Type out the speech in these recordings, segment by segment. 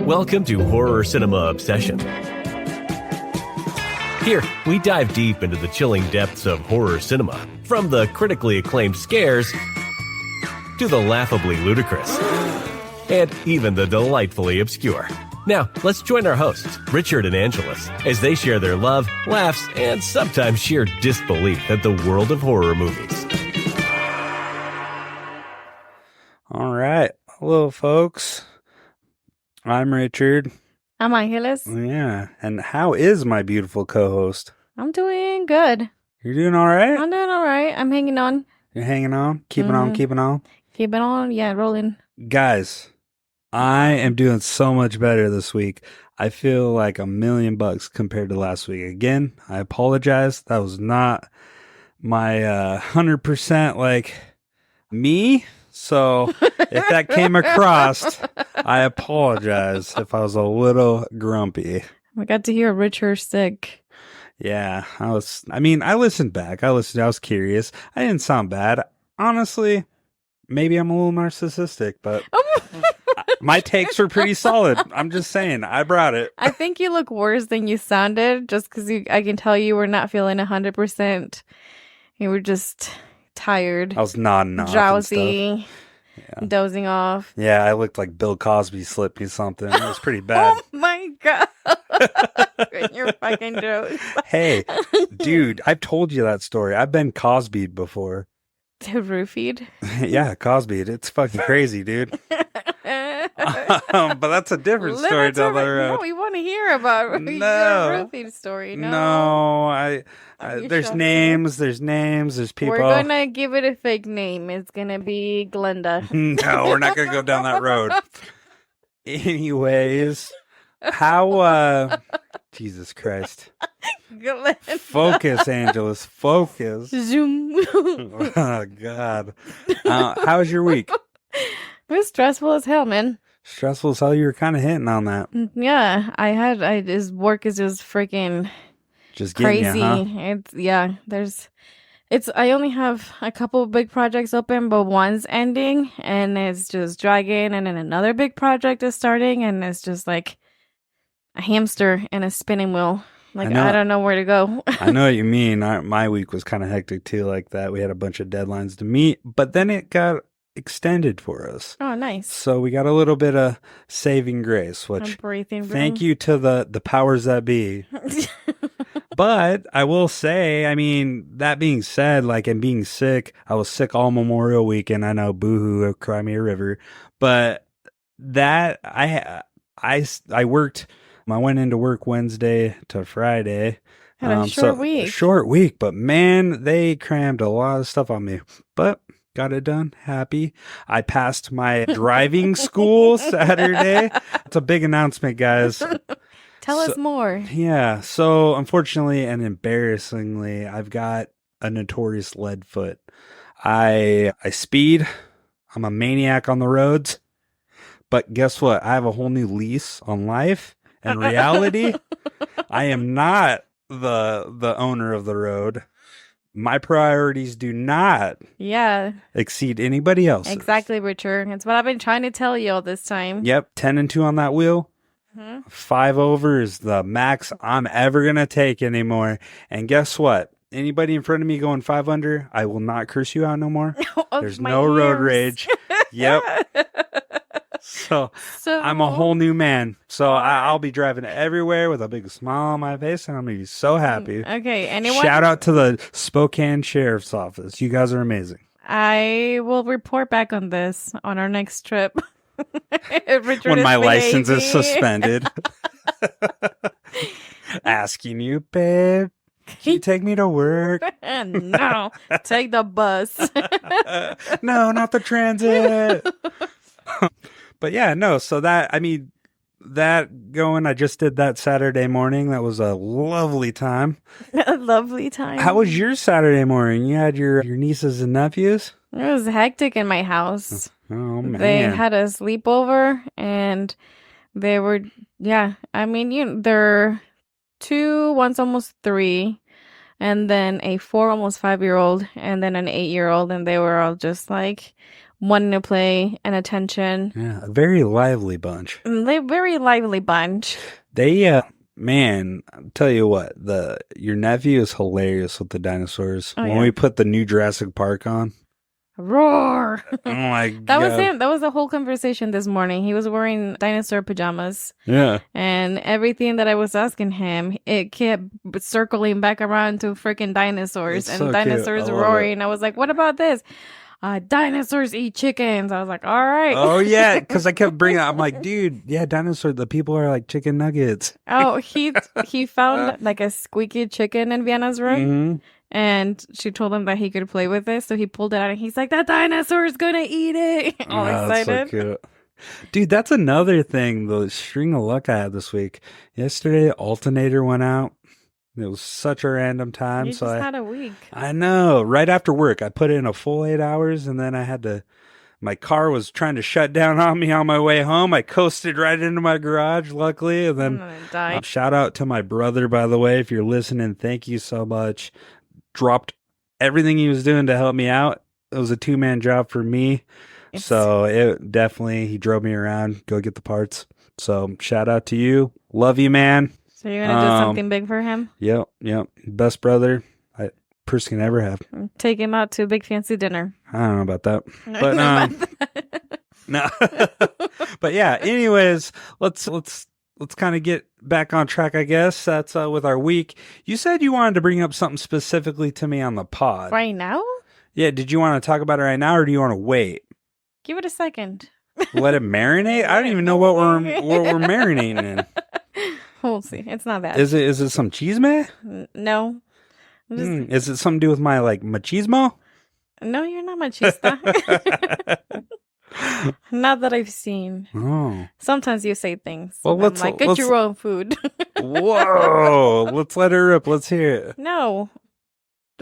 Welcome to Horror Cinema Obsession. Here, we dive deep into the chilling depths of horror cinema, from the critically acclaimed scares to the laughably ludicrous, and even the delightfully obscure. Now, let's join our hosts, Richard and Angelus, as they share their love, laughs, and sometimes sheer disbelief at the world of horror movies. All right. Hello, folks. I'm Richard. I'm Angelus. Yeah. And how is my beautiful co-host? I'm doing good. You're doing all right? I'm doing all right. I'm hanging on. You're hanging on? Keeping on? Keeping on. Yeah, rolling. Guys, I am doing so much better this week. I feel like $1,000,000 compared to last week. Again, I apologize. That was not my 100% like me. So if that came across, I apologize if I was a little grumpy. I got to hear Richard sick. Yeah, I listened back. I was curious. I didn't sound bad. Honestly, maybe I'm a little narcissistic, but my takes were pretty solid. I'm just saying, I brought it. I think you look worse than you sounded, just because I can tell you were not feeling 100%. You were just tired. I was nodding off, drowsy, yeah. Dozing off. Yeah, I looked like Bill Cosby slipped me something. It was pretty bad. Oh my god! You're fucking jokes. Hey, dude, I've told you that story. I've been Cosby'd before. Roofied? Yeah, Cosby'd. It's fucking crazy, dude. But that's a different story down the road. No, we want to hear about your roofied story. No, there's names, there's people. We're gonna give it a fake name. It's gonna be Glenda. No, we're not gonna go down that road. Anyways, how? Jesus Christ! Glenda. Focus, Angelus. Focus. Zoom. Oh God. How was your week? It was stressful as hell, man. Stressful as hell. You were kind of hinting on that. Yeah, his work is just freaking just crazy. You, huh? I only have a couple of big projects open, but one's ending and it's just dragging, and then another big project is starting, and it's just like a hamster in a spinning wheel. Like, I don't know where to go. I know what you mean. My week was kind of hectic too, like that. We had a bunch of deadlines to meet, but then it got extended for us. Oh, nice. So we got a little bit of saving grace, which thank you to the powers that be. But I will say, I mean, that being said, like, and being sick, I was sick all Memorial Weekend. I know, boohoo, cry me a river. But that I worked. I went into work Wednesday to Friday. Had a short week. A short week, but man, they crammed a lot of stuff on me. But got it done. Happy. I passed my driving school Saturday. It's a big announcement, guys. Tell us more. Yeah. So unfortunately and embarrassingly, I've got a notorious lead foot. I speed. I'm a maniac on the roads. But guess what? I have a whole new lease on life and reality. I am not the owner of the road. My priorities do not exceed anybody else's. Exactly, Richard. It's what I've been trying to tell you all this time. Yep, 10 and 2 on that wheel. 5 over is the max I'm ever going to take anymore. And guess what? Anybody in front of me going 5 under, I will not curse you out no more. There's no road rage. Yep. So I'm a whole new man. So I'll be driving everywhere with a big smile on my face, and I'm going to be so happy. Okay. Anyone? Shout out to the Spokane Sheriff's Office. You guys are amazing. I will report back on this on our next trip. When my license is suspended. Asking you, babe, can you take me to work? No, take the bus. No, not the transit. But yeah, no. So that going, I just did that Saturday morning. That was a lovely time. A lovely time. How was your Saturday morning? You had your nieces and nephews? It was hectic in my house. Oh, man. They had a sleepover, and they were, they're 2, one's almost 3, and then a 4, almost 5-year-old, and then an 8-year-old, and they were all just like, wanting to play and attention. Yeah, a very lively bunch. They're very lively bunch. They, man, I'll tell you what, your nephew is hilarious with the dinosaurs. Oh, When yeah. we put the new Jurassic Park on, Roar! oh my god. That was him. That was the whole conversation this morning. He was wearing dinosaur pajamas. Yeah. And everything that I was asking him, it kept circling back around to freaking dinosaurs It's and so cute. dinosaurs I love roaring. I was like, what about this? Dinosaurs eat chickens. I was like, all right. Oh yeah, because I kept bringing. I'm like, dude, yeah, dinosaur. The people are like chicken nuggets. Oh, he found like a squeaky chicken in Vienna's room. Mhm. And she told him that he could play with it. So he pulled it out and he's like, that dinosaur is going to eat it. All Oh, that's excited. so cute. Dude, that's another thing. The string of luck I had this week. Yesterday, alternator went out. It was such a random time. You so just had a week. I know. Right after work, I put in a full 8 hours, and then I had to. My car was trying to shut down on me on my way home. I coasted right into my garage, luckily, and I'm then going to die. shout out to my brother, by the way, if you're listening. Thank you so much. Dropped everything he was doing to help me out. It was a 2-man job for me. Yes. So it definitely, he drove me around, go get the parts. So shout out to you. Love you, man. So you're going to do something big for him? Yep. Best brother I person can ever have. Take him out to a big fancy dinner. I don't know about that. But no. But yeah, anyways, let's kind of get back on track, I guess. That's with our week. You said you wanted to bring up something specifically to me on the pod. Right now? Yeah, did you want to talk about it right now or do you want to wait? Give it a second. Let it marinate? I don't even know what we're marinating in. We'll see. It's not bad. Is it some chisme? No. I'm just- Is it something to do with my like machismo? No, you're not machista. Not that I've seen. Oh. Sometimes you say things. Well, and let's- I'm like, get let's- your own food. Whoa. Let's let her rip. Let's hear it. No.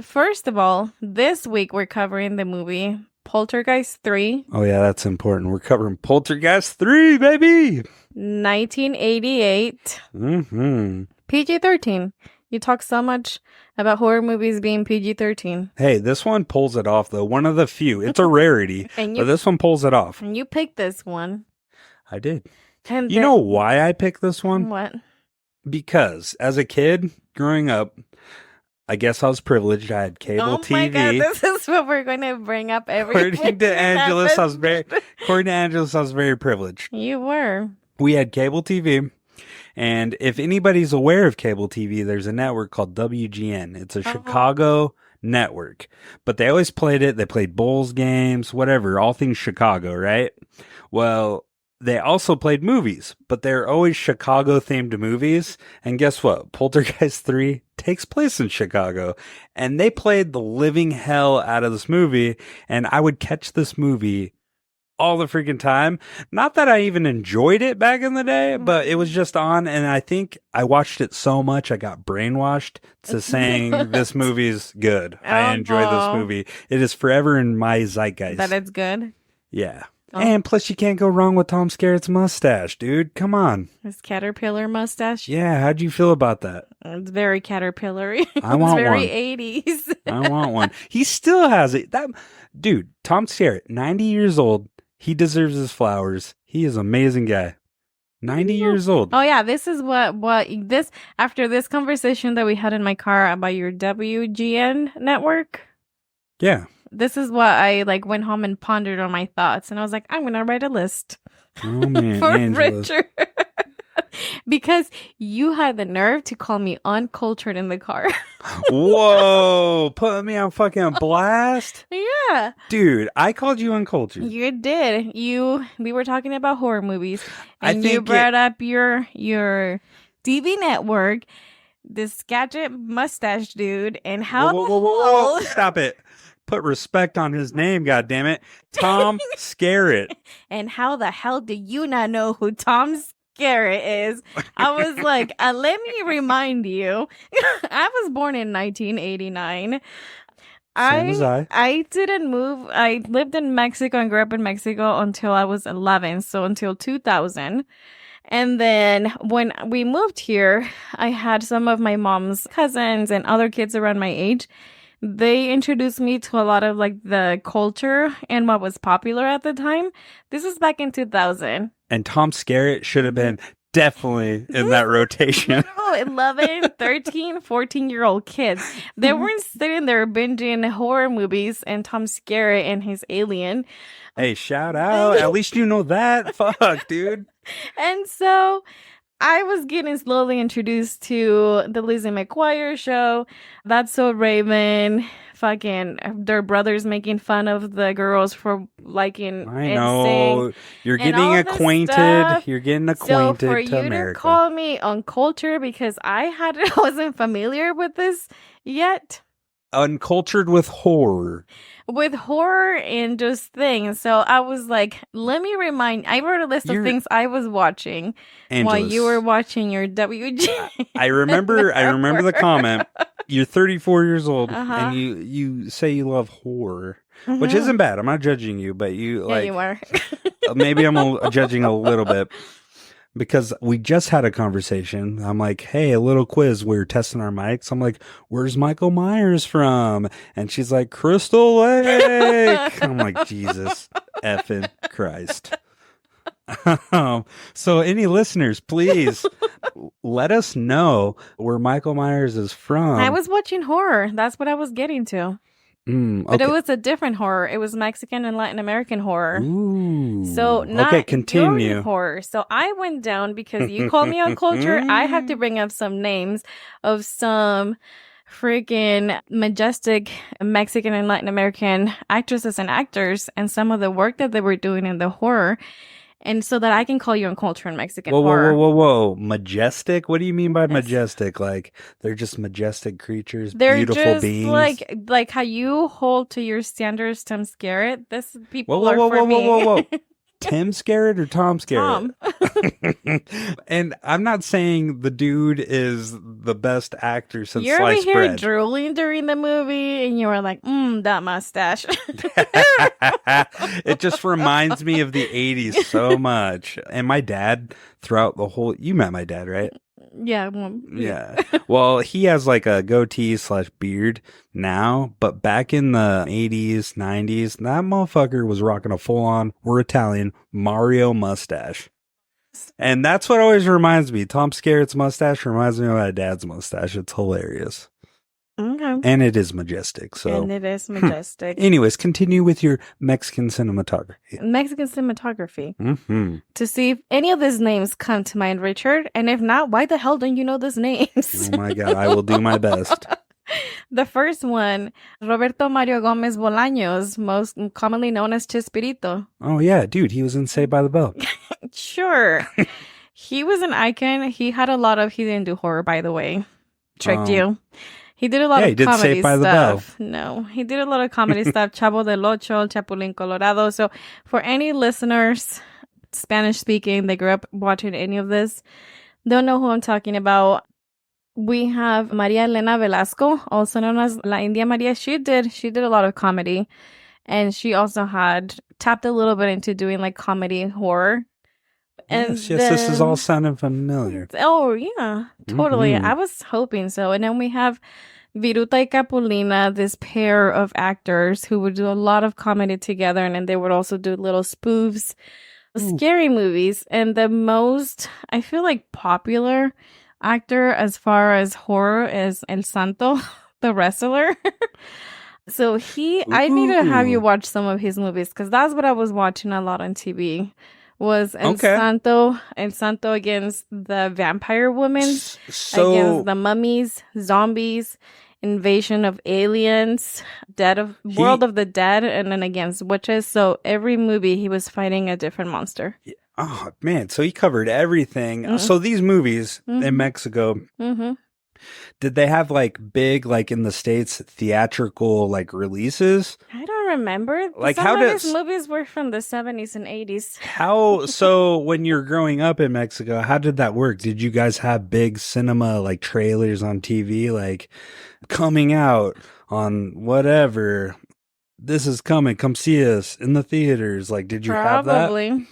First of all, this week we're covering the movie Poltergeist 3, Oh yeah, that's important. We're covering Poltergeist 3, baby. 1988. Mm-hmm. PG-13. You talk so much about horror movies being PG-13. Hey, this one pulls it off though. One of the few. It's a rarity, And but you this one pulls it off. and you picked this one. I did. And You know why I picked this one? what? Because as a kid growing up, I guess I was privileged. I had cable Oh TV. my god, this is what we're going to bring up every According to Angelus, I was episode. very privileged. You were. We had cable TV. And if anybody's aware of cable TV, there's a network called WGN. It's a Chicago network. But they always played it. They played Bulls games, whatever, all things Chicago, right? Well, they also played movies, but they're always Chicago-themed movies. And guess what? Poltergeist 3 takes place in Chicago. And they played the living hell out of this movie. And I would catch this movie all the freaking time. Not that I even enjoyed it back in the day, but it was just on. And I think I watched it so much, I got brainwashed to saying this movie's good. I enjoy this movie. It is forever in my zeitgeist. That it's good. Yeah. Oh. And plus, you can't go wrong with Tom Skerritt's mustache, dude. Come on. His caterpillar mustache. Yeah, how'd you feel about that? It's very caterpillar-y. I want it's very one. 80s. I want one. He still has it. That dude, Tom Skerritt, 90 years old. He deserves his flowers. He is an amazing guy. 90 years old. Oh yeah, this is what this after this conversation that we had in my car about your WGN network. Yeah. This is what I like went home and pondered on my thoughts, and I was like, I'm gonna write a list Oh man, for Angela. Richard. Because you had the nerve to call me uncultured in the car. Whoa, putting me on fucking blast. Yeah, Dude, I called you uncultured. you did. We were talking about horror movies, I and you think brought up your TV network, this gadget mustache dude, and how Whoa. Stop it. Put respect on his name, goddammit. Tom Skerritt. and how the hell do you not know who Tom Skerritt is? I was like, let me remind you, I was born in 1989. Same as I. I didn't move. I lived in Mexico and grew up in Mexico until I was 11, so until 2000. And then when we moved here, I had some of my mom's cousins and other kids around my age they introduced me to a lot of like the culture and what was popular at the time. This was back in 2000. And Tom Skerritt should have been definitely in that rotation. Oh, 11, 13, 14-year-old kids. They weren't sitting there binging horror movies and Tom Skerritt and his alien. Hey, shout out. At least you know that. Fuck, dude. And so I was getting slowly introduced to the Lizzie McGuire show. That's So Raven. Fucking their brothers making fun of the girls for liking I know. NSYNC You're and getting all this acquainted. stuff. You're getting So acquainted for to you America. to call me uncultured because I wasn't familiar with this yet. Uncultured with horror. With horror and just things. So I was like, let me I wrote a list of You're- things I was watching while Angeles. you were watching your WG. I remember the comment. You're 34 years old Uh-huh. and you say you love horror, which Mhm. isn't bad. I'm not judging you, but you Yeah, like you were. maybe I'm judging a little bit because we just had a conversation. I'm like, hey, a little quiz. We're testing our mics. I'm like, where's Michael Myers from? And she's like, Crystal Lake. I'm like, Jesus effing Christ. So any listeners, please let us know where Michael Myers is from. I was watching horror. That's what I was getting to. But okay. it was a different horror. It was Mexican and Latin American horror. Ooh. So not okay, continue. your horror. So I went down because you called me uncultured. I have to bring up some names of some freaking majestic Mexican and Latin American actresses and actors and some of the work that they were doing in the horror. And so that I can call you uncultured Mexican horror. Whoa. Majestic? What do you mean by Yes. majestic? Like, they're just majestic creatures, They're beautiful just beings? like how you hold to your standards, Tom Skerritt. This people Whoa, are for me. whoa. Tim Skerritt or Tom Skerritt? Tom. And I'm not saying the dude is the best actor since You're over sliced here bread. drooling during the movie, and you were like, that mustache. It just reminds me of the 80s so much. And my dad, throughout the whole... You met my dad, right? Yeah. Well, Yeah. Well, he has like a goatee / beard now, but back in the 80s, 90s, that motherfucker was rocking a full on, we're Italian, Mario mustache. And that's what always reminds me. Tom Skerritt's mustache reminds me of my dad's mustache. It's hilarious. Okay. And it is majestic. So, And it is majestic. anyways, continue with your Mexican cinematography. Mexican cinematography. Mm-hmm. To see if any of these names come to mind, Richard. And if not, why the hell don't you know these names? Oh my God, I will do my best. The first one, Roberto Mario Gomez Bolaños, most commonly known as Chespirito. Oh yeah, dude, he was in Saved by the Bell. Sure. He was an icon. He didn't do horror, by the way. Tricked you. He did a lot Yeah, of he did comedy Saved by the stuff. No, he did a lot of comedy stuff. Chavo del Ocho, Chapulín Colorado. So for any listeners, Spanish speaking, they grew up watching any of this, don't know who I'm talking about. We have Maria Elena Velasco, also known as La India Maria. She did a lot of comedy, and she also had tapped a little bit into doing like comedy horror. And Yes, this is all sounding familiar. Oh yeah, totally. Mhm. I was hoping so. And then we have Viruta y Capulina, this pair of actors who would do a lot of comedy together, and then they would also do little spoofs, scary movies. And the most, I feel like, popular actor as far as horror is El Santo, the wrestler. So I need to have you watch some of his movies because that's what I was watching a lot on TV. Was El Santo against the vampire woman, against the mummies, zombies, invasion of aliens, World of the Dead, and then against witches. So every movie he was fighting a different monster. Oh man, so he covered everything. Mhm. So these movies Mhm. in Mexico, Mm-hmm. did they have like big, like in the States, theatrical like releases? I don't remember. Like, Some how of does- his movies were from the 70s and 80s. How, so when you're growing up in Mexico, how did that work? Did you guys have big cinema like trailers on TV, like coming out on whatever? This is coming. Come see us in the theaters. Like, did you have that? Probably.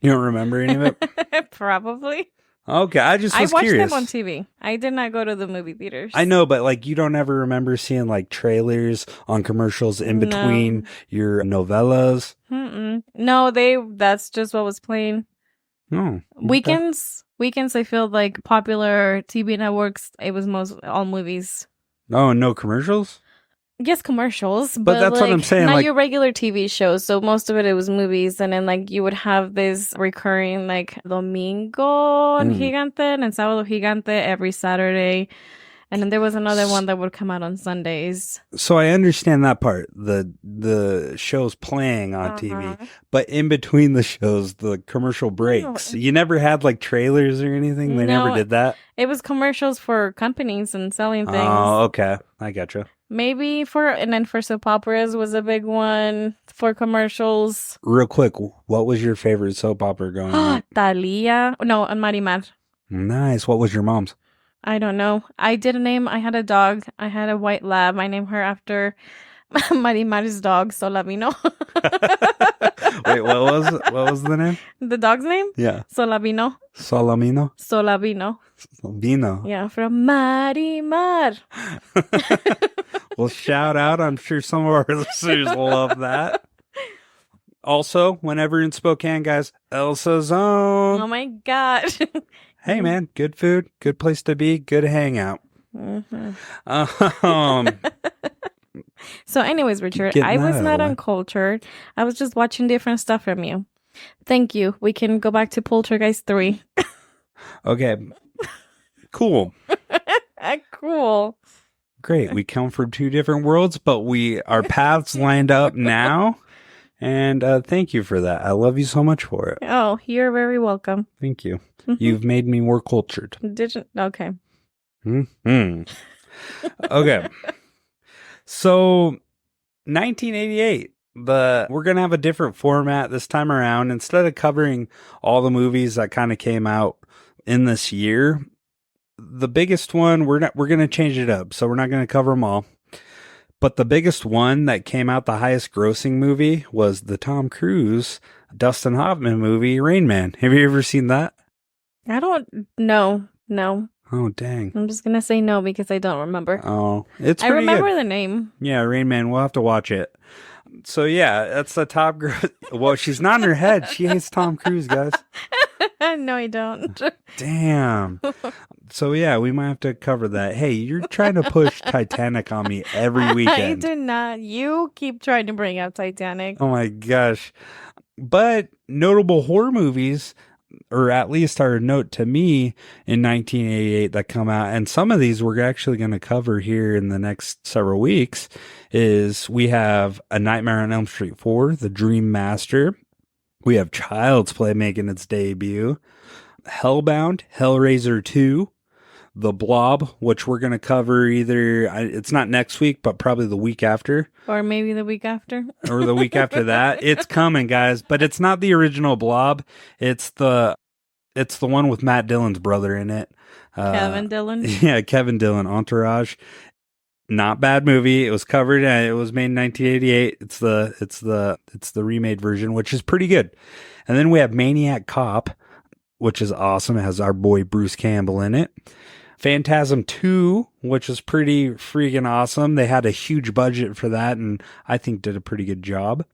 You don't remember any of it? Probably. Okay, I just I was watched curious. them on TV. I did not go to the movie theaters. I know, but like you don't ever remember seeing like trailers on commercials in between your novellas. No, that's just what was playing. Oh, okay. Weekends. I feel like popular TV networks. It was most all movies. Oh, no commercials? Yes, commercials, But that's what like, I'm saying, not like- your regular TV shows. So most of it was movies, and then like you would have this recurring like Domingo and Gigante and Sábado Gigante every Saturday, and then there was another one that would come out on Sundays. So I understand that part. The shows playing on TV, but in between the shows, the commercial breaks. You never had like trailers or anything. They never No. did that. It was commercials for companies and selling things. Oh, okay, I gotcha. Maybe and then for soap operas was a big one for commercials. Real quick, what was your favorite soap opera going on? Thalia. No, and Marimar. Nice. What was your mom's? I don't know. I had a dog. I had a white lab. I named her after Marimar's dog, Solavino. Wait, what was the name? The dog's name? Yeah. Solavino. Solavino? Vino. Yeah, from Marimar. Well, shout out. I'm sure some of our listeners love that. Also, whenever in Spokane, guys, Elsa Zone. Oh my God. Hey, man, good food, good place to be, good hangout. So anyways, Richard, Getting I was that not out of uncultured. I was just watching different stuff from you. Thank you. We can go back to Poltergeist 3. Okay. Cool. Cool. Great. We come from two different worlds, but our paths lined up now. And thank you for that. I love you so much for it. Oh, you're very welcome. Thank you. You've made me more cultured. Okay. Okay. So 1988, but we're going to have a different format this time around. Instead of covering all the movies that kind of came out in this year, the biggest one, we're going to change it up. So we're not going to cover them all. But the biggest one that came out, the highest grossing movie, was the Tom Cruise, Dustin Hoffman movie, Rain Man. Have you ever seen that? I don't know. No. Oh, dang. I'm just going to say no because I don't remember. Oh, it's I pretty remember good. the name. Yeah, Rain Man. We'll have to watch it. So, yeah, that's the top gross. Well, she's nodding her head. She hates Tom Cruise, guys. No, I don't. Damn. So, yeah, we might have to cover that. Hey, you're trying to push Titanic on me every weekend. I do not. You keep trying to bring up Titanic. Oh, my gosh. But notable horror movies, or at least are a note to me, in 1988 that come out, and some of these we're actually going to cover here in the next several weeks, is we have A Nightmare on Elm Street 4, The Dream Master. We have Child's Play making its debut. Hellbound, Hellraiser 2, The Blob, which we're going to cover it's not next week, but probably the week after. Or maybe the week after. Or the week after that. It's coming, guys, but it's not the original Blob. It's the one with Matt Dillon's brother in it. Kevin Dillon. Yeah, Kevin Dillon, Entourage. Not bad movie. It was covered and it was made in 1988. It's the remade version, which is pretty good. And then we have Maniac Cop, which is awesome. It has our boy Bruce Campbell in it. Phantasm 2, which is pretty freaking awesome. They had a huge budget for that and I think did a pretty good job.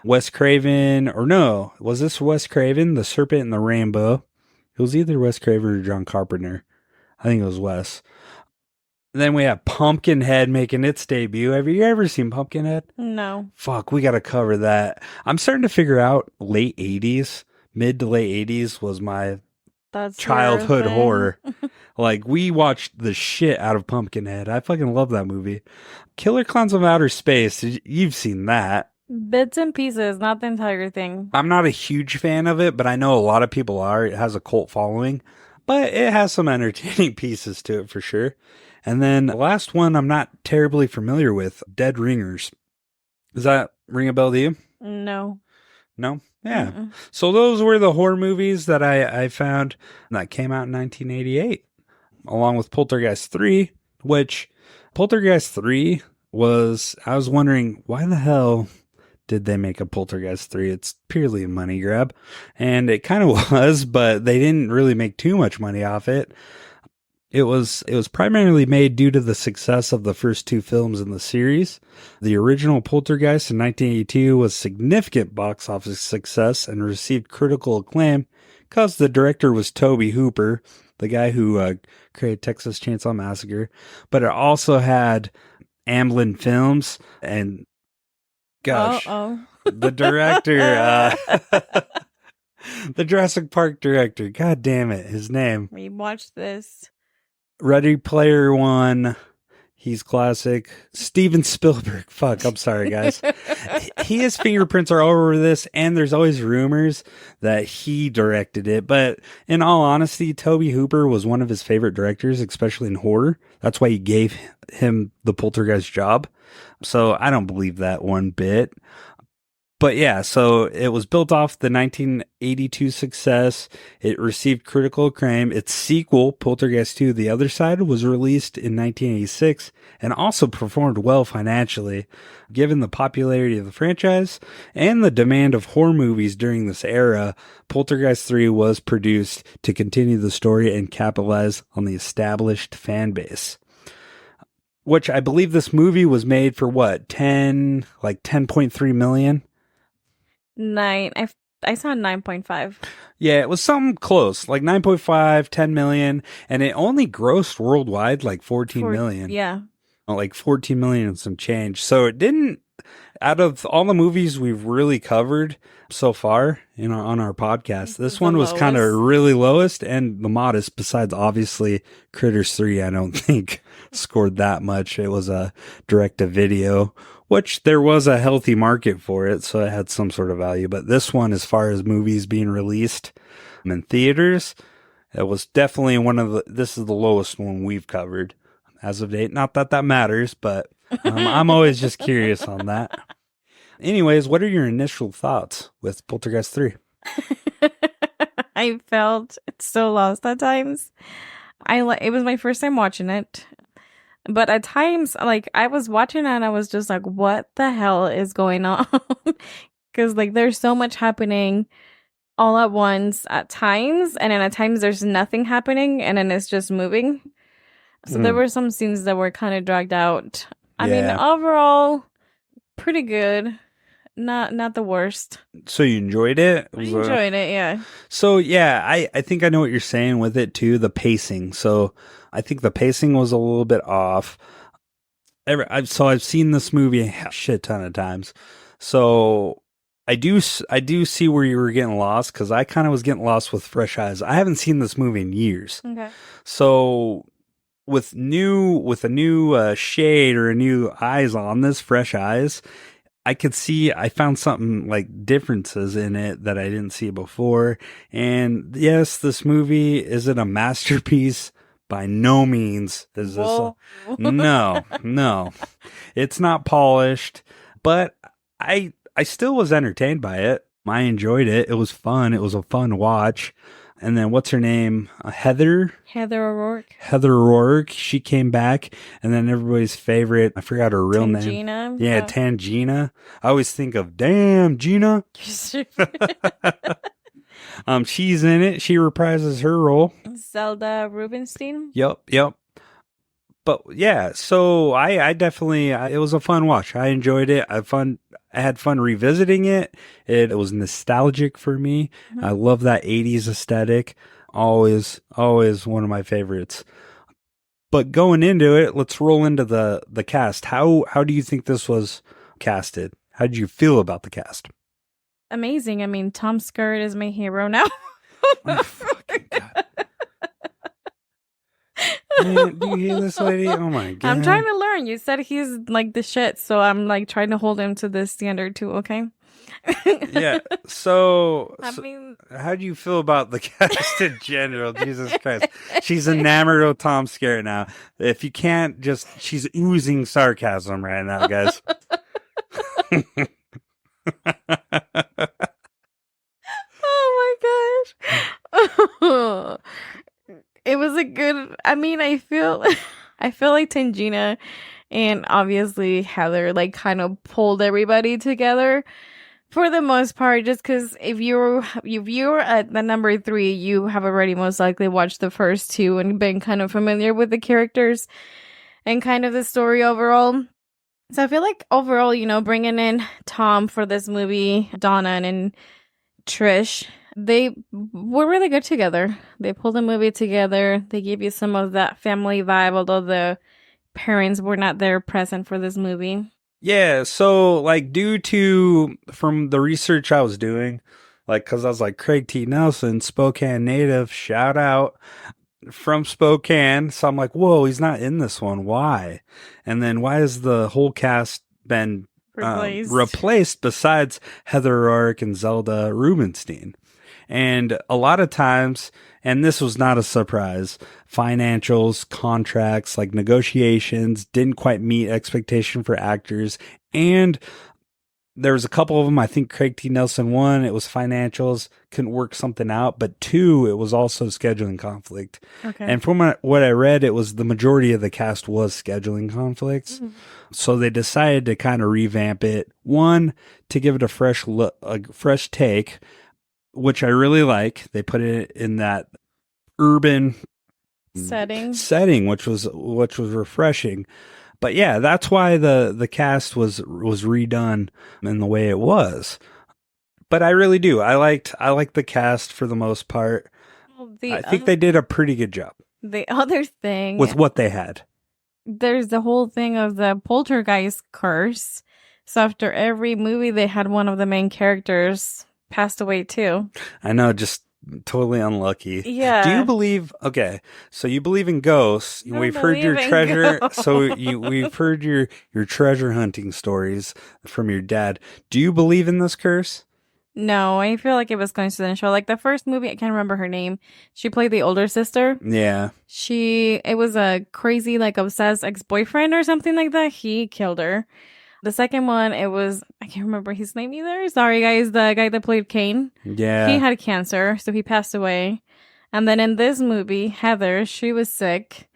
Wes Craven, or no, was this Wes Craven? The Serpent and the Rainbow. It was either Wes Craven or John Carpenter. I think it was Wes. Then we have Pumpkinhead making its debut. Have you ever seen Pumpkinhead? No. Fuck, we got to cover that. I'm starting to figure out late 80s, mid to late 80s was my childhood horror. Like, we watched the shit out of Pumpkinhead. I fucking love that movie. Killer Clowns of Outer Space. You've seen that. Bits and pieces, not the entire thing. I'm not a huge fan of it, but I know a lot of people are. It has a cult following, but it has some entertaining pieces to it for sure. And then the last one I'm not terribly familiar with, Dead Ringers. Does that ring a bell to you? No. No? Yeah. Mm-mm. So those were the horror movies that I found that came out in 1988, along with Poltergeist 3, which Poltergeist 3 I was wondering, why the hell did they make a Poltergeist 3? It's purely a money grab. And it kind of was, but they didn't really make too much money off it. It was primarily made due to the success of the first 2 films in the series. The original Poltergeist in 1982 was significant box office success and received critical acclaim because the director was Tobe Hooper, the guy who created Texas Chainsaw Massacre. But it also had Amblin Films and, gosh, the director, the Jurassic Park director, god damn it, his name. We watched this. Ready Player One. He's classic. Steven Spielberg. Fuck, I'm sorry, guys. His fingerprints are all over this, and there's always rumors that he directed it. But in all honesty, Tobe Hooper was one of his favorite directors, especially in horror. That's why he gave him the Poltergeist job. So I don't believe that one bit. But yeah, so it was built off the 1982 success. It received critical acclaim. Its sequel, Poltergeist 2, The Other Side, was released in 1986 and also performed well financially. Given the popularity of the franchise and the demand of horror movies during this era, Poltergeist 3 was produced to continue the story and capitalize on the established fan base. Which I believe this movie was made for what, 10.3 million? 9. I saw 9.5. Yeah, it was something close, like 9.5, 10 million, and it only grossed worldwide like 14 million. Yeah. Like 14 million and some change. So it didn't, out of all the movies we've really covered so far on our podcast, this one was kind of really lowest and the modest, besides obviously Critters 3, I don't think scored that much. It was a direct-to-video, which there was a healthy market for it, so it had some sort of value. But this one, as far as movies being released in theaters, it was definitely this is the lowest one we've covered as of date. Not that that matters, but I'm always just curious on that. Anyways, what are your initial thoughts with Poltergeist 3? I felt so lost at times. It was my first time watching it. But at times, like, I was watching and I was just like, what the hell is going on? Because, like, there's so much happening all at once at times. And then at times there's nothing happening and then it's just moving. So there were some scenes that were kind of dragged out. I mean, overall, pretty good. Not the worst. So you enjoyed it? I enjoyed it, yeah. So, yeah, I think I know what you're saying with it, too, the pacing. So I think the pacing was a little bit off. I've seen this movie a shit ton of times. So I do see where you were getting lost, because I kind of was getting lost with fresh eyes. I haven't seen this movie in years. Okay. So with a new shade or a new eyes on this, fresh eyes, I found something like differences in it that I didn't see before. And yes, this movie isn't a masterpiece. By no means is this. No, it's not polished, but I still was entertained by it. I enjoyed it. It was fun. It was a fun watch. And then what's her name? Heather O'Rourke. Heather O'Rourke. She came back, and then everybody's favorite. I forgot her real name. Tangina. Yeah, Tangina. I always think of, damn, Gina. She's in it. She reprises her role. Zelda Rubinstein. Yep. But yeah, so I definitely, it was a fun watch. I enjoyed it. I had fun revisiting it. It was nostalgic for me. Mm-hmm. I love that 80s aesthetic. Always one of my favorites. But going into it, let's roll into the cast. How do you think this was casted? How did you feel about the cast? Amazing. I mean, Tom Skerritt is my hero now. Oh, fucking God. Man, do you hear this lady? Oh my God. I'm trying to learn. You said he's like the shit, so I'm like trying to hold him to this standard too, okay? Yeah. So, I mean, how do you feel about the cast in general? Jesus Christ. She's enamored of Tom Skerritt now. If you can't she's oozing sarcasm right now, guys. Oh my gosh. It was a good, I mean, I feel like Tangina And obviously Heather like kind of pulled everybody together for the most part, just because if you're at the number 3, you have already most likely watched the first 2 and been kind of familiar with the characters and kind of the story overall. So I feel like overall, bringing in Tom for this movie, Donna and Trish, they were really good together. They pulled the movie together. They gave you some of that family vibe, although the parents were not there present for this movie. Yeah, so like from the research I was doing, like because I was like Craig T. Nelson, Spokane native, shout out from Spokane. So I'm like, whoa, he's not in this one. Why? And then why has the whole cast been replaced besides Heather O'Rourke and Zelda Rubinstein? And a lot of times, and this was not a surprise, financials, contracts, like negotiations didn't quite meet expectation for actors. And there was a couple of them. I think Craig T. Nelson, 1, it was financials, couldn't work something out. But 2, it was also scheduling conflict. Okay. And from what I read, it was the majority of the cast was scheduling conflicts. Mm-hmm. So they decided to kind of revamp it. 1, to give it a fresh look, a fresh take, which I really like. They put it in that urban setting, which was refreshing. But yeah, that's why the cast was redone in the way it was. But I really do. I liked the cast for the most part. Well, I think they did a pretty good job. The other thing with what they had. There's the whole thing of the Poltergeist curse. So after every movie, they had one of the main characters passed away too. I know, just totally unlucky. Yeah. Do you believe? Okay, so you believe in ghosts. We've heard your treasure. We've heard your treasure hunting stories from your dad. Do you believe in this curse? No, I feel like it was coincidental. Like the first movie, I can't remember her name. She played the older sister. Yeah. It was a crazy, like obsessed ex-boyfriend or something like that. He killed her. The second one, I can't remember his name either. Sorry, guys. The guy that played Kane. Yeah. He had cancer, so he passed away. And then in this movie, Heather, she was sick.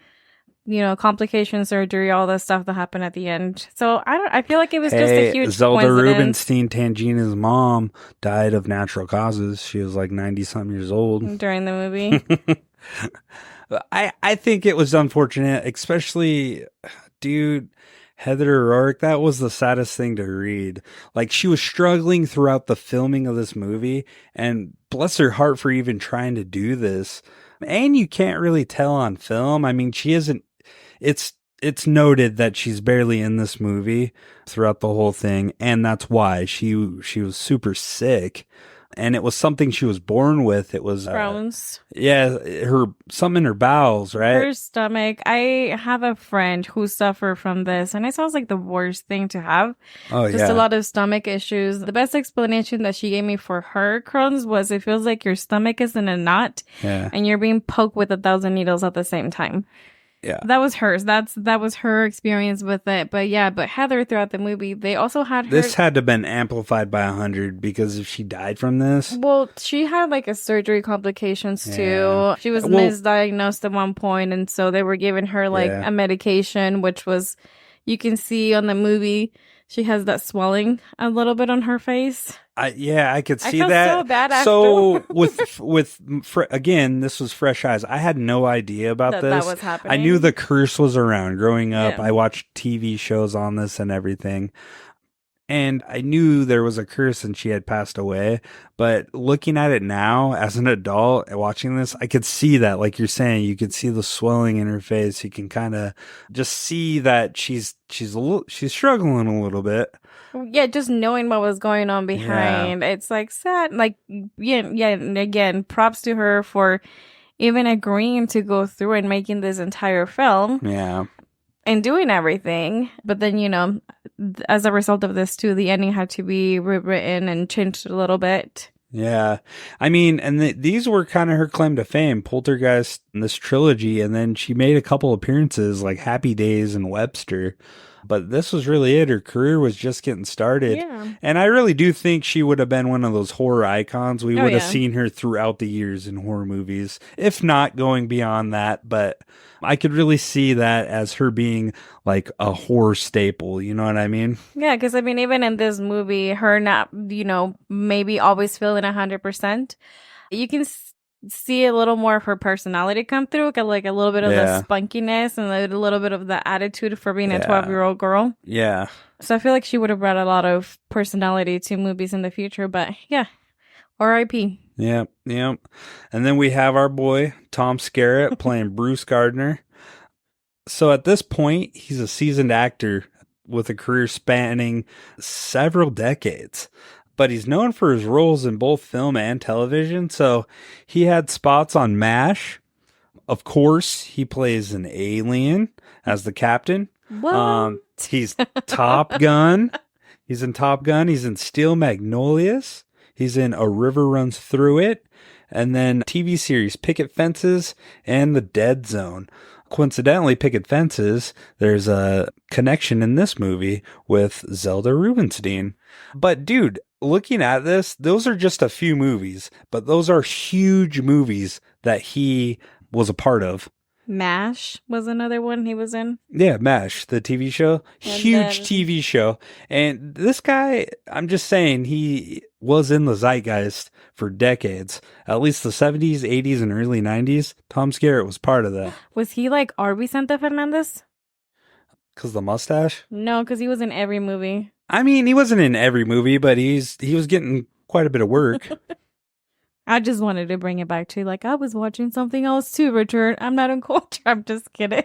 Complication surgery, all the stuff that happened at the end. So I feel like it was just a huge Zelda coincidence. Rubinstein, Tangina's mom, died of natural causes. She was like 90-something years old. During the movie. I think it was unfortunate, especially, dude, Heather O'Rourke, that was the saddest thing to read. Like, she was struggling throughout the filming of this movie, and bless her heart for even trying to do this. And you can't really tell on film. I mean, she isn't, it's noted that she's barely in this movie throughout the whole thing, and that's why she was super sick. And it was something she was born with. It was Crohn's. Something in her bowels, right? Her stomach. I have a friend who suffered from this, and it sounds like the worst thing to have. Oh, Just a lot of stomach issues. The best explanation that she gave me for her Crohn's was it feels like your stomach is in a knot, and you're being poked with 1,000 needles at the same time. Yeah. That was hers. That was her experience with it. But Heather throughout the movie, they also had her. This had to have been amplified by 100 because if she died from this. Well, she had like a surgery complications too. She was misdiagnosed at one point, and so they were giving her like a medication, which was, you can see on the movie, she has that swelling a little bit on her face. I could see that. So bad after. So again, this was fresh eyes. I had no idea about this. That was happening. I knew the curse was around. Growing up, I watched TV shows on this and everything. And I knew there was a curse and she had passed away. But looking at it now as an adult watching this, I could see that, like you're saying, you could see the swelling in her face. You can kind of just see that she's struggling a little bit. Yeah, just knowing what was going on behind. It's like sad. Like, and again, props to her for even agreeing to go through and making this entire film. Yeah. And doing everything. But then, as a result of this too, the ending had to be rewritten and changed a little bit. Yeah. I mean, and these were kind of her claim to fame, Poltergeist and this trilogy. And then she made a couple appearances like Happy Days and Webster. But this was really it. Her career was just getting started. Yeah. And I really do think she would have been one of those horror icons. We Oh, would have yeah. seen her throughout the years in horror movies, if not going beyond that. But I could really see that as her being like a horror staple. You know what I mean? Yeah, because I mean, even in this movie, her not, maybe always feeling 100%, you can see a little more of her personality come through, like a little bit of Yeah. the spunkiness and a little bit of the attitude for being a Yeah. 12-year-old girl. Yeah. So I feel like she would have brought a lot of personality to movies in the future, but yeah, R.I.P. Yep. Yep. And then we have our boy, Tom Skerritt, playing Bruce Gardner. So at this point, he's a seasoned actor with a career spanning several decades. But he's known for his roles in both film and television. So he had spots on MASH. Of course, he plays an alien as the captain. What? He's Top Gun. He's in Top Gun. He's in Steel Magnolias. He's in A River Runs Through It. And then TV series Picket Fences and The Dead Zone. Coincidentally, Picket Fences, there's a connection in this movie with Zelda Rubinstein. But dude, looking at this, those are just a few movies, but those are huge movies that he was a part of. MASH was another one he was in. Yeah, MASH, the TV show. And Huge then- TV show. And this guy, I'm just saying, he was in the zeitgeist for decades. At least the 70s, 80s, and early 90s. Tom Skerritt was part of that. Was he like R. Vicente Fernandez? Because the mustache? No, because he was in every movie. I mean, he wasn't in every movie, but he was getting quite a bit of work. I just wanted to bring it back to like I was watching something else too, Richard. I'm not in culture. I'm just kidding.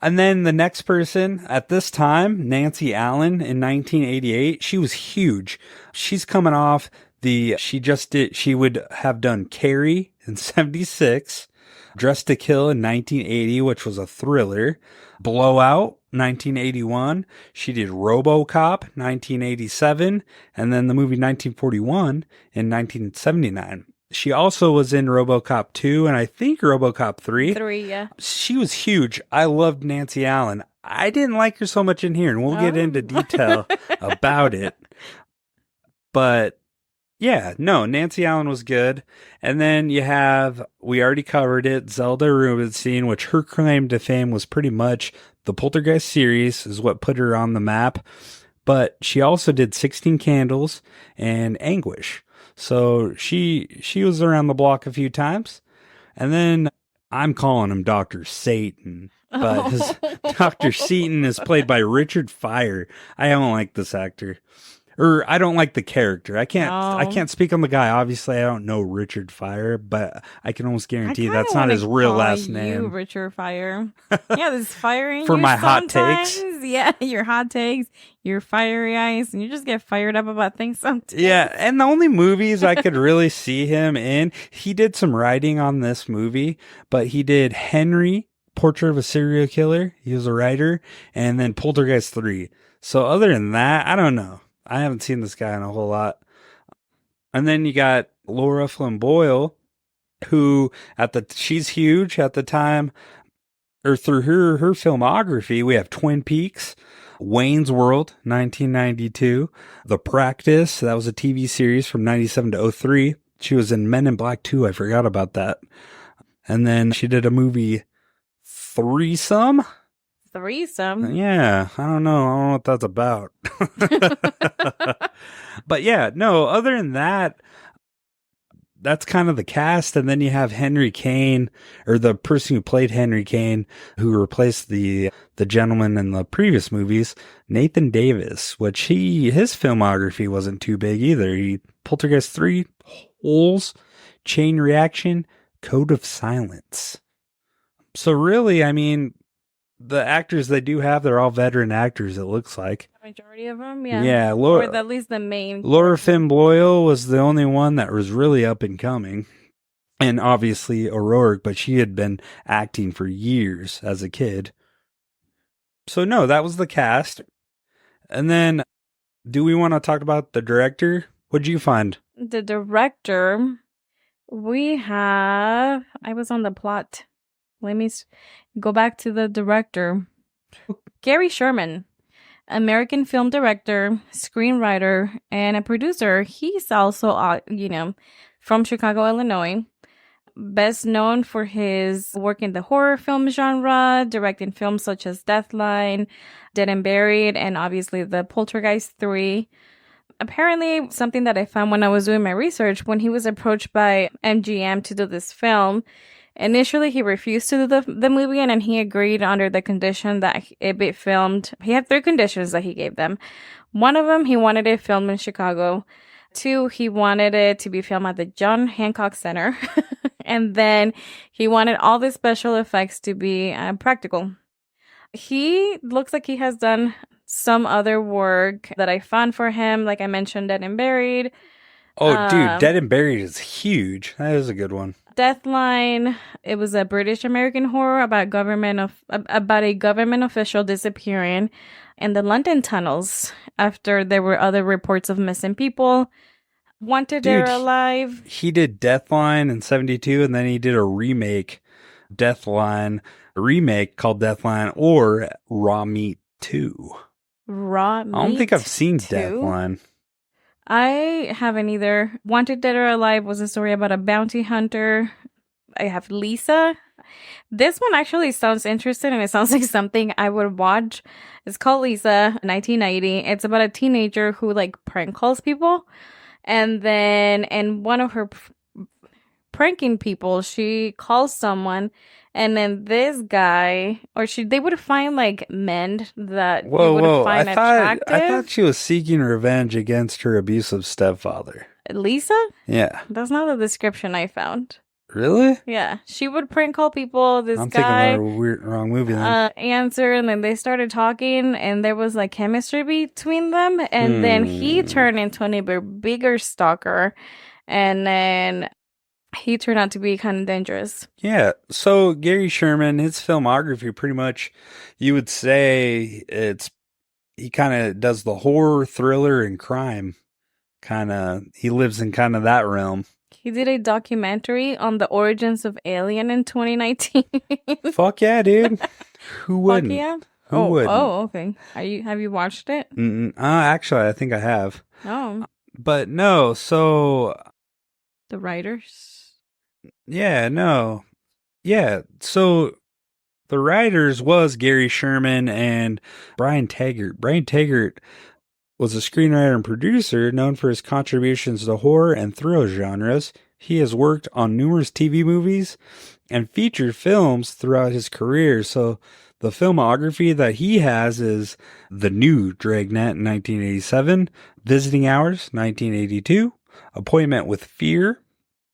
And then the next person at this time, Nancy Allen in 1988, she was huge. She's coming off she would have done Carrie in 76, Dressed to Kill in 1980, which was a thriller, Blowout 1981. She did RoboCop 1987, and then the movie 1941 in 1979. She also was in RoboCop 2 and I think RoboCop 3. 3, yeah. She was huge. I loved Nancy Allen. I didn't like her so much in here, and we'll get into detail about it. But yeah, no, Nancy Allen was good. And then you have, we already covered it, Zelda Rubinstein, which her claim to fame was pretty much the Poltergeist series is what put her on the map. But she also did 16 Candles and Anguish. So she was around the block a few times. And then I'm calling him Dr. Satan. But his Dr. Seaton is played by Richard Fire. I don't like this actor. Or I don't like the character. I can't speak on the guy. Obviously, I don't know Richard Fire, but I can almost guarantee that's not his real last name. You, Richard Fire. Yeah, there's fire in For you my hot sometimes. takes. Yeah, your hot takes, your fiery eyes, and you just get fired up about things sometimes. Yeah, and the only movies I could really see him in, he did some writing on this movie, but he did Henry, Portrait of a Serial Killer. He was a writer, and then Poltergeist 3. So other than that, I don't know. I haven't seen this guy in a whole lot. And then you got Laura Flynn Boyle, who she's huge at the time, or through her filmography. We have Twin Peaks, Wayne's World, 1992, The Practice, that was a TV series from 97 to 03. She was in Men in Black 2. I forgot about that. And then she did a movie, Threesome. Yeah, I don't know what that's about. But yeah, no, other than that, that's kind of the cast. And then you have Henry Kane, or the person who played Henry Kane, who replaced the gentleman in the previous movies, Nathan Davis, which his filmography wasn't too big either. Poltergeist 3, Holes, Chain Reaction, Code of Silence. So really, I mean, the actors they do have, they're all veteran actors, it looks like. The majority of them, yeah. Yeah, Or at least the main. Laura Flynn Boyle was the only one that was really up and coming. And obviously O'Rourke, but she had been acting for years as a kid. So no, that was the cast. And then, do we want to talk about the director? What'd you find? The director, I was on the plot. Let me go back to the director. Gary Sherman. American film director, screenwriter, and a producer. He's also, from Chicago, Illinois. Best known for his work in the horror film genre, directing films such as Deathline, Dead and Buried, and obviously the Poltergeist 3. Apparently, something that I found when I was doing my research, when he was approached by MGM to do this film, initially he refused to do the movie, and then he agreed under the condition that it be filmed. He had 3 conditions that he gave them. One of them, he wanted it filmed in Chicago. 2, he wanted it to be filmed at the John Hancock Center. And then he wanted all the special effects to be practical. He looks like he has done some other work that I found for him. Like I mentioned, Dead and Buried. Oh, dude, Dead and Buried is huge. That is a good one. Deathline. It was a British American horror about a government official disappearing in the London tunnels after there were other reports of missing people. Wanted Dead or Alive. He did Deathline in 1972, and then he did a remake, Deathline, called Deathline or Raw Meat 2. Raw Meat I don't think I've seen 2? Deathline. I haven't either. Wanted Dead or Alive was a story about a bounty hunter. I have Lisa. This one actually sounds interesting, and it sounds like something I would watch. It's called Lisa, 1990. It's about a teenager who prank calls people. And then in one of her pranking people, she calls someone, and then this guy, they would find men that you would find attractive. I thought she was seeking revenge against her abusive stepfather. Lisa? Yeah. That's not the description I found. Really? Yeah. She would prank call people. I'm thinking of a wrong movie then. Answer, and then they started talking, and there was chemistry between them, and then he turned into an even bigger stalker, and then he turned out to be kind of dangerous. Yeah. So Gary Sherman, his filmography, pretty much, you would say he kind of does the horror, thriller, and crime. He lives in kind of that realm. He did a documentary on the origins of Alien in 2019. Fuck yeah, dude. Who wouldn't? Fuck yeah. Who wouldn't? Oh, okay. Have you watched it? Actually, I think I have. Oh. But no, so... The writers? Yeah, no. Yeah, so the writers was Gary Sherman and Brian Taggart. Brian Taggart was a screenwriter and producer known for his contributions to horror and thriller genres. He has worked on numerous TV movies and featured films throughout his career. So the filmography that he has is The New Dragnet in 1987, Visiting Hours 1982, Appointment with Fear.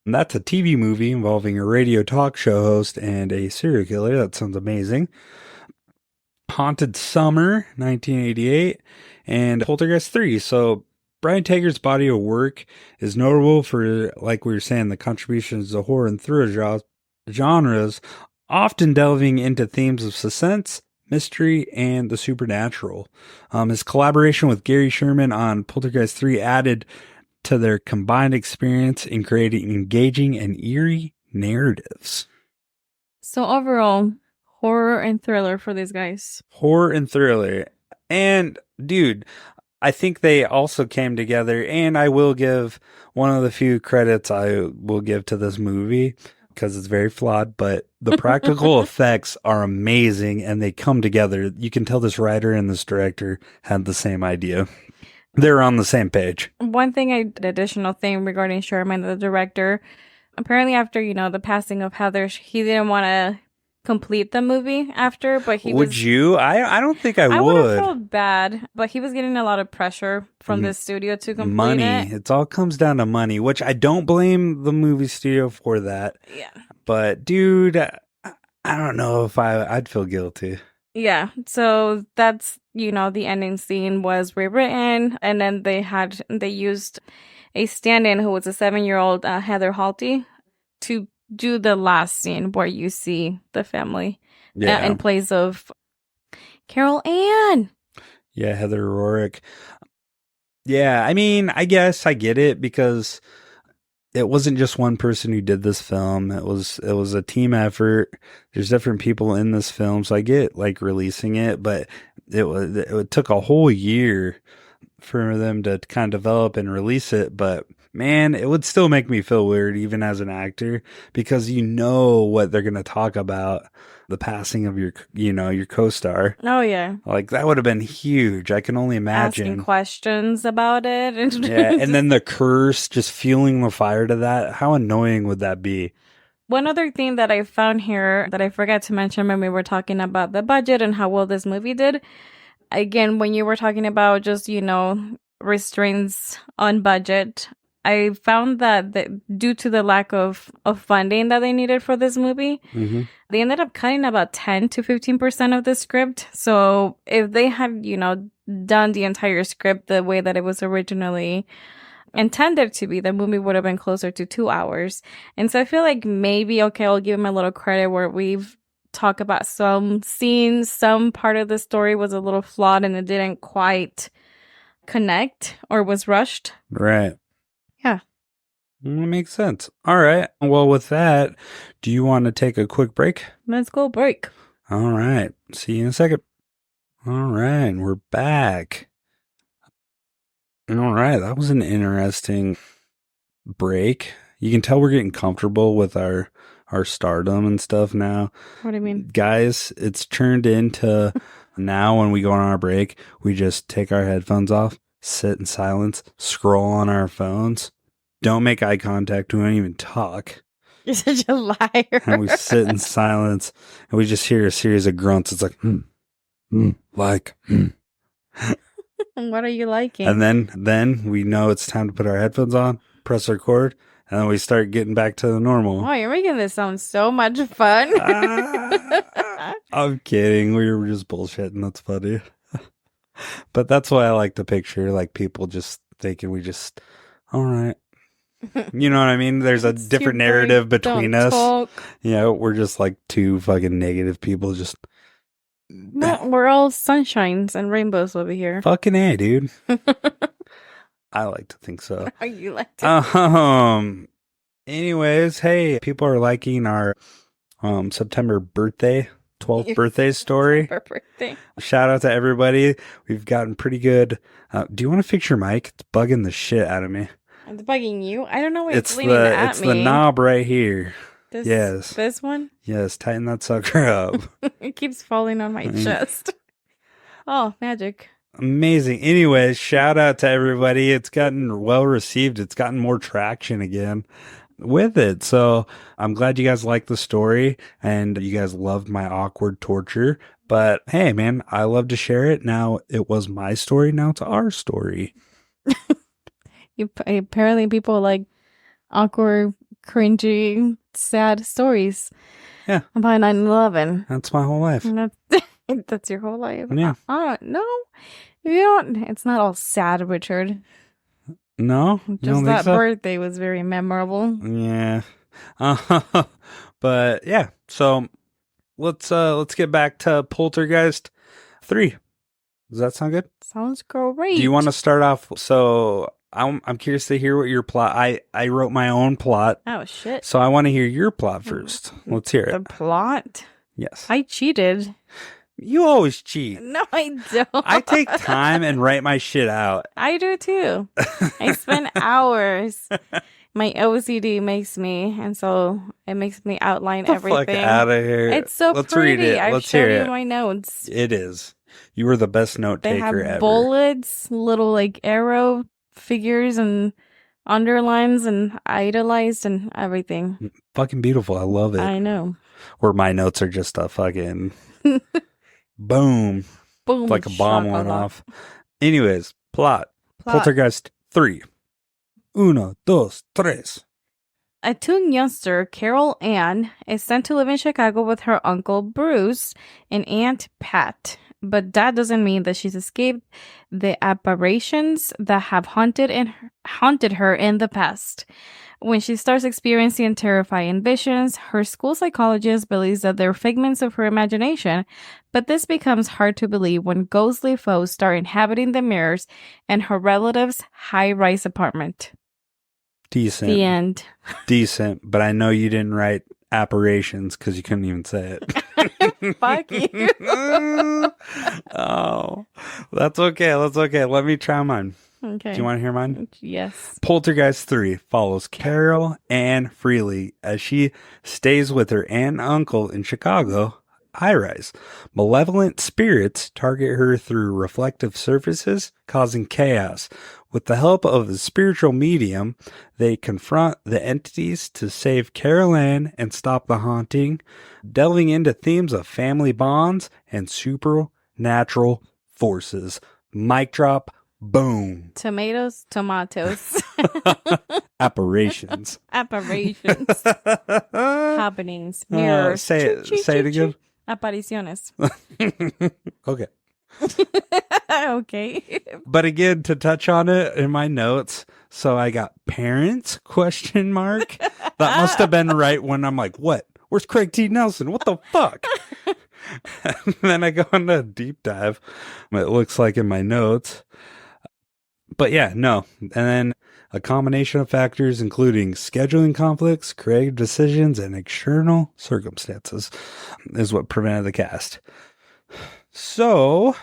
And that's a TV movie involving a radio talk show host and a serial killer. That sounds amazing. Haunted Summer 1988 and Poltergeist 3. So Brian Taggart's body of work is notable for, like we were saying, the contributions to horror and thriller genres, often delving into themes of suspense, mystery, and the supernatural. His collaboration with Gary Sherman on Poltergeist 3 added to their combined experience in creating engaging and eerie narratives. So overall, horror and thriller for these guys. Horror and thriller. And, dude, I think they also came together, and I will give one of the few credits I will give to this movie, because it's very flawed, but the practical effects are amazing, and they come together. You can tell this writer and this director had the same idea. They're on the same page. One thing, additional thing regarding Sherman, the director, apparently after, the passing of Heather, he didn't want to complete the movie after, but would you? I don't think I would. I would have felt bad, but he was getting a lot of pressure from the studio to complete money. it. It all comes down to money, which I don't blame the movie studio for that. Yeah. But dude, I don't know if I'd feel guilty. Yeah. So that's, the ending scene was rewritten, and then they used a stand-in who was a 7-year-old Heather Halty to do the last scene where you see the family in place of Carol Ann. Yeah, Heather O'Rourke. Yeah, I mean, I guess I get it, because it wasn't just one person who did this film. It was a team effort. There's different people in this film, so I get like releasing it, but it took a whole year for them to kind of develop and release it. But man, it would still make me feel weird even as an actor, because you know what they're going to talk about, the passing of your co-star. Oh yeah. Like that would have been huge. I can only imagine. Asking questions about it. Yeah, and then the curse, just fueling the fire to that. How annoying would that be? One other thing that I found here that I forgot to mention when we were talking about the budget and how well this movie did. Again, when you were talking about just, restraints on budget, I found that due to the lack of funding that they needed for this movie, they ended up cutting about 10 to 15% of the script. So if they had, done the entire script the way that it was originally intended to be, the movie would have been closer to 2 hours. And so I feel like maybe, okay, I'll give them a little credit where we've talked about some scenes, some part of the story was a little flawed and it didn't quite connect or was rushed. Right. Yeah. That makes sense. All right. Well, with that, do you want to take a quick break? Let's go break. All right. See you in a second. All right. We're back. All right. That was an interesting break. You can tell we're getting comfortable with our stardom and stuff now. What do you mean? Guys, it's turned into now when we go on our break, we just take our headphones off, sit in silence, scroll on our phones, don't make eye contact, we don't even talk. You're such a liar. And we sit in silence and we just hear a series of grunts. It's like, like. What are you liking? And then we know it's time to put our headphones on, press record, and then we start getting back to the normal. Oh, you're making this sound so much fun. I'm kidding. We were just bullshitting. That's funny. But that's why I like to picture like people just thinking we just, all right. You know what I mean? There's a different narrative between us. Talk. Yeah, we're just like two fucking negative people just. No, we're all sunshines and rainbows over here. Fucking A, dude. I like to think so. You like to. Anyways, hey, people are liking our September 12th birthday story. Birthday. Shout out to everybody. We've gotten pretty good. Do you want to fix your mic? It's bugging the shit out of me. It's bugging you? I don't know why it's leaning at me. It's the knob right here. This one? Yes, tighten that sucker up. It keeps falling on my chest. Oh, magic. Amazing. Anyways, shout out to everybody. It's gotten well received. It's gotten more traction again with it. So I'm glad you guys liked the story and you guys loved my awkward torture. But hey, man, I love to share it. Now it was my story. Now it's our story. Apparently people like awkward, cringy, sad stories. Yeah. About 9/11. That's my whole life. That's your whole life? Yeah. No. You don't. It's not all sad, Richard. No? Just that birthday was very memorable. Yeah. But yeah. So let's get back to Poltergeist 3. Does that sound good? Sounds great. Do you want to start off? So I'm curious to hear what your plot. I wrote my own plot. Oh shit! So I want to hear your plot first. Let's hear it. The plot? Yes. I cheated. You always cheat. No, I don't. I take time and write my shit out. I do too. I spend hours. My OCD makes me, and so it makes me outline everything. Fuck out of here. It's so Let's pretty. Read it. I've Let's showed hear you it. my notes. It is. You were the best note they taker have ever. Bullets, little like arrow figures, and underlines, and idolized, and everything. Fucking beautiful. I love it. I know. Where my notes are just a fucking boom. Boom. Like a bomb went off. Anyways, plot. Poltergeist 3. Uno, dos, tres. A teen youngster, Carol Ann, is sent to live in Chicago with her uncle Bruce and aunt Pat. But that doesn't mean that she's escaped the apparitions that have haunted her in the past. When she starts experiencing terrifying visions, her school psychologist believes that they're figments of her imagination, but this becomes hard to believe when ghostly foes start inhabiting the mirrors in her relative's high-rise apartment. Decent. The end. Decent. But I know you didn't write apparitions because you couldn't even say it. Fuck you. Oh, that's okay. That's okay. Let me try mine. Okay. Do you want to hear mine? Yes. Poltergeist 3 follows Carol Ann Freely as she stays with her aunt and uncle in Chicago high-rise. Malevolent spirits target her through reflective surfaces, causing chaos. With the help of a spiritual medium, they confront the entities to save Carol Ann and stop the haunting, delving into themes of family bonds and supernatural forces. Mic drop. Boom. Tomatoes. Apparitions. Apparitions. Happenings. Mirrors. Say it again. Apariciones. Okay. Okay. But again, to touch on it in my notes, so I got parents ? That must have been right when I'm like, what? Where's Craig T. Nelson? What the fuck? And then I go into a deep dive. It looks like in my notes. But yeah, no. And then a combination of factors, including scheduling conflicts, creative decisions, and external circumstances, is what prevented the cast. So,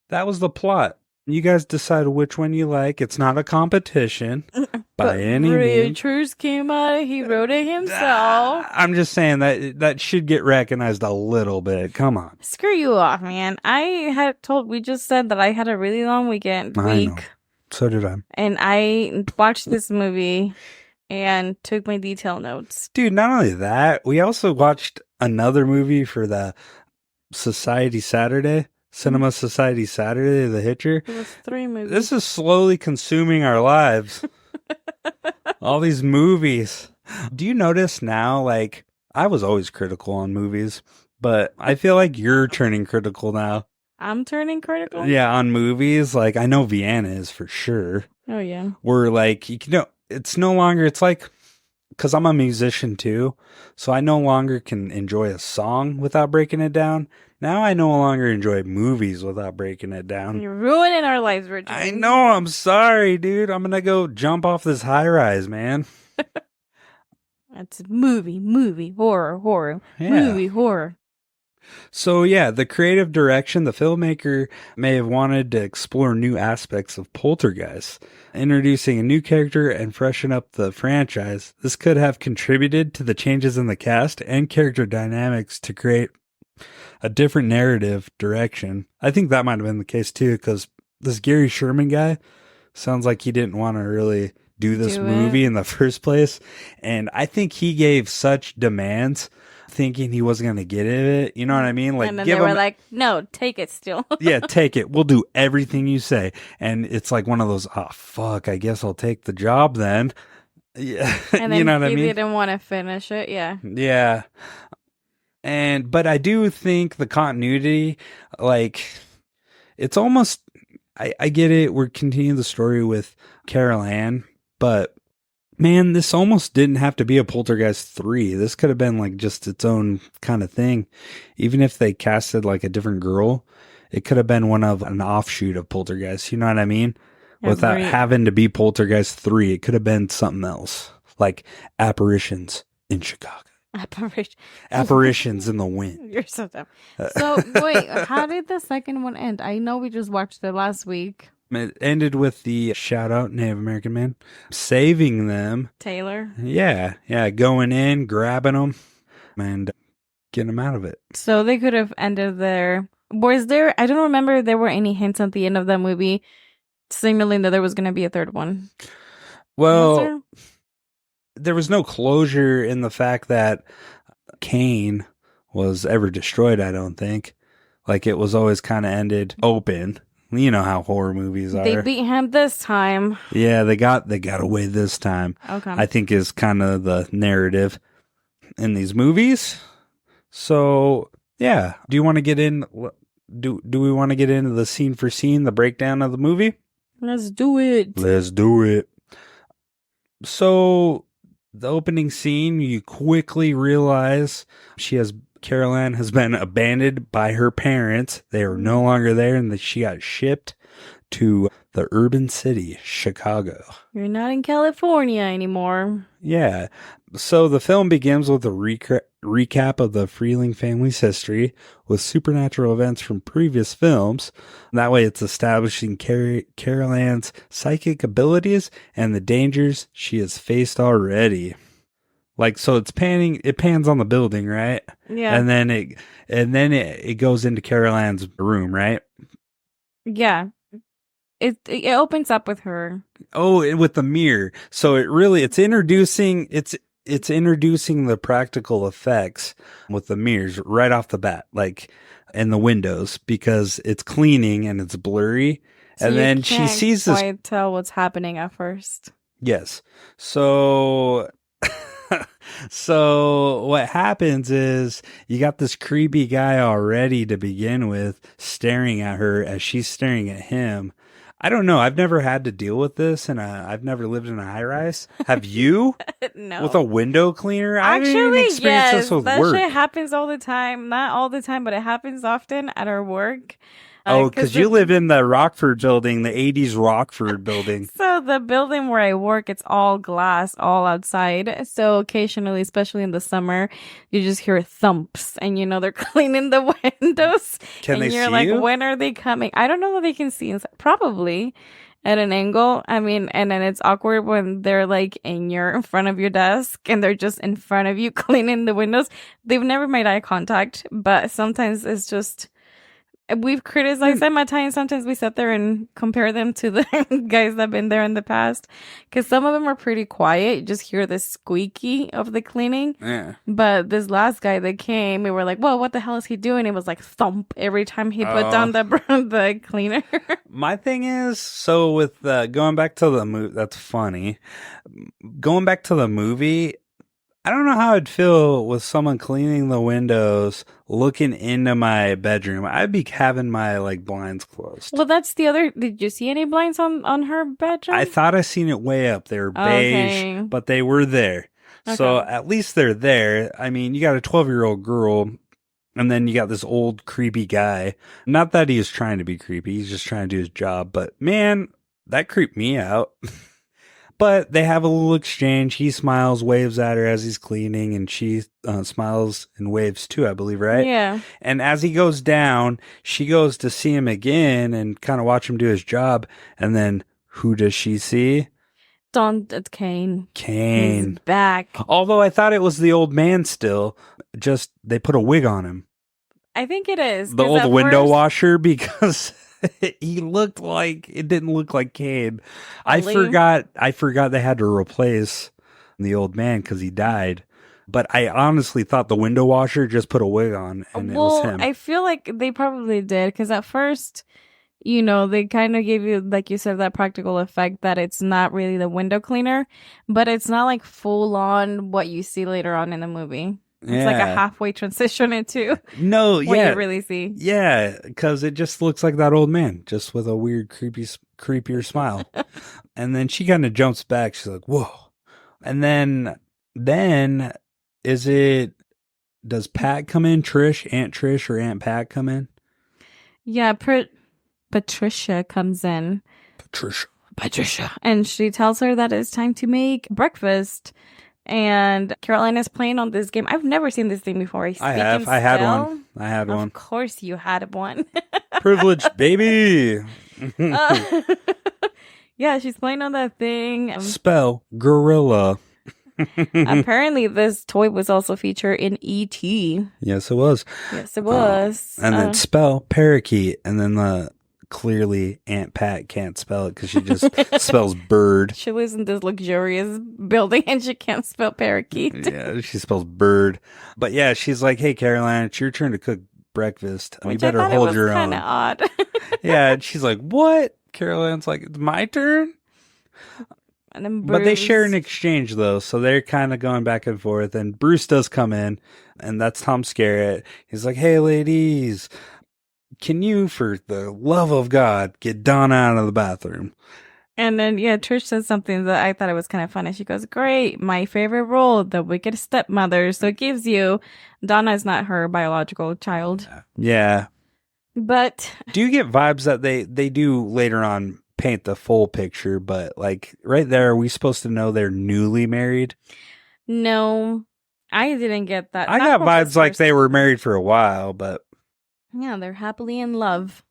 that was the plot. You guys decide which one you like. It's not a competition by any means. Truce came out. He wrote it himself. I'm just saying that should get recognized a little bit. Come on. Screw you off, man. We just said that I had a really long week. I know. So did I. And I watched this movie and took my detail notes. Dude, not only that, we also watched another movie for the Cinema Society Saturday, The Hitcher. It was 3 movies. This is slowly consuming our lives. All these movies. Do you notice now, like, I was always critical on movies, but I feel like you're turning critical now. I'm turning critical? Yeah, on movies. Like, I know Vienna is for sure. Oh, yeah. We're like, it's no longer, it's like, because I'm a musician too, so I no longer can enjoy a song without breaking it down. Now I no longer enjoy movies without breaking it down. You're ruining our lives, Richard. I know, I'm sorry, dude. I'm gonna go jump off this high rise, man. That's movie, horror, Yeah. movie, horror. So yeah, the creative direction, the filmmaker may have wanted to explore new aspects of Poltergeist, introducing a new character and freshen up the franchise. This could have contributed to the changes in the cast and character dynamics to create a different narrative direction. I think that might have been the case too, because this Gary Sherman guy sounds like he didn't want to really do this movie in the first place. And I think he gave such demands thinking he wasn't going to get it. You know what I mean? Like, and then they were like, no, take it still. Yeah, take it. We'll do everything you say. And it's like one of those, oh, fuck, I guess I'll take the job then. Yeah. And then you know what I mean? He didn't want to finish it. Yeah. Yeah. But I do think the continuity, like, it's almost, I get it. We're continuing the story with Carol Ann, but man, this almost didn't have to be a Poltergeist 3. This could have been like just its own kind of thing. Even if they casted like a different girl, it could have been one of an offshoot of Poltergeist. You know what I mean? Without having to be Poltergeist 3, it could have been something else, like Apparitions in Chicago. Apparitions in the wind. You're so dumb. So wait, how did the second one end? I know we just watched it last week. It ended with the shout out Native American man saving them. Taylor. Yeah, going in, grabbing them, and getting them out of it. So they could have ended there. Was there? I don't remember if there were any hints at the end of that movie signaling that there was going to be a third one. Well, there was no closure in the fact that Kane was ever destroyed, I don't think. Like, it was always kind of ended open. You know how horror movies are. They beat him this time. Yeah, they got away this time. Okay. I think is kind of the narrative in these movies. So, yeah. Do you want to get in? Do we want to get into the scene for scene, the breakdown of the movie? Let's do it. Let's do it. So, the opening scene, you quickly realize she has Carol Ann has been abandoned by her parents. They are no longer there, and that she got shipped to the urban city, Chicago. You're not in California anymore. Yeah. So the film begins with a recap of the Freeling family's history with supernatural events from previous films. That way it's establishing Carol Ann's psychic abilities and the dangers she has faced already. Like, so it pans on the building, right? Yeah. And then it goes into Carol Ann's room, right? Yeah. It opens up with her. Oh, with the mirror. So it's introducing the practical effects with the mirrors right off the bat, like in the windows, because it's cleaning and it's blurry. So and then she sees this. Quite tell what's happening at first. Yes. So so what happens is you got this creepy guy already to begin with staring at her as she's staring at him. I don't know. I've never had to deal with this, and I've never lived in a high rise. Have you? No. With a window cleaner? I Actually, didn't even experience yes, this with that work. shit happens all the time. Not all the time, but it happens often at our work. Oh, because you live in the Rockford building, the 80s Rockford building. So the building where I work, it's all glass, all outside. So occasionally, especially in the summer, you just hear thumps and they're cleaning the windows. Can they you're see like, you? when are they coming? I don't know that they can see inside. Probably at an angle. I mean, and then it's awkward when they're like in front of your desk and they're just in front of you cleaning the windows. They've never made eye contact, but sometimes it's just... We've criticized them at times. Sometimes we sit there and compare them to the guys that have been there in the past. Because some of them are pretty quiet. You just hear the squeaky of the cleaning. Yeah. But this last guy that came, we were like, whoa, what the hell is he doing? It was like thump every time he put down the cleaner. My thing is, so with going back to the movie, that's funny. Going back to the movie, I don't know how I'd feel with someone cleaning the windows, looking into my bedroom. I'd be having my blinds closed. Well, that's the other. Did you see any blinds on her bedroom? I thought I seen it way up. They were beige, but they were there. Okay. So at least they're there. I mean, you got a 12-year-old girl, and then you got this old creepy guy. Not that he was trying to be creepy. He's just trying to do his job. But man, that creeped me out. But they have a little exchange. He smiles, waves at her as he's cleaning, and she smiles and waves too, I believe, right? Yeah. And as he goes down, she goes to see him again and kind of watch him do his job. And then who does she see? It's Kane. Kane. He's back. Although I thought it was the old man still, just they put a wig on him. I think it is. The old window washer, because... he looked like it didn't look like Kane. I forgot they had to replace the old man because he died. But I honestly thought the window washer just put a wig on and it was him. I feel like they probably did, because at first, they kind of gave you, like you said, that practical effect that it's not really the window cleaner, but it's not like full on what you see later on in the movie. It's like a halfway transition into what you really see. Yeah, because it just looks like that old man, just with a weird, creepier smile. And then she kind of jumps back. She's like, whoa. And then does Pat come in? Aunt Trish or Aunt Pat come in? Yeah, Patricia comes in. Patricia. And she tells her that it's time to make breakfast. And Caroline is playing on this game. I've never seen this thing before. I have. I had one. Of course you had one. Privileged baby. Yeah, she's playing on that thing. Spell gorilla. Apparently, this toy was also featured in E.T. Yes, it was. Yes, it was. And then spell parakeet. And then clearly Aunt Pat can't spell it because she just spells bird. She lives in this luxurious building and she can't spell parakeet. Yeah, she spells bird. But yeah, she's like, hey, Caroline, it's your turn to cook breakfast. You better hold your own. Kind of odd. Yeah, and she's like, what? Caroline's like, it's my turn? And then But they share an exchange, though, so they're kind of going back and forth. And Bruce does come in, and that's Tom Skerritt. He's like, hey, ladies, can you, for the love of God, get Donna out of the bathroom? And then, yeah, Trish says something that I thought it was kind of funny. She goes, great, my favorite role, the wicked stepmother. So it gives you, Donna is not her biological child. Yeah. But Do you get vibes that they do later on paint the full picture, but like right there, are we supposed to know they're newly married? no, I didn't get that. I Not got from this vibes like first- they were married for a while, but Yeah, they're happily in love.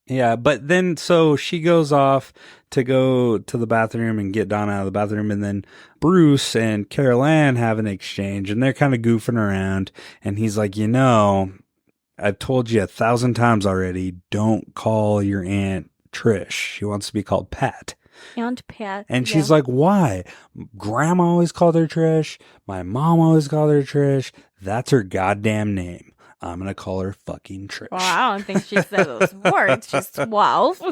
yeah, but then so she goes off to go to the bathroom and get Donna out of the bathroom, and then Bruce and Carol Ann have an exchange, and they're kind of goofing around, and he's like, I've told you 1,000 times already, don't call your Aunt Trish. She wants to be called Pat. Aunt Pat. And she's like, why? Grandma always called her Trish. My mom always called her Trish. That's her goddamn name. I'm going to call her fucking Trish. well, I don't think she said those words. She's 12.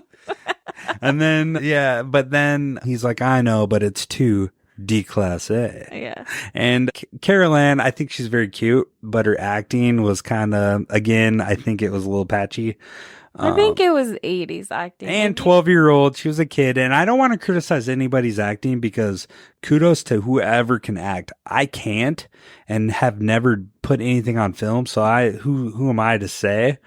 And then, yeah, but then he's like, I know, but it's too D-Class A. Yeah. And Carol Ann, I think she's very cute, but her acting was kind of, again, I think it was a little patchy. I think it was 80s acting. And 12-year-old, she was a kid. And I don't want to criticize anybody's acting because kudos to whoever can act. I can't and have never put anything on film. So who am I to say?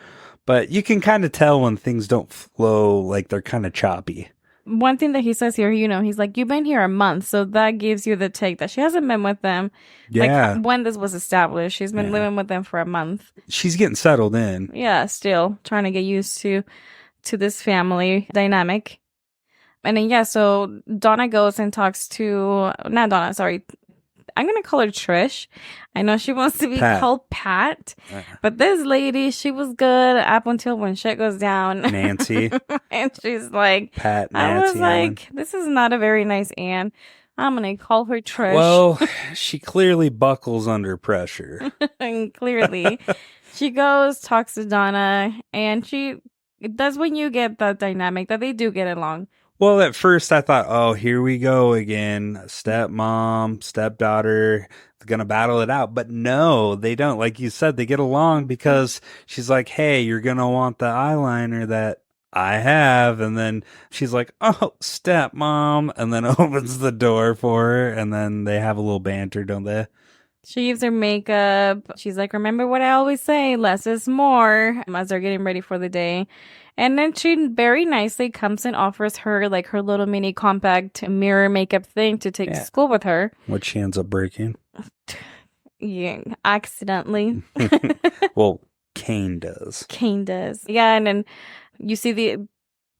But you can kind of tell when things don't flow, like they're kind of choppy. One thing that he says here, he's like, you've been here a month. So that gives you the take that she hasn't been with them. Yeah. Like when this was established, she's been living with them for a month. She's getting settled in. Yeah, still trying to get used to this family dynamic. And then, yeah, so Donna goes and talks to, not Donna, sorry. I'm going to call her Trish. I know she wants to be called Pat, but this lady, she was good up until when shit goes down. Nancy. And she's like, Pat, Nancy. I was like, this is not a very nice Anne. I'm going to call her Trish. Well, she clearly buckles under pressure. And clearly, she goes, talks to Donna, and that's when you get the dynamic that they do get along. Well, at first I thought, oh, here we go again. Stepmom, stepdaughter, they're going to battle it out. But no, they don't. Like you said, they get along because she's like, hey, you're going to want the eyeliner that I have. And then she's like, oh, stepmom. And then opens the door for her. And then they have a little banter, don't they? She gives her makeup. She's like, remember what I always say, less is more, as they're getting ready for the day. And then she very nicely comes and offers her like her little mini compact mirror makeup thing to take to school with her. Which she ends up breaking. Yeah, accidentally. Well, Kane does. Kane does. Yeah, and then you see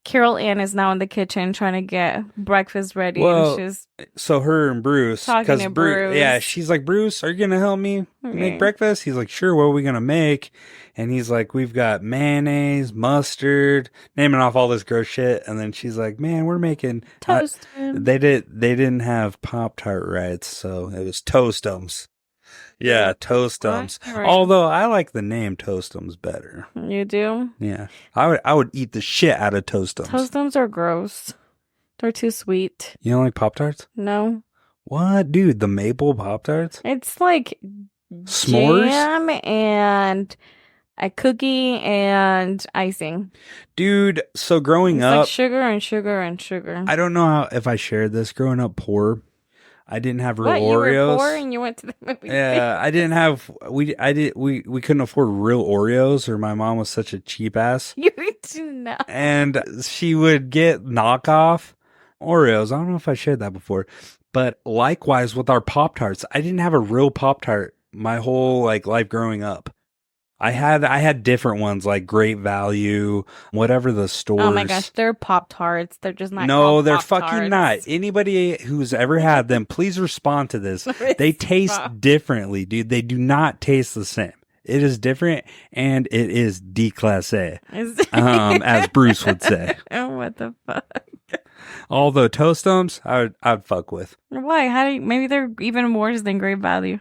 Carol Ann is now in the kitchen trying to get breakfast ready. Well, and she's so her and Bruce, talking to Bruce. Yeah, she's like, Bruce, are you gonna help me make breakfast? He's like, sure. What are we gonna make? And he's like, we've got mayonnaise, mustard, naming off all this gross shit. And then she's like, man, we're making toast. They didn't have Pop-Tart rights, so it was Toastums. Yeah, Toastums. Right. Although I like the name Toastums better. You do? Yeah, I would eat the shit out of Toastums. Toastums are gross. They're too sweet. You don't like Pop-Tarts? No. What, dude? The maple Pop-Tarts? It's like s'mores, jam and a cookie and icing. Dude, so growing It's up, like sugar and sugar and sugar. I don't know if I shared this. Growing up poor, I didn't have real what, Oreos. You were poor and you went to the movie. Yeah, I didn't have. We couldn't afford real Oreos, or my mom was such a cheap ass. You do not. And she would get knockoff Oreos. I don't know if I shared that before, but likewise with our Pop-Tarts, I didn't have a real Pop-Tart my whole life growing up. I had different ones like Great Value, whatever the stores. Oh my gosh, they're Pop-Tarts. They're just not. No, they're Pop-Tarts. fucking not. Anybody who's ever had them, please respond to this. They taste differently, dude. They do not taste the same. It is different, and it is D-Class A, as Bruce would say. Oh, what the fuck? Although Toastums, I'd fuck with. Why? Maybe they're even worse than Great Value.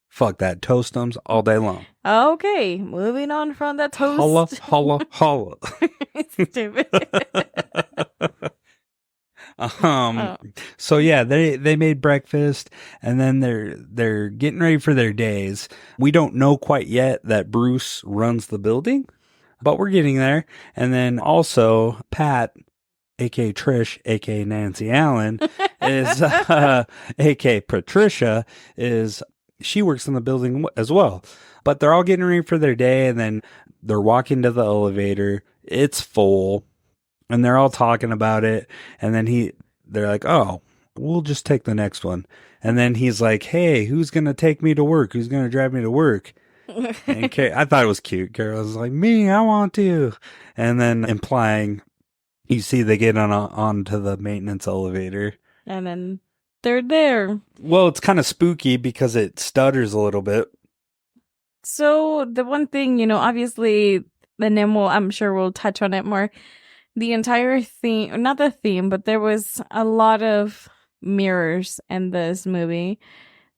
Fuck that. Toastums all day long. Okay, moving on from that toast. Holla, holla, holla. Stupid. So yeah, they made breakfast, and then they're getting ready for their days. We don't know quite yet that Bruce runs the building, but we're getting there. And then also Pat aka Trish, aka Nancy Allen, is aka Patricia, is she works in the building as well. But they're all getting ready for their day, and then they're walking to the elevator. It's full, and they're all talking about it. And then they're like, "Oh, we'll just take the next one." And then he's like, "Hey, who's gonna take me to work? Who's gonna drive me to work?" And I thought it was cute. Carol was like, "Me, I want to." And then implying, you see, they get onto the maintenance elevator, and then they're there. Well, it's kind of spooky because it stutters a little bit. So the one thing, obviously, and then I'm sure we'll touch on it more. The entire theme, not the theme, but there was a lot of mirrors in this movie.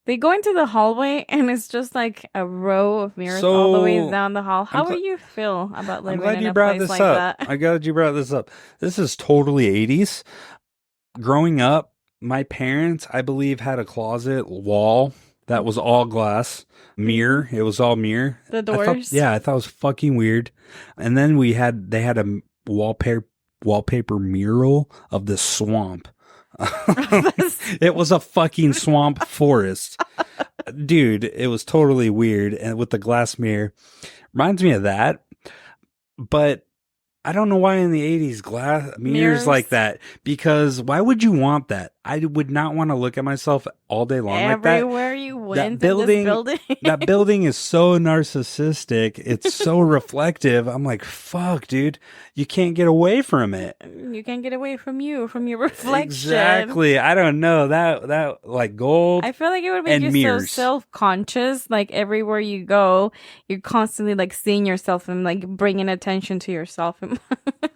They go into the hallway and it's just like a row of mirrors all the way down the hall. How would you feel about living in a place like that? I'm glad you brought this up. This is totally 80s. Growing up, my parents, I believe, had a closet wall that was all glass. Mirror. It was all mirror. The doors? I thought it was fucking weird. And then they had a wallpaper mural of the swamp. It was a fucking swamp forest. Dude, it was totally weird. And with the glass mirror. Reminds me of that. But I don't know why in the 80s glass mirrors like that. Because why would you want that? I would not want to look at myself all day long like that. Everywhere you went in this building. That building is so narcissistic. It's so reflective. I'm like, fuck, dude. You can't get away from it. You can't get away from your reflection. Exactly. I don't know. That like gold. I feel like it would make you mirrors. so self-conscious. Like everywhere you go, you're constantly like seeing yourself and like bringing attention to yourself and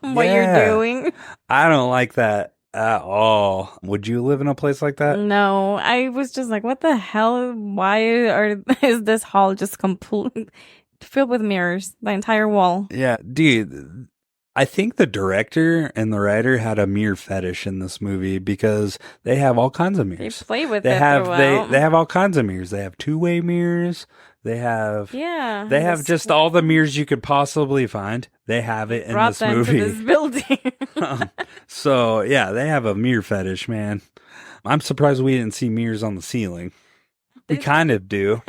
what you're doing. I don't like that at all. Would you live in a place like that? No, I was just like, what the hell? Why is this hall just completely filled with mirrors? The entire wall. Yeah, dude. I think the director and the writer had a mirror fetish in this movie because they have all kinds of mirrors. They play with they it have throughout. they have all kinds of mirrors. They have two-way mirrors. They have just all the mirrors you could possibly find. They have it in this movie. To this building. So yeah, they have a mirror fetish, man. I'm surprised we didn't see mirrors on the ceiling. We kind of do.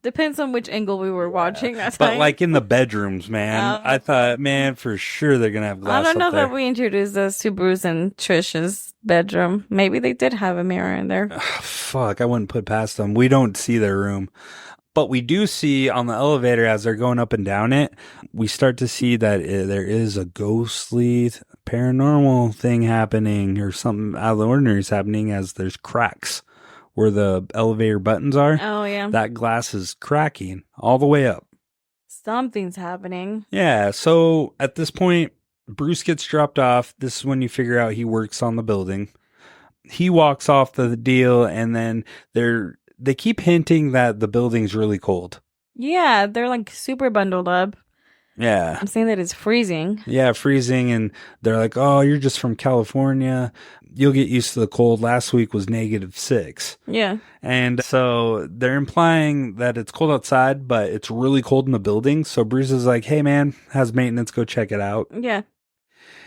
Depends on which angle we were watching. But like in the bedrooms, man, I thought, man, for sure they're gonna have glass. I don't know up there. that we introduced us to Bruce and Trish's bedroom. Maybe they did have a mirror in there. Fuck, I wouldn't put past them. We don't see their room. But we do see on the elevator as they're going up and down it, we start to see that there is a ghostly paranormal thing happening or something out of the ordinary is happening as there's cracks where the elevator buttons are. Oh, yeah. That glass is cracking all the way up. Something's happening. Yeah. So at this point, Bruce gets dropped off. This is when you figure out he works on the building. He walks off the deal and then they keep hinting that the building's really cold. Yeah, they're like super bundled up. Yeah. I'm saying that it's freezing. Yeah, freezing. And they're like, oh, you're just from California. You'll get used to the cold. Last week was -6. Yeah. And so they're implying that it's cold outside, but it's really cold in the building. So Bruce is like, hey, man, how's maintenance? Go check it out. Yeah.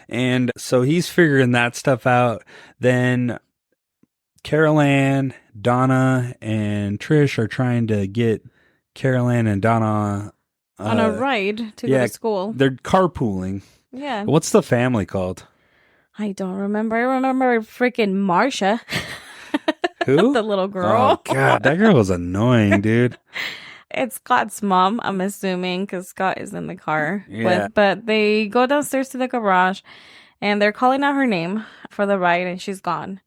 And so he's figuring that stuff out. Then Carol Ann, Donna, and Trish are trying to get Carol Ann and Donna on a ride to go to school. They're carpooling. Yeah. What's the family called? I don't remember. I remember freaking Marsha. Who? The little girl. Oh, God. That girl was annoying, dude. It's Scott's mom, I'm assuming, because Scott is in the car. Yeah. But they go downstairs to the garage, and they're calling out her name for the ride, and she's gone.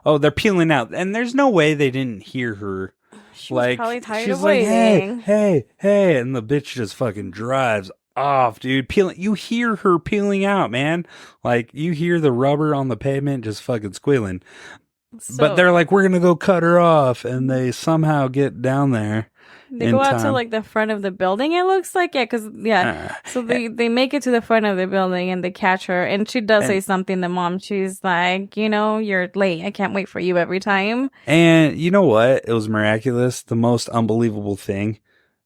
Oh, they're peeling out. And there's no way they didn't hear her. She was probably tired she's of like, waiting. hey. And the bitch just fucking drives off, dude. You hear her peeling out, man. Like, you hear the rubber on the pavement just fucking squealing. But they're like, we're going to go cut her off. And they somehow get down there. They go out to like the front of the building, it looks like. Yeah, because, so they make it to the front of the building and they catch her. And she does say something to mom. She's like, you're late. I can't wait for you every time. And you know what? It was miraculous. The most unbelievable thing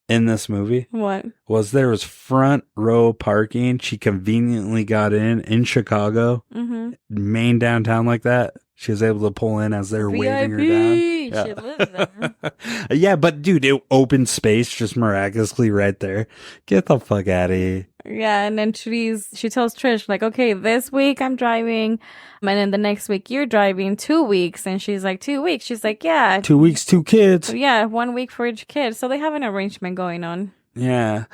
in this movie What? was there was front row parking. She conveniently got in Chicago, main downtown like that. She was able to pull in as they were waving her down. She lives there. Yeah, but dude, open space just miraculously right there. Get the fuck out of here. Yeah, and then she tells Trish, like, okay, this week I'm driving, and then the next week you're driving 2 weeks. And she's like, 2 weeks? She's like, yeah. 2 weeks, 2 kids. Yeah, 1 week for each kid. So they have an arrangement going on. Yeah.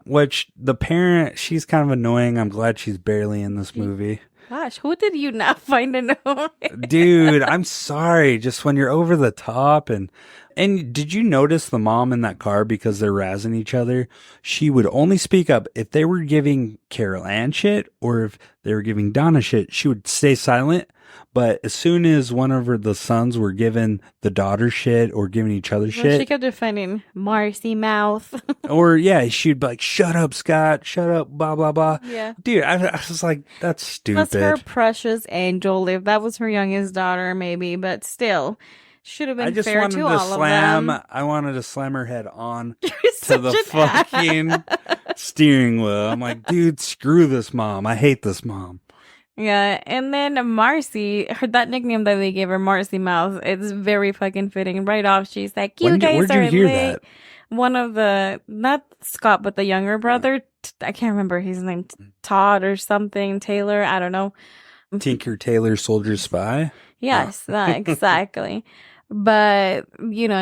Which the parent, she's kind of annoying. I'm glad she's barely in this movie. Gosh, who did you not find annoying? Dude, I'm sorry. Just when you're over the top and did you notice the mom in that car, because they're razzing each other? She would only speak up if they were giving Carol Ann shit or if they were giving Donna shit. She would stay silent. But as soon as one of the sons were giving the daughter shit or giving each other shit, she kept defending Marcy Mouth. or yeah, she'd be like, "Shut up, Scott! Shut up!" Blah blah blah. Yeah, dude, I was like, "That's stupid." That's her precious angel. If that was her youngest daughter, maybe, but still, should have been I just fair wanted to to all slam. of them. I wanted to slam her head on You're to the such an fucking steering wheel. I'm like, dude, screw this mom. I hate this mom. Yeah, and then Marcy, that nickname that they gave her, Marcy Mouth, it's very fucking fitting. Right off, she's like, "You guys where'd are you hear late." that? One of the, not Scott, but the younger brother, I can't remember his name, Todd or something, Taylor, I don't know. Tinker Tailor Soldier Spy? Yes, exactly. But,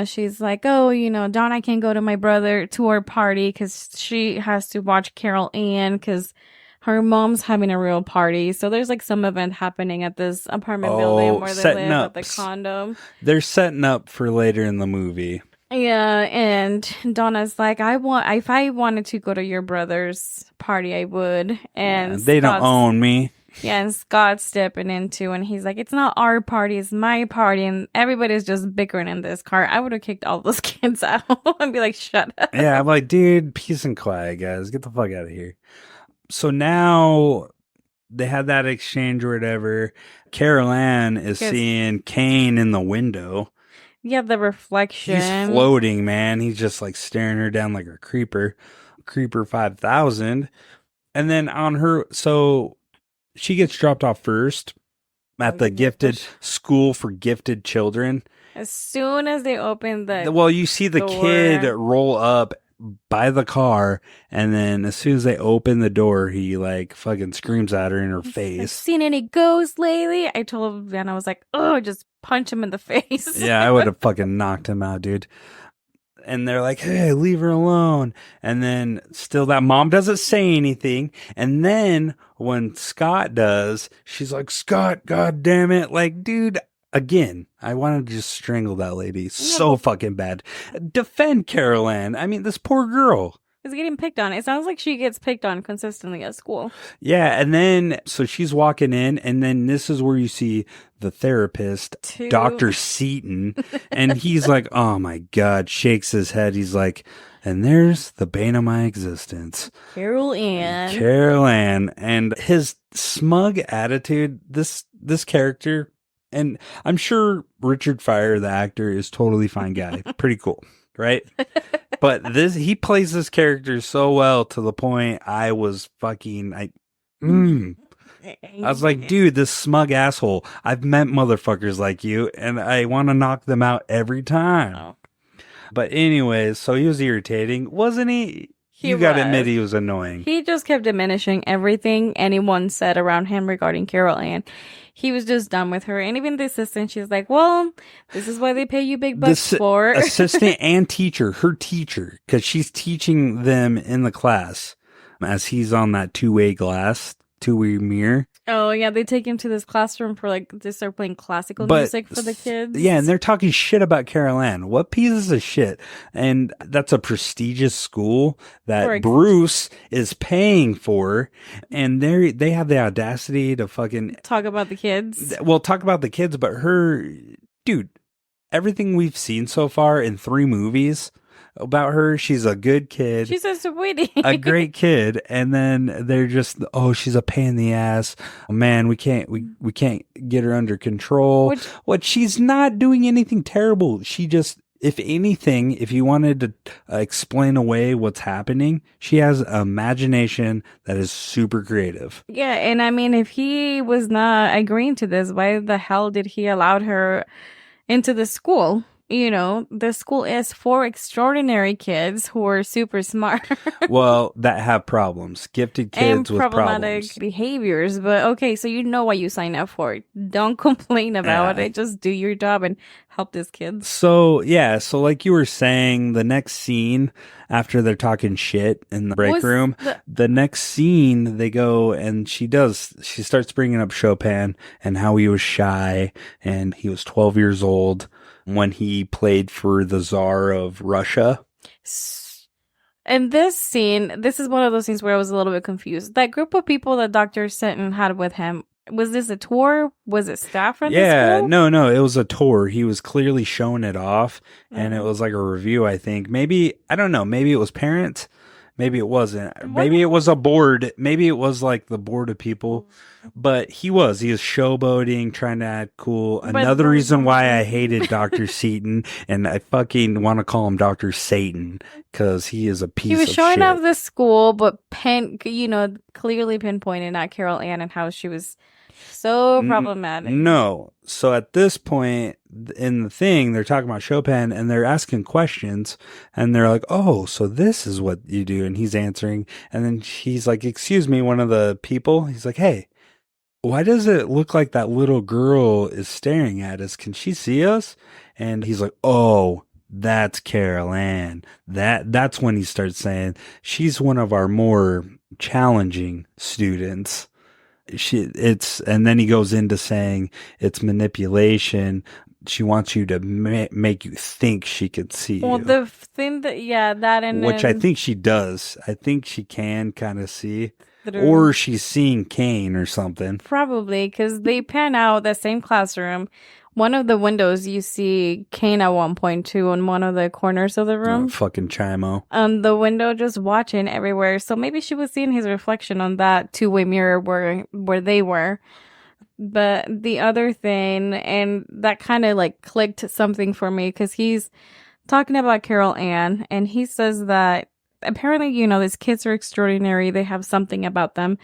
she's like, oh, Donna can't go to our party because she has to watch Carol Ann because her mom's having a real party. So there's like some event happening at this apartment building where they live at the condo. They're setting up for later in the movie. Yeah, and Donna's like, if I wanted to go to your brother's party, I would. And they don't own me. Yeah, and Scott's stepping into, and he's like, it's not our party, it's my party, and everybody's just bickering in this car. I would have kicked all those kids out and be like, shut up. Yeah, I'm like, dude, peace and quiet, guys. Get the fuck out of here. So now they had that exchange or whatever. Carol Ann is seeing Kane in the window. Yeah, the reflection. He's floating, man. He's just like staring her down like a creeper. Creeper 5000. And then on her, so she gets dropped off first at the gifted school for gifted children. As soon as they open you see the kid roll up by the car, and then as soon as they open the door, he like fucking screams at her in her face. Seen any ghosts lately? I told Van, I was like, oh, just punch him in the face. Yeah, I would have fucking knocked him out, dude. And they're like, hey, leave her alone. And then still that mom doesn't say anything. And then when Scott does, she's like, Scott, God damn it. Like, dude, again, I wanted to just strangle that lady so fucking bad. Defend Carol Ann. I mean, this poor girl is getting picked on. It sounds like she gets picked on consistently at school. Yeah, and then so she's walking in, and then this is where you see the therapist, Dr. Seaton, and he's like, oh my God, shakes his head. He's like, and there's the bane of my existence. Carol Ann. And his smug attitude, this character, and I'm sure Richard Pryor, the actor, is totally fine guy. Pretty cool, right? But he plays this character so well to the point I was fucking, I was like, dude, this smug asshole. I've met motherfuckers like you, and I want to knock them out every time. Oh. But anyways, so he was irritating, wasn't he? You got to admit he was annoying. He just kept diminishing everything anyone said around him regarding Carol Ann. He was just done with her. And even the assistant, she's like, well, this is why they pay you big bucks for. Assistant and teacher, her teacher, because she's teaching them in the class as he's on that two-way mirror. Oh, yeah. They take him to this classroom for they start playing classical music for the kids. Yeah, and they're talking shit about Carol Ann. What pieces of shit? And that's a prestigious school that Bruce is paying for. And they have the audacity to fucking talk about the kids. Well, talk about the kids, but dude, everything we've seen so far in 3 movies about her, she's a good kid. She's a sweetie. A great kid. And then they're just, oh, she's a pain in the ass. Oh, man, we can't get her under control. She's not doing anything terrible. She just if anything, if you wanted to explain away what's happening, she has an imagination that is super creative. Yeah, and I mean, if he was not agreeing to this, why the hell did he allow her into the school? You know, the school is for extraordinary kids who are super smart. Well, that have problems. Gifted kids and with problematic problems. behaviors. But okay, so you know what you sign up for. Don't complain about Yeah. it. Just do your job and help these kids. So, yeah, so like you were saying, the next scene after they're talking shit in the break Was room, the next scene they go and she starts bringing up Chopin and how he was shy and he was 12 years old when he played for the Tsar of Russia. And this scene, this is one of those scenes where I was a little bit confused. That group of people that Dr. Sinton had with him, was this a tour? Was it staff from the school? No, it was a tour. He was clearly showing it off, and it was like a review, I think. Maybe, I don't know, maybe it was parents. Maybe it wasn't. Maybe it was a board. Maybe it was like the board of people. But he was showboating, trying to act cool. Another reason why I hated Dr. Seaton, and I fucking want to call him Dr. Satan, because he is a piece of shit. He was showing off the school, but clearly pinpointing at Carol Ann and how she was so problematic. No. So at this point in the thing, they're talking about Chopin and they're asking questions and they're like, oh, so this is what you do. And he's answering. And then he's like, excuse me, one of the people. He's like, hey, why does it look like that little girl is staring at us? Can she see us? And he's like, oh, that's Carol Ann. That's when he starts saying she's one of our more challenging students. And then he goes into saying it's manipulation. She wants you to make you think she could see you. Well, the thing which I think she does. I think she can kind of see, through. Or she's seeing Kane or something. Probably, because they pan out that same classroom. One of the windows, you see Kane at one point, too, on one of the corners of the room. Oh, fucking Chimo. On the window, just watching everywhere. So maybe she was seeing his reflection on that two-way mirror where they were. But the other thing, and that kind of like clicked something for me, because he's talking about Carol Ann, and he says that apparently, these kids are extraordinary. They have something about them.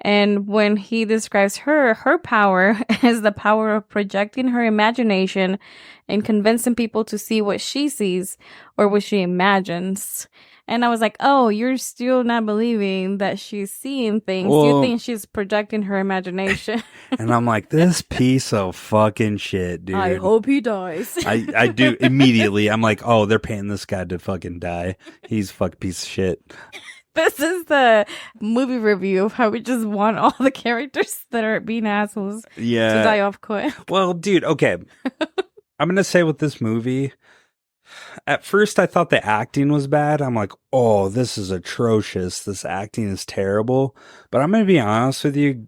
And when he describes her power is the power of projecting her imagination and convincing people to see what she sees or what she imagines. And I was like, oh, you're still not believing that she's seeing things. Well, you think she's projecting her imagination. And I'm like, this piece of fucking shit, dude. I hope he dies. I do immediately. I'm like, oh, they're paying this guy to fucking die. He's a fucking piece of shit. This is the movie review of how we just want all the characters that are being assholes to die off quick. Well, dude, okay. I'm going to say with this movie, at first I thought the acting was bad. I'm like, oh, this is atrocious. This acting is terrible. But I'm going to be honest with you.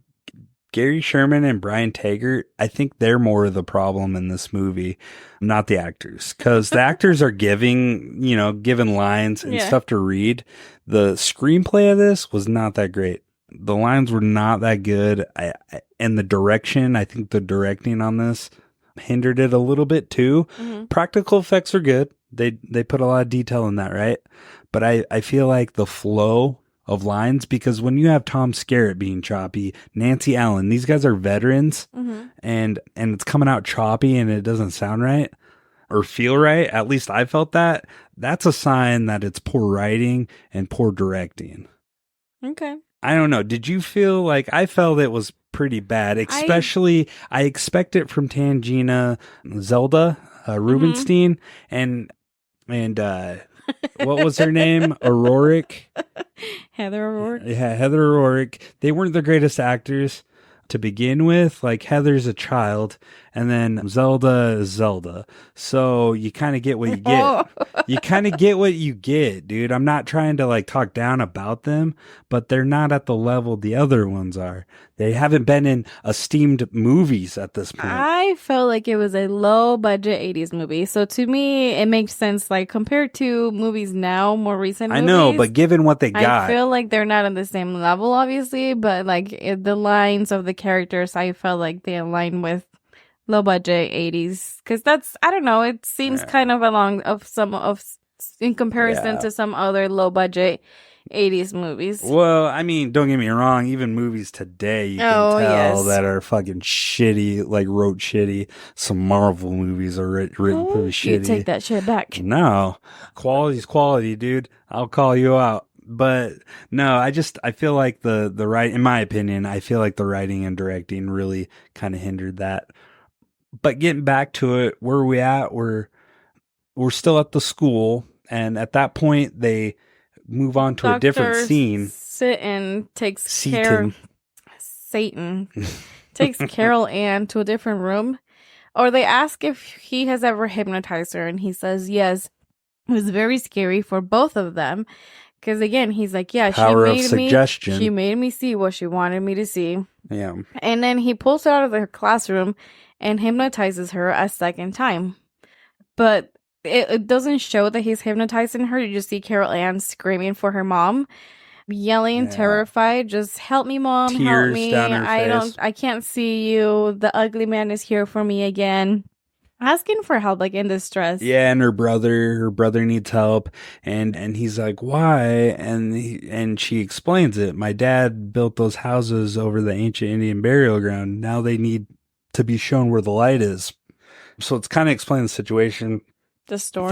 Gary Sherman and Brian Taggart, I think they're more of the problem in this movie, not the actors. Because the actors are given lines and stuff to read. The screenplay of this was not that great. The lines were not that good. And the direction, I think the directing on this hindered it a little bit too. Mm-hmm. Practical effects are good. They put a lot of detail in that, right? But I feel like the flow of lines, because when you have Tom Skerritt being choppy, Nancy Allen, these guys are veterans, and it's coming out choppy and it doesn't sound right or feel right. At least I felt that. That's a sign that it's poor writing and poor directing. Okay. I don't know. Did you feel like I felt it was pretty bad? Especially, I expect it from Tangina Zelda Rubinstein and what was her name? Heather O'Rourke. Yeah, Heather O'Rourke. They weren't the greatest actors to begin with. Like, Heather's a child, and then Zelda is Zelda. So you kind of get what you get. You kind of get what you get, dude. I'm not trying to like talk down about them, but they're not at the level the other ones are. They haven't been in esteemed movies at this point. I felt like it was a low budget 80s movie. So to me, it makes sense, like, compared to movies now, more recent movies. I know, but given what they got. I feel like they're not on the same level, obviously, but like the lines of the characters, I felt like they align with low budget 80s, because that's, I don't know, it seems kind of along of some of in comparison to some other low budget 80s movies. Well, I mean, don't get me wrong, even movies today you can tell that are fucking shitty, like wrote shitty. Some Marvel movies are written pretty shitty. You take that shit back. No, quality's quality, dude. I'll call you out. But no, I feel like the right, in my opinion, I feel like the writing and directing really kind of hindered that. But getting back to it, where are we at? We're still at the school, and at that point they move on to a different scene. Satan takes Carol Ann to a different room, or they ask if he has ever hypnotized her, and he says yes. It was very scary for both of them. Because again, he's like, yeah, she made me see what she wanted me to see. Yeah. And then he pulls her out of the classroom and hypnotizes her a second time. But it doesn't show that he's hypnotizing her. You just see Carol Ann screaming for her mom, yelling, terrified, just help me, mom, Tears help me. down her face. I can't see you. The ugly man is here for me again. Asking for help, like in distress. Yeah, and her brother needs help, and he's like, why? And she explains it. My dad built those houses over the ancient Indian burial ground. Now they need to be shown where the light is. So it's kind of explaining the situation. The story.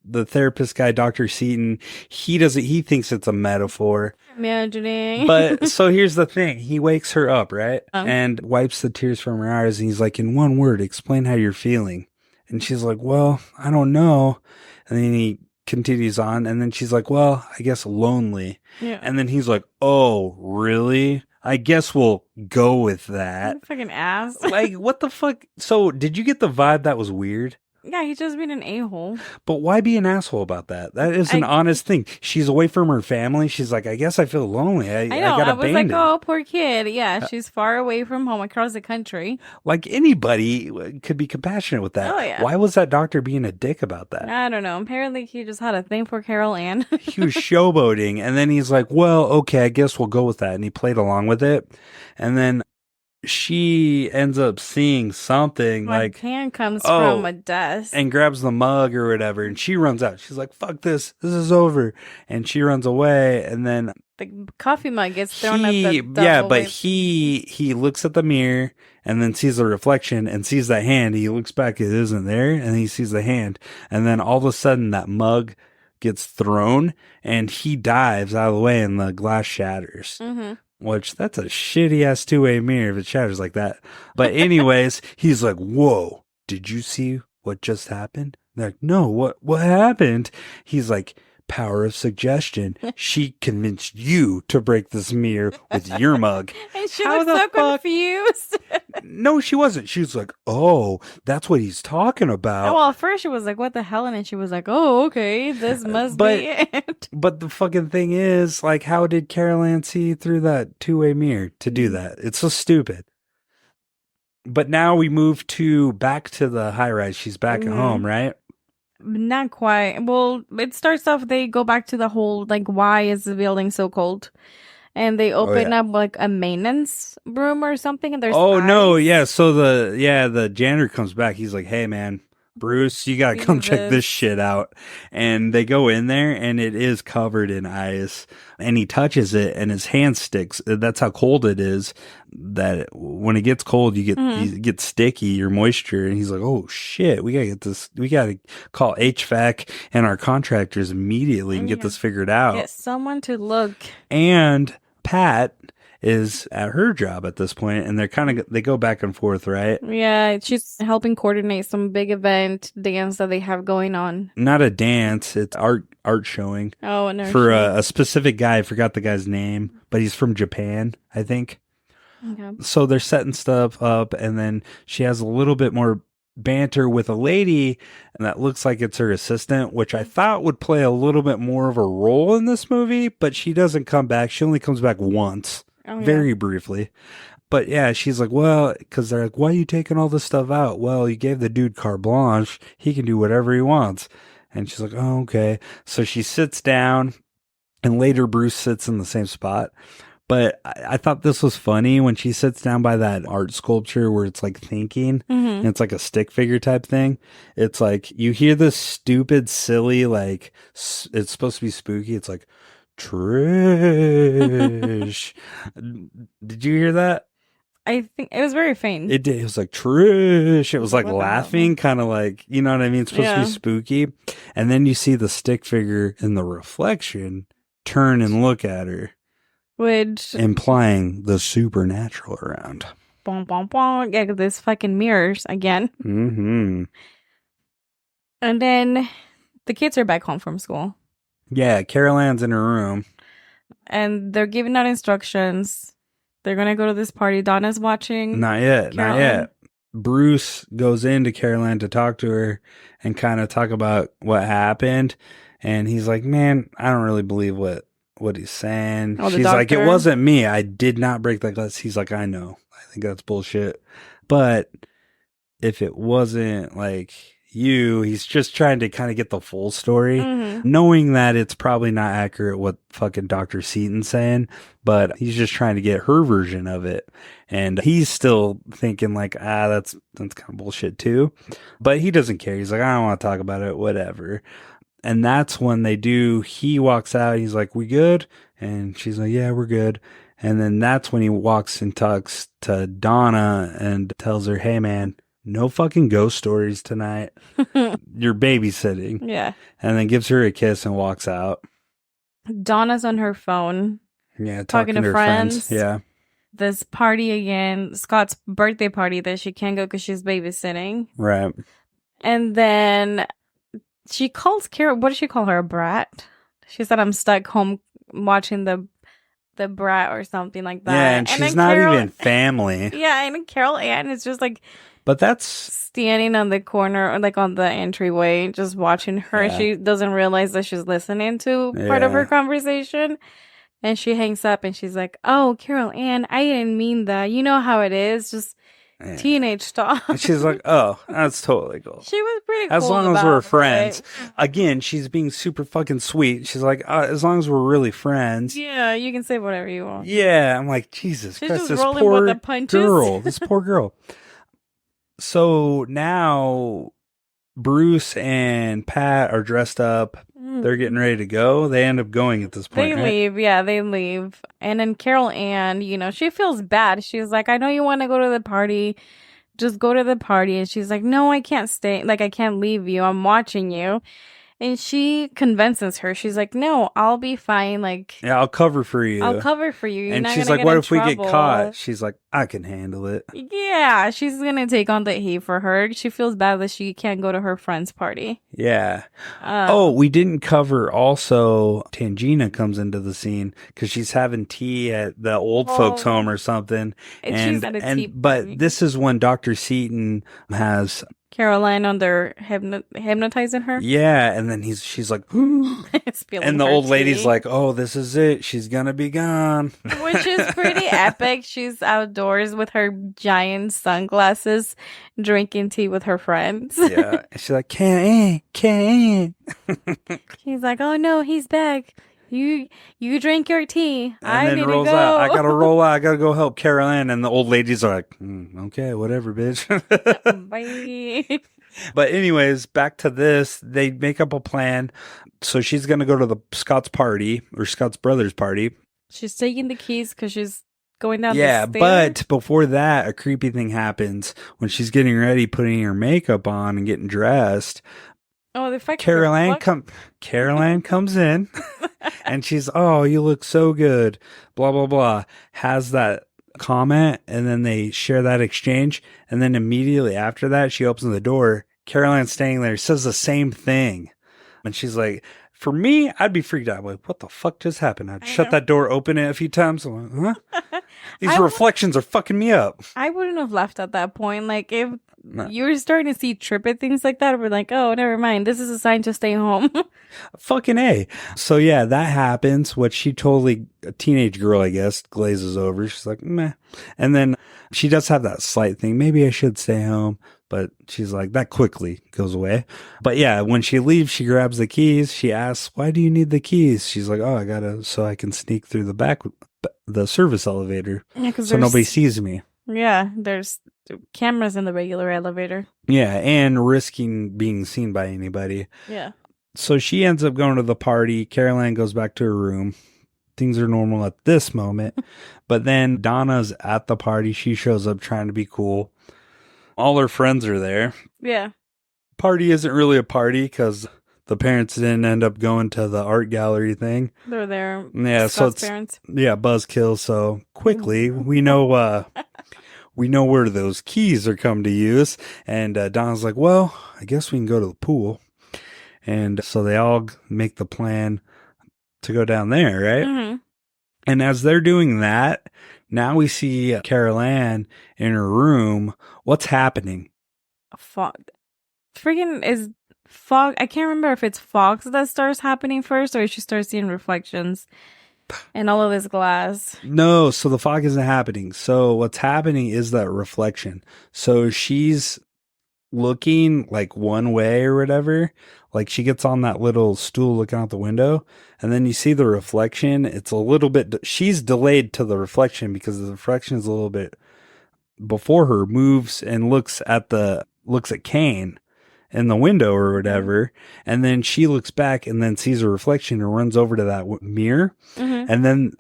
The therapist guy, Dr. Seaton, he thinks it's a metaphor. Imagining. But so here's the thing. He wakes her up, right? And wipes the tears from her eyes. And he's like, in one word, explain how you're feeling. And she's like, well, I don't know. And then he continues on. And then she's like, well, I guess lonely. Yeah. And then he's like, oh, really? I guess we'll go with that. What fucking ass. Like, what the fuck? So did you get the vibe that was weird? Yeah, he's just being an a-hole. But why be an asshole about that? That is an honest thing. She's away from her family. She's like, I guess I feel lonely. I know. I was like, oh, poor kid. Yeah, she's far away from home across the country. Like anybody could be compassionate with that. Oh, yeah. Why was that doctor being a dick about that? I don't know. Apparently, he just had a thing for Carol Ann. He was showboating. And then he's like, well, okay, I guess we'll go with that. And he played along with it. And then she ends up seeing something like hand comes from a desk and grabs the mug or whatever, and she runs out. She's like, fuck this is over, and she runs away. And then the coffee mug gets thrown at the but he looks at the mirror and then sees the reflection and sees that hand. He looks back, it isn't there, and he sees the hand, and then all of a sudden that mug gets thrown and he dives out of the way and the glass shatters. Which, that's a shitty-ass two-way mirror if it shatters like that. But anyways, he's like, whoa, did you see what just happened? They're like, no, what happened? He's like, power of suggestion. She convinced you to break this mirror with your mug. And she was so confused. No, she wasn't. She was like, oh, that's what he's talking about. Well, at first she was like, what the hell? And then she was like, oh, okay, this must be it. But the fucking thing is, like, how did Carol Ann see through that two-way mirror to do that? It's so stupid. But now we move back to the high-rise. She's back at home, right? Not quite. Well, it starts off, they go back to the whole, like, why is the building so cold? And they open up, like, a maintenance room or something, and there's no, yeah. So the janitor comes back. He's like, hey, man, Bruce, you gotta come check this shit out. And they go in there, and it is covered in ice. And he touches it, and his hand sticks. That's how cold it is. That when it gets cold, you get sticky, your moisture. And he's like, "Oh shit, we gotta get this. We gotta call HVAC and our contractors immediately and get this figured out. Get someone to look." And Pat is at her job at this point, and they go back and forth, right? Yeah, she's helping coordinate some big event dance that they have going on. Not a dance, it's art showing. Oh, no. For a specific guy, I forgot the guy's name, but he's from Japan, I think. Okay. So they're setting stuff up, and then she has a little bit more banter with a lady, and that looks like it's her assistant, which I thought would play a little bit more of a role in this movie, but she doesn't come back. She only comes back once. Very briefly. But yeah, she's like, well, because they're like, why are you taking all this stuff out? Well, you gave the dude carte blanche. He can do whatever he wants. And she's like, oh, okay. So she sits down, and later Bruce sits in the same spot. But I thought this was funny when she sits down by that art sculpture where it's like thinking and it's like a stick figure type thing. It's like you hear this stupid, silly, like it's supposed to be spooky. It's like, Trish. Did you hear that? I think it was very faint. It did. It was like Trish. It was like What the hell? laughing, kind of like, you know what I mean? It's supposed to Yeah. be spooky. And then you see the stick figure in the reflection turn and look at her, Which implying the supernatural around. Bong, bong, bong. Yeah, this fucking mirrors again. Mm-hmm. And then the kids are back home from school. Yeah, Carol Ann's in her room. And they're giving out instructions. They're going to go to this party. Donna's watching. Not yet. Carol Not Ann. yet. Bruce goes into Carol Ann to talk to her and kind of talk about what happened. And he's like, man, I don't really believe what he's saying. Oh, the She's like, it doctor? wasn't me. I did not break that glass. He's like, I know. I think that's bullshit. But if it wasn't like you, he's just trying to kind of get the full story, knowing that it's probably not accurate what fucking Dr. Seaton's saying, but he's just trying to get her version of it. And he's still thinking like, that's kind of bullshit too. But he doesn't care. He's like, I don't want to talk about it, whatever. And that's when he walks out. He's like, we good? And she's like, yeah, we're good. And then that's when he walks and talks to Donna and tells her, hey man, no fucking ghost stories tonight. You're babysitting. Yeah. And then gives her a kiss and walks out. Donna's on her phone. Yeah, Talking to her friends. Yeah. This party again, Scott's birthday party that she can't go because she's babysitting. Right. And then she calls Carol, what does she call her? A brat? She said, I'm stuck home watching the brat or something like that. Yeah, and she's then not Carol- even family. Yeah, and then Carol Ann is just like But that's standing on the corner or like on the entryway, just watching her. Yeah. She doesn't realize that she's listening to part of Yeah. her conversation. And she hangs up and she's like, oh, Carol Ann, I didn't mean that. You know how it is. Just yeah. teenage stuff. And she's like, oh, that's totally cool. She was pretty cool. As long as about we're it. friends. Again, she's being super fucking sweet. She's like, as long as we're really friends. Yeah, you can say whatever you want. Yeah, I'm like, Jesus She's Christ, just this rolling poor with the punches. girl. This poor girl. So now Bruce and Pat are dressed up. They're getting ready to go. They end up going at this point. They right? leave. Yeah, they leave. And then Carol Ann, she feels bad. She's like, I know you want to go to the party. Just go to the party. And she's like, no, I can't stay. Like, I can't leave you. I'm watching you. And she convinces her. She's like, no, I'll be fine. Like, Yeah, I'll cover for you. I'll cover for you. You're and not she's gonna like, get what in if we get trouble." caught? She's like, I can handle it. Yeah, she's going to take on the heat for her. She feels bad that she can't go to her friend's party. Yeah. We didn't cover also Tangina comes into the scene because she's having tea at the old folks home or something. She's at a tea But party. this is when Dr. Seaton has Caroline on there hypnotizing her. yeah, and then she's like Spilling and the her old lady's tea. like, oh, this is it. She's gonna be gone. Which is pretty epic. She's outdoors with her giant sunglasses, drinking tea with her friends. Yeah. She's like, can't. She's like, "Oh no, he's back. You drink your tea. And I then need to rolls go." out. I gotta roll out. I gotta go help Carol Ann. And the old ladies are like, okay, whatever, bitch. Bye. But anyways, back to this. They make up a plan. So she's gonna go to the Scott's party or Scott's brother's party. She's taking the keys because she's going down Yeah, the stairs. but before that, a creepy thing happens when she's getting ready, putting her makeup on and getting dressed. Oh, the fact Carol Ann comes in and she's, oh, you look so good, blah, blah, blah, has that comment, and then they share that exchange, and then immediately after that, she opens the door. Carol Ann's standing there, says the same thing, and she's like, for me, I'd be freaked out. I'm like, what the fuck just happened? I'd shut that door, open it a few times. I'm like, huh? These reflections are fucking me up. I wouldn't have left at that point. Like, if No. you were starting to see trippy things like that, we're like, oh, never mind. This is a sign to stay home. Fucking A. So yeah, that happens. What she totally, a teenage girl, I guess, glazes over. She's like, meh. And then she does have that slight thing. Maybe I should stay home. But she's like, that quickly goes away. But yeah, when she leaves, she grabs the keys. She asks, why do you need the keys? She's like, oh, so I can sneak through the back the service elevator Yeah, because so nobody sees me. Yeah, there's cameras in the regular elevator. Yeah, and risking being seen by anybody. Yeah. So she ends up going to the party. Carol Ann goes back to her room. Things are normal at this moment. But then Donna's at the party. She shows up trying to be cool. All her friends are there. Yeah. Party isn't really a party because the parents didn't end up going to the art gallery thing. They're there. Yeah, so it's parents. yeah, buzzkill. So quickly we know we know where those keys are come to use. And Donna's like, well, I guess we can go to the pool. And so they all make the plan to go down there, right? Mm-hmm. And as they're doing that, now we see Carol Ann in her room. What's happening? Fog. Freaking is fog. I can't remember if it's fog that starts happening first or if she starts seeing reflections and all of this glass. No, so the fog isn't happening. So what's happening is that reflection. So she's looking like one way or whatever. Like she gets on that little stool looking out the window, and then you see the reflection. It's a little bit, she's delayed to the reflection because the reflection is a little bit before her, moves and looks at Kane in the window or whatever. And then she looks back and then sees a reflection and runs over to that mirror. Mm-hmm. And then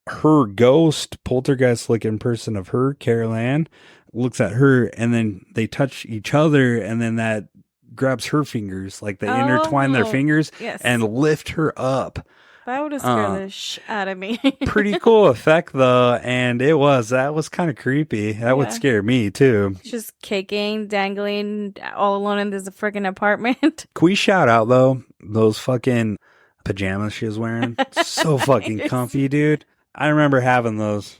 her ghost, poltergeist looking person of her, Carol Ann, looks at her, and then they touch each other, and then that grabs her fingers, like they intertwine their fingers and lift her up. That would have scared the shit out of me. Pretty cool effect though, and that was kind of creepy. That would scare me too. Just kicking, dangling, all alone in this freaking apartment. Can we shout out though those fucking pajamas she was wearing? So fucking comfy, dude. I remember having those.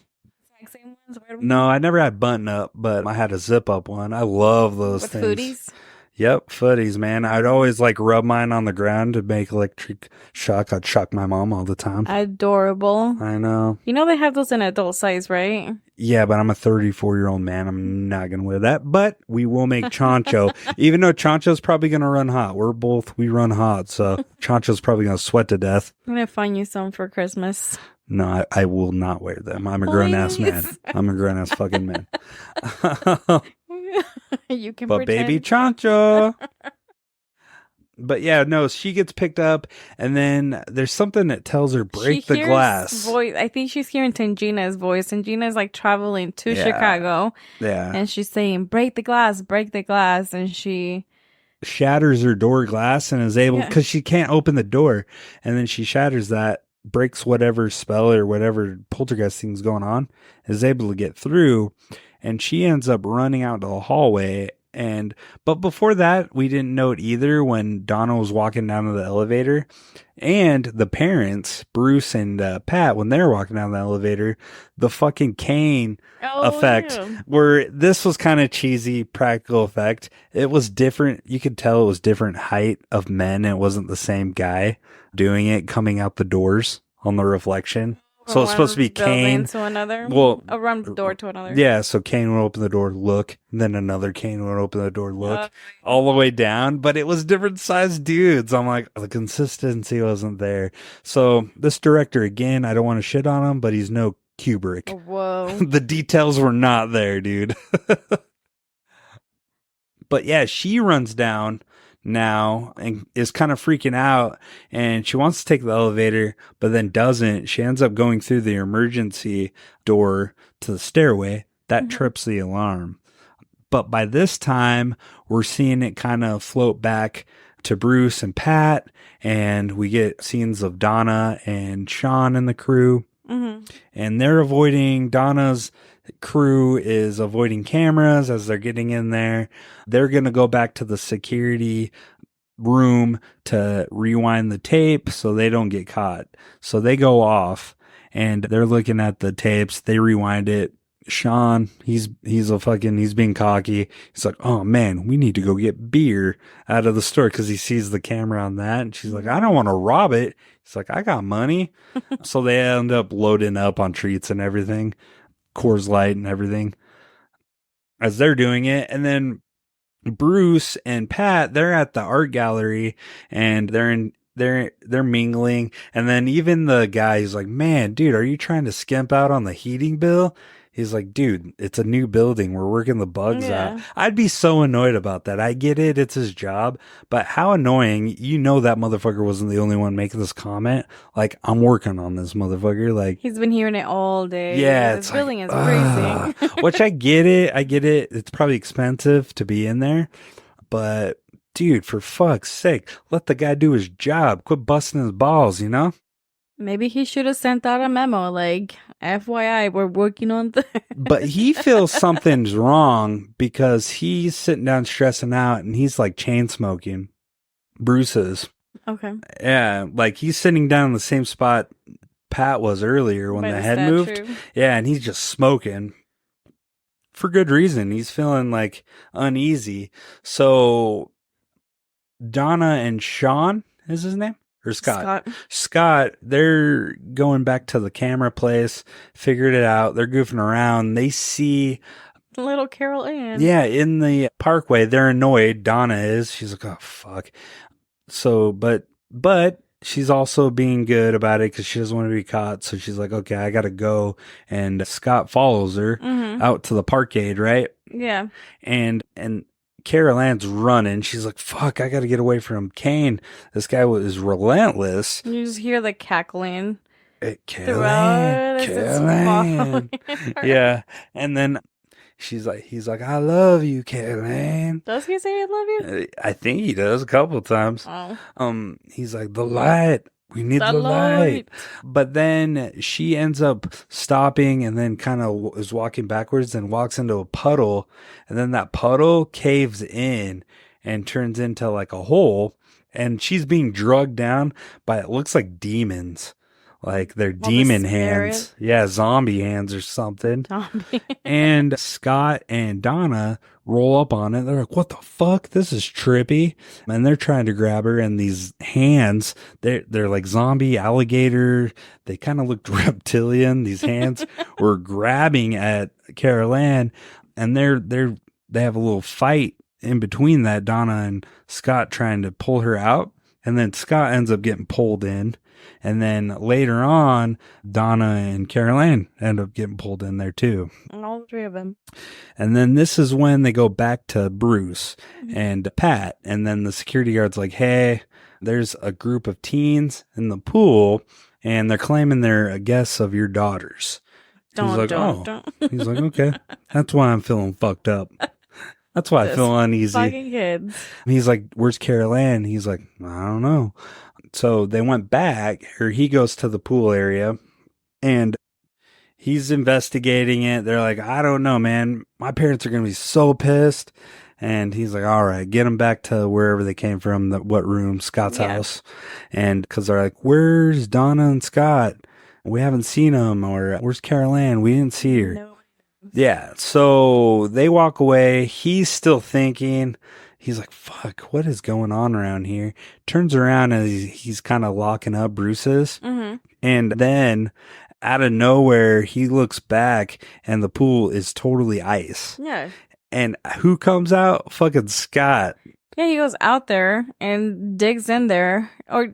Same ones? No, I never had button up, but I had a zip up one. I love those with things. Footies? Yep, footies, man. I'd always like rub mine on the ground to make electric shock. I'd shock my mom all the time. Adorable. I know. You know they have those in adult size, right? Yeah, but I'm a 34-year-old man. I'm not going to wear that. But we will make Chancho. Even though Chancho's probably going to run hot. We run hot. So Chancho's probably going to sweat to death. I'm going to find you some for Christmas. No, I will not wear them. I'm a grown-ass man. I'm a grown-ass fucking man. You can but pretend. baby Chancho. But yeah, no, she gets picked up, and then there's something that tells her break the glass. Voice. I think she's hearing Tangina's voice. Tangina's like traveling to Chicago. Yeah. And she's saying, break the glass. And she shatters her door glass and is able, because she can't open the door. And then she shatters that, breaks whatever spell or whatever poltergeist thing's going on, is able to get through. And she ends up running out to the hallway. But before that, we didn't know it either when Donna was walking down to the elevator, and the parents, Bruce and Pat, when they were walking down the elevator, the fucking cane effect, where this was kind of cheesy practical effect. It was different. You could tell it was different height of men. It wasn't the same guy doing it, coming out the doors on the reflection. So it's supposed to be Kane to another. Well, around the door to another. Yeah, so Kane would open the door, look, and then another Kane would open the door, look, all the way down. But it was different sized dudes. I'm like, the consistency wasn't there. So this director, again, I don't want to shit on him, but he's no Kubrick. Whoa. The details were not there, dude. But yeah, she runs down now and is kind of freaking out, and she wants to take the elevator but then doesn't. She ends up going through the emergency door to the stairway. That trips the alarm. But by this time we're seeing it kind of float back to Bruce and Pat, and we get scenes of Donna and Sean and the crew, and they're avoiding. Donna's crew is avoiding cameras as they're getting in there. They're going to go back to the security room to rewind the tape so they don't get caught. So they go off and they're looking at the tapes. They rewind it. Sean, he's being cocky. He's like, oh man, we need to go get beer out of the store, because he sees the camera on that. And she's like, I don't want to rob it. He's like, I got money. So they end up loading up on treats and everything. Coors Light and everything as they're doing it. And then Bruce and Pat, they're at the art gallery, and they're they're mingling, and then even the guy who's like, man, dude, are you trying to skimp out on the heating bill? He's like, dude, it's a new building. We're working the bugs out. I'd be so annoyed about that. I get it. It's his job. But how annoying. You know that motherfucker wasn't the only one making this comment. Like, I'm working on this motherfucker. Like, he's been hearing it all day. Yeah. This building is crazy. Which I get it. It's probably expensive to be in there. But, dude, for fuck's sake, let the guy do his job. Quit busting his balls, you know? Maybe he should have sent out a memo like, FYI, we're working on this. But he feels something's wrong because he's sitting down stressing out and he's like chain smoking. Bruce is. Okay. Yeah, like he's sitting down in the same spot Pat was earlier when the head moved. Yeah, and he's just smoking. For good reason. He's feeling like uneasy. So Donna and Sean is his name? Or Scott, they're going back to the camera place, figured it out. They're goofing around. They see little Carol Ann. Yeah, in the parkway. They're annoyed. Donna is. She's like, oh, fuck. So, but she's also being good about it because she doesn't want to be caught. So she's like, okay, I got to go. And Scott follows her out to the parkade, right? Yeah. And Carol Ann's running. She's like, fuck, I got to get away from Kane. This guy is relentless. You just hear the cackling. Carol Ann. Yeah. And then he's like, I love you, Carol Ann. Does he say I love you? I think he does a couple times. Oh. He's like, the light. We need the light. But then she ends up stopping and then kind of is walking backwards and walks into a puddle. And then that puddle caves in and turns into like a hole. And she's being drugged down by, it looks like demons. Like they're demon hands. Yeah, zombie hands or something. And Scott and Donna roll up on it. They're like, what the fuck? This is trippy. And they're trying to grab her. And these hands, they're like zombie alligator. They kind of looked reptilian. These hands were grabbing at Carol Ann. And they have a little fight in between that, Donna and Scott trying to pull her out. And then Scott ends up getting pulled in. And then later on, Donna and Carol Ann end up getting pulled in there too. All three of them. And then this is when they go back to Bruce and Pat. And then the security guard's like, hey, there's a group of teens in the pool and they're claiming they're guests of your daughters. He's like, He's like, okay. That's why I'm feeling fucked up. That's why I feel uneasy. Fucking kids. And he's like, where's Carol Ann? He's like, I don't know. So they went back, or he goes to the pool area and he's investigating it. They're like, I don't know, man. My parents are going to be so pissed. And he's like, all right, get them back to wherever they came from, what room, Scott's house. And because they're like, where's Donna and Scott? We haven't seen them. Or where's Carol Ann? We didn't see her. No. Yeah. So they walk away. He's still thinking. He's like, fuck, what is going on around here? Turns around and he's kind of locking up Bruce's. And then out of nowhere, he looks back and the pool is totally ice. Yeah. And who comes out? Fucking Scott. Yeah, he goes out there and digs in there. Or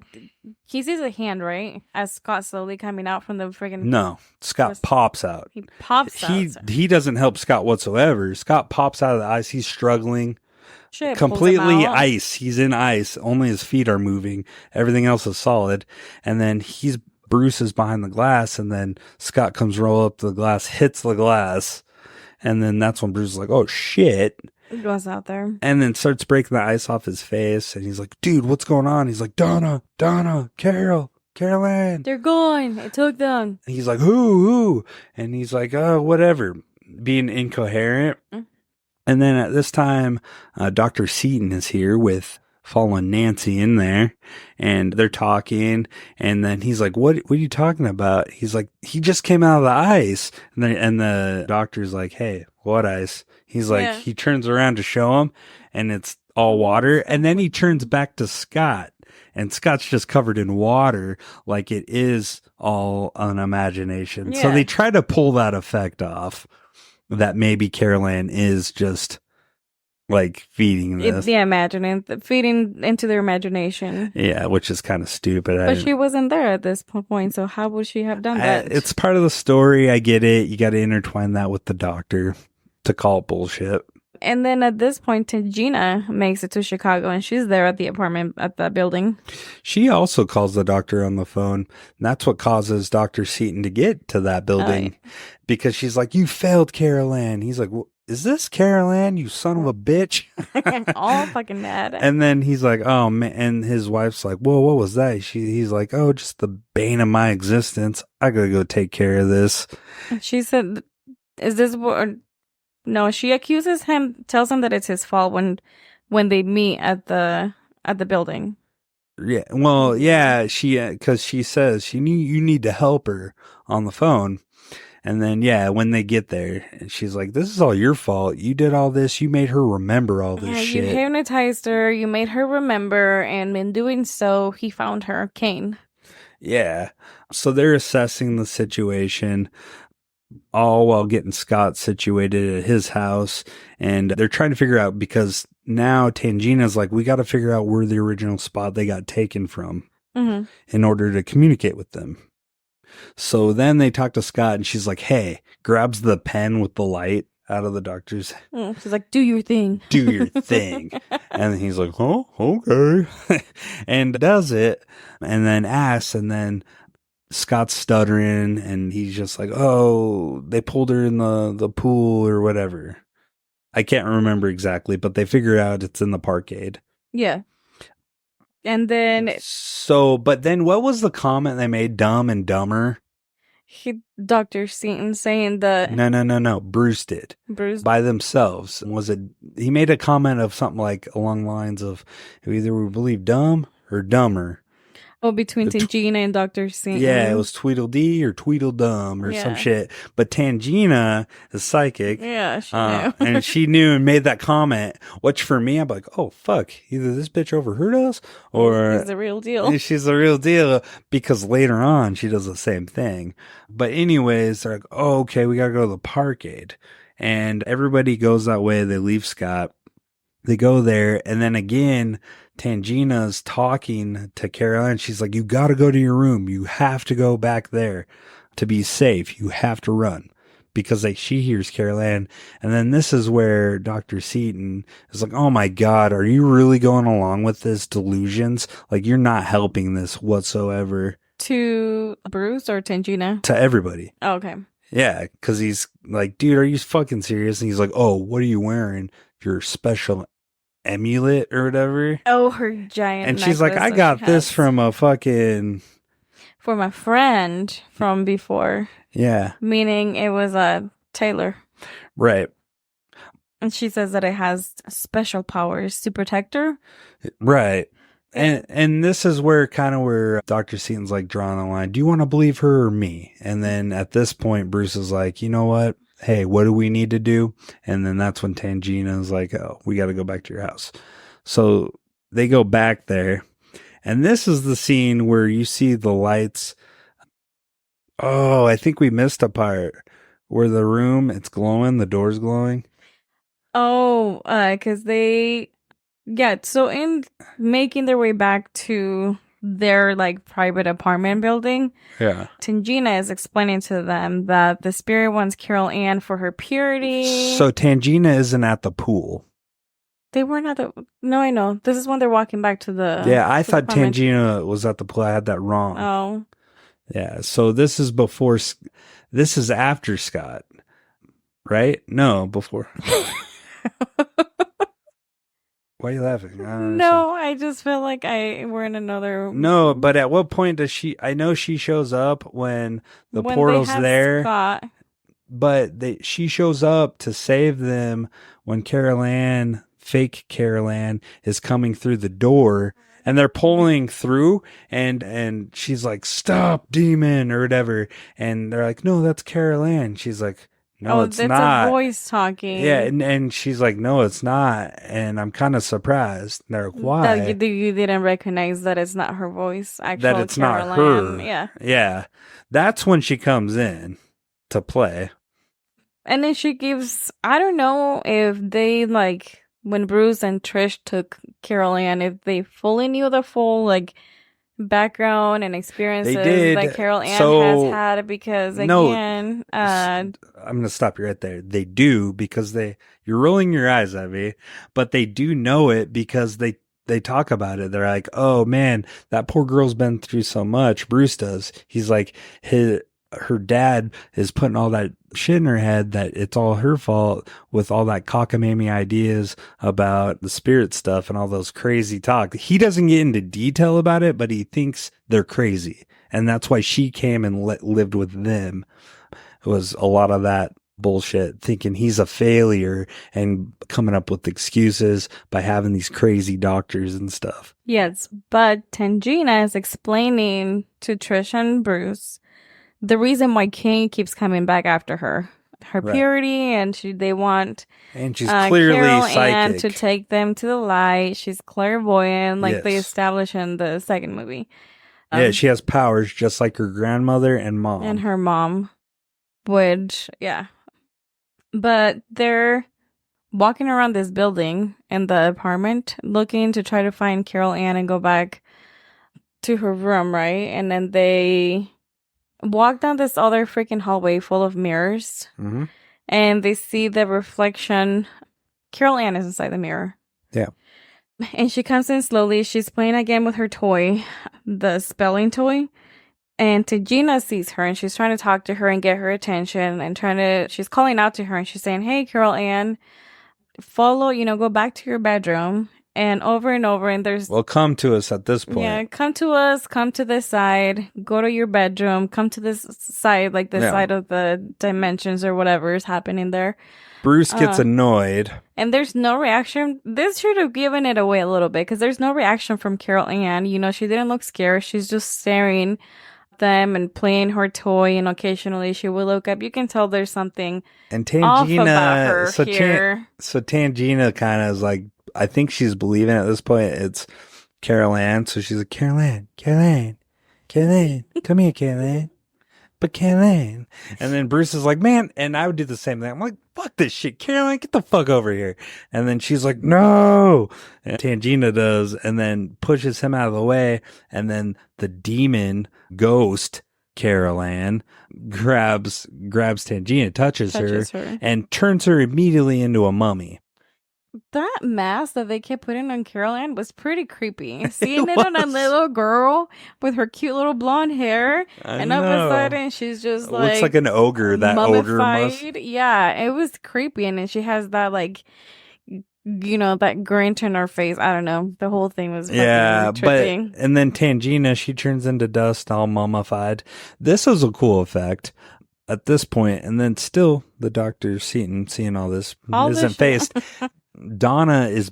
he sees a hand, right? As Scott slowly coming out from the friggin'... No, Scott pops out. He pops out. He doesn't help Scott whatsoever. Scott pops out of the ice. He's struggling. Shit, completely ice. He's in ice. Only his feet are moving. Everything else is solid. And then Bruce is behind the glass. And then Scott comes roll up to the glass, hits the glass. And then that's when Bruce is like, oh shit. He goes out there. And then starts breaking the ice off his face. And he's like, dude, what's going on? He's like, Donna, Carol Ann. They're gone. It took them. And he's like, who? And he's like, oh, whatever. Being incoherent. And then at this time, Dr. Seaton is here with following Nancy in there, and they're talking. And then he's like, what are you talking about? He's like, he just came out of the ice. And the doctor's like, hey, what ice? He's like, he turns around to show him, and it's all water. And then he turns back to Scott, and Scott's just covered in water, like it is all an imagination. So they try to pull that effect off. That maybe Carol Ann is just like feeding this. Yeah, imagining, feeding into their imagination. Yeah, which is kind of stupid. But she wasn't there at this point, so how would she have done that? It's part of the story. I get it. You got to intertwine that with the doctor to call it bullshit. And then at this point, Gina makes it to Chicago, and she's there at the apartment at that building. She also calls the doctor on the phone. And that's what causes Dr. Seaton to get to that building, because she's like, "You failed, Carol Ann." He's like, well, "Is this Carol Ann, you son of a bitch?" All fucking mad. And then he's like, "Oh man," and his wife's like, "Whoa, what was that?" He's like, "Oh, just the bane of my existence. I gotta go take care of this." She said, "Is this what?" No, she accuses him, tells him that it's his fault when they meet at the building. Yeah, well, yeah, because she says you need to help her on the phone. And then, yeah, when they get there, she's like, "This is all your fault. You did all this. You made her remember all this shit. You hypnotized her. You made her remember. And in doing so, he found her, Kane." Yeah. So they're assessing the situation, all while getting Scott situated at his house. And they're trying to figure out, because now Tangina's like, we got to figure out where the original spot they got taken from in order to communicate with them. So then they talk to Scott, and she's like, "Hey," grabs the pen with the light out of the doctor's. She's like, "Do your thing. Do your thing." And he's like, "Oh, okay." And does it, and then asks, and then Scott's stuttering, and he's just like, "Oh, they pulled her in the pool or whatever." I can't remember exactly, but they figure out it's in the parkade. Yeah. And then... So, but then what was the comment they made? Dumb and Dumber? Dr. Seaton saying that... No. Bruce did. Bruce? By themselves. He made a comment of something like along the lines of, either we believe dumb or dumber. Oh, between Tangina and Dr. Seaton. Yeah, it was Tweedledee or Tweedledum or some shit. But Tangina is psychic. Yeah, she knew. And she knew and made that comment, which for me, I'm like, oh, fuck. Either this bitch overheard us or... She's the real deal. She's the real deal, because later on, she does the same thing. But anyways, they're like, oh, okay, we got to go to the parkade. And everybody goes that way. They leave Scott. They go there. And then again... Tangina's talking to Caroline. She's like, "You got to go to your room. You have to go back there to be safe. You have to run," because she hears Caroline. And then this is where Dr. Seaton is like, "Oh my God, are you really going along with this delusions? Like, you're not helping this whatsoever." To Bruce or Tangina? To everybody. Oh, okay. Yeah, because he's like, "Dude, are you fucking serious?" And he's like, "Oh, what are you wearing? Your special amulet or whatever." Oh, her giant. And she's like, "I got this from a fucking... from a friend from before." Yeah. Meaning it was a Taylor. Right. And she says that it has special powers to protect her. Right. And this is where Dr. Seaton's like drawing the line. Do you want to believe her or me? And then at this point, Bruce is like, "You know what? Hey, what do we need to do?" And then that's when Tangina is like, "Oh, we got to go back to your house." So they go back there. And this is the scene where you see the lights. Oh, I think we missed a part where the room, it's glowing, the door's glowing. Oh, because so in making their way back to their like private apartment building, Tangina is explaining to them that the spirit wants Carol Ann for her purity. So Tangina isn't at the pool. They weren't at the... No, I know. This is when they're walking back to the... Yeah, I thought Tangina was at the pool. I had that wrong. Oh. Yeah, so this is before... This is after Scott. Right? No, before. Why are you laughing? No, I just feel like we're in another... No, but at what point does she... I know she shows up when the portal's there. Scott. But she shows up to save them when fake Carol Ann, is coming through the door. And they're pulling through, and she's like, "Stop, demon," or whatever. And they're like, "No, that's Carol Ann." She's like, "No, it's not." That's a voice talking. Yeah, and she's like, "No, it's not." And I'm kind of surprised. And they're like, "Why?" That you didn't recognize that it's not her voice. That it's Carol not her. Ann. Yeah. Yeah. That's when she comes in to play. And then she gives... I don't know if they, like... when Bruce and Trish took Carol Ann, if they fully knew the full background and experiences did. that Carol Ann So, has had, because no, again, I'm going to stop you right there. They do, because you're rolling your eyes at me, but they do know it because they talk about it. They're like, oh man, that poor girl's been through so much. Bruce does. He's like, her dad is putting all that shit in her head that it's all her fault with all that cockamamie ideas about the spirit stuff and all those crazy talk. He doesn't get into detail about it, but he thinks they're crazy. And that's why she came and lived with them. It was a lot of that bullshit, thinking he's a failure and coming up with excuses by having these crazy doctors and stuff. yes, but Tangina is explaining to Trish and Bruce the reason why King keeps coming back after her Right. purity, and they want And she's clearly Carol psychic. Ann to take them to the light. She's clairvoyant, like they Yes. establish in the second movie. Yeah, she has powers just like her grandmother and mom. And her mom, which, yeah. But they're walking around this building in the apartment looking to try to find Carol Ann and go back to her room, right? And then they walk down this other freaking hallway full of mirrors, and they see the reflection. Carol Ann is inside the mirror. Yeah. And she comes in slowly. She's playing again with her toy, the spelling toy. And Tangina sees her, and she's trying to talk to her and get her attention, and she's calling out to her, and she's saying, hey, Carol Ann, go back to your bedroom. And over, and there's... Well, come to us at this point. Yeah, come to us, come to this side, go to your bedroom, come to this side, like the side of the dimensions or whatever is happening there. Bruce gets annoyed. And there's no reaction. This should have given it away a little bit, because there's no reaction from Carol Ann. She didn't look scared. She's just staring at them and playing her toy, and occasionally she will look up. You can tell there's something off about her here. So Tangina kind of is like, I think she's believing at this point it's Carol Ann. So she's like, Carol Ann, come here, Carol Ann. But Carol Ann. And then Bruce is like, man, and I would do the same thing. I'm like, fuck this shit, Carol Ann, get the fuck over here. And then she's like, no. And Tangina does, and then pushes him out of the way. And then the demon ghost, Carol Ann, grabs Tangina, touches her, and turns her immediately into a mummy. That mask that they kept putting on Carol Ann was pretty creepy. Seeing it on a little girl with her cute little blonde hair, and all of a sudden she's just like... looks like an ogre, that ogre must... Yeah, it was creepy, and then she has that that grin in her face. I don't know. The whole thing was tripping. And then Tangina, she turns into dust, all mummified. This was a cool effect at this point, and then still the Dr. Seaton, seeing all this, isn't phased. Donna is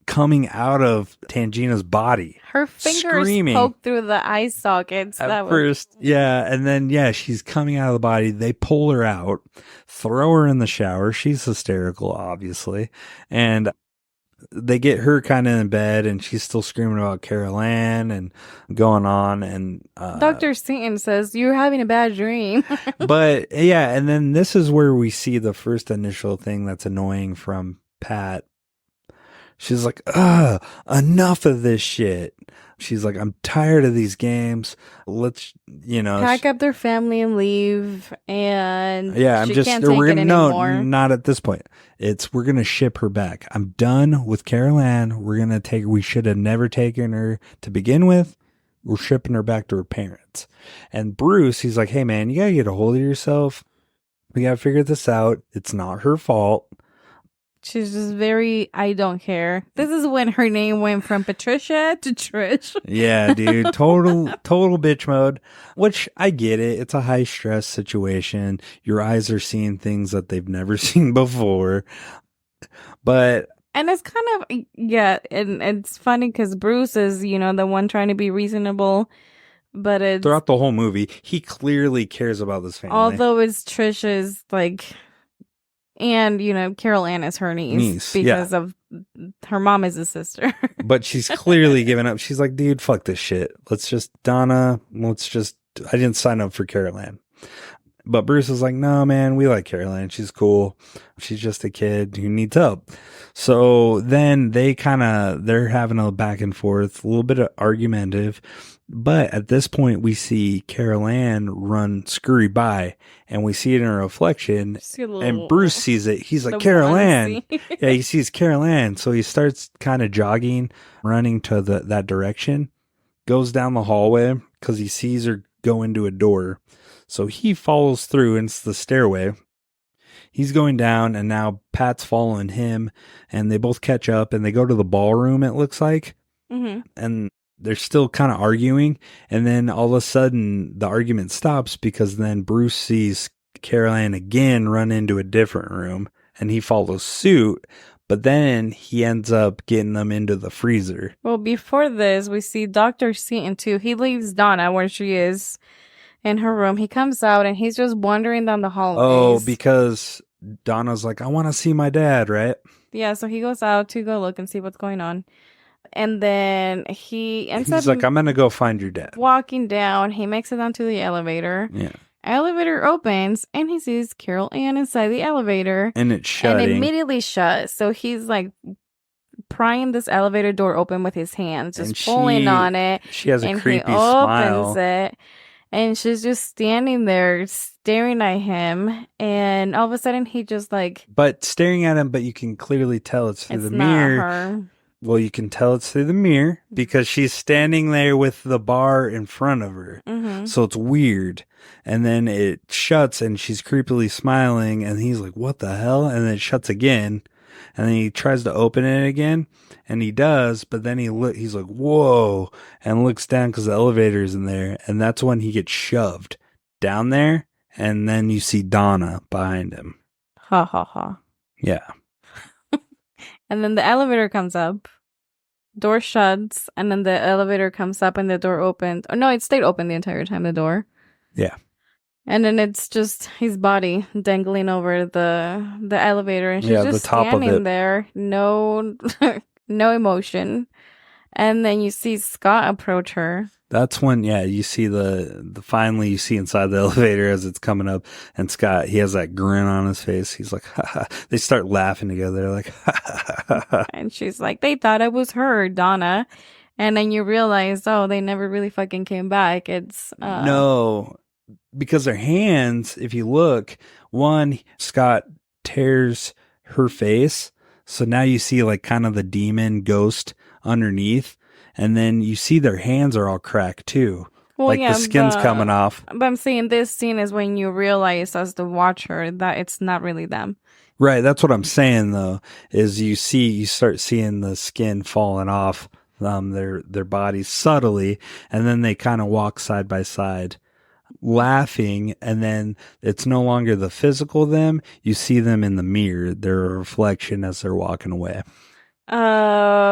coming out of Tangina's body. Her fingers poked through the eye sockets. And then she's coming out of the body. They pull her out, throw her in the shower. She's hysterical, obviously, and they get her kind of in bed, and she's still screaming about Carol Ann and going on. And Dr. Seaton says, you're having a bad dream. But yeah, and then this is where we see the first initial thing that's annoying from Pat. She's like, enough of this shit. She's like, I'm tired of these games. Let's, pack up their family and leave. And not at this point. We're going to ship her back. I'm done with Carol Ann. We should have never taken her to begin with. We're shipping her back to her parents. And Bruce, he's like, hey man, you got to get a hold of yourself. We got to figure this out. It's not her fault. She's just very, I don't care. This is when her name went from Patricia to Trish. Yeah, dude. Total bitch mode, which I get it. It's a high stress situation. Your eyes are seeing things that they've never seen before. And it's kind of, and it's funny because Bruce is, the one trying to be reasonable. But it's... Throughout the whole movie, he clearly cares about this family. Although it's Trish's, and, Carol Ann is her niece because of her mom is a sister. But she's clearly given up. She's like, dude, fuck this shit. I didn't sign up for Carol Ann. But Bruce is like, no, man, we like Caroline. She's cool. She's just a kid who needs help. So then they're having a back and forth, a little bit of argumentative. But at this point, we see Carol Ann scurry by, and we see it in her reflection. And Bruce sees it. He's like, Carol Ann. Yeah, he sees Carol Ann. So he starts kind of jogging, running to that direction, goes down the hallway because he sees her go into a door. So he follows through into the stairway. He's going down, and now Pat's following him, and they both catch up, and they go to the ballroom, it looks like. Mm-hmm. And they're still kind of arguing, and then all of a sudden the argument stops because then Bruce sees Carol Ann again run into a different room, and he follows suit, but then he ends up getting them into the freezer. Well, before this, we see Dr. Seaton too. He leaves Donna where she is in her room. He comes out and he's just wandering down the hallways. Oh, because Donna's like, I want to see my dad, right? Yeah, so he goes out to go look and see what's going on. And then he's like, I'm going to go find your dad. Walking down, he makes it down to the elevator. Yeah. Elevator opens, and he sees Carol Ann inside the elevator. And it's shutting. And immediately shuts. So he's like prying this elevator door open with his hands, just pulling on it. She has a creepy he smile. Opens it, and she's just standing there staring at him. And all of a sudden, he just like... But staring at him, but you can clearly tell it's through the mirror. Not her. Well, you can tell it's through the mirror because she's standing there with the bar in front of her. Mm-hmm. So it's weird. And then it shuts and she's creepily smiling and he's like, what the hell? And then it shuts again. And then he tries to open it again and he does. But then he's like, whoa, and looks down because the elevator's in there. And that's when he gets shoved down there. And then you see Donna behind him. Ha ha ha. Yeah. And then the elevator comes up, door shuts, and then the elevator comes up and the door opens. Oh, no, it stayed open the entire time, the door. Yeah. And then it's just his body dangling over the elevator. And she's just the top standing of it. there, no emotion. And then you see Scott approach her. That's when, you see finally you see inside the elevator as it's coming up, and Scott, he has that grin on his face. He's like, ha, ha. They start laughing together, like, ha, ha, ha, ha. And she's like, they thought it was her, Donna. And then you realize, oh, they never really fucking came back. It's, No, because their hands, if you look, one, Scott tears her face. So now you see like kind of the demon ghost underneath. And then you see their hands are all cracked too. Well, like the skin's coming off. But I'm saying this scene is when you realize as the watcher that it's not really them. Right. That's what I'm saying though, is you start seeing the skin falling off their bodies subtly. And then they kind of walk side by side laughing. And then it's no longer the physical them. You see them in the mirror, their reflection as they're walking away.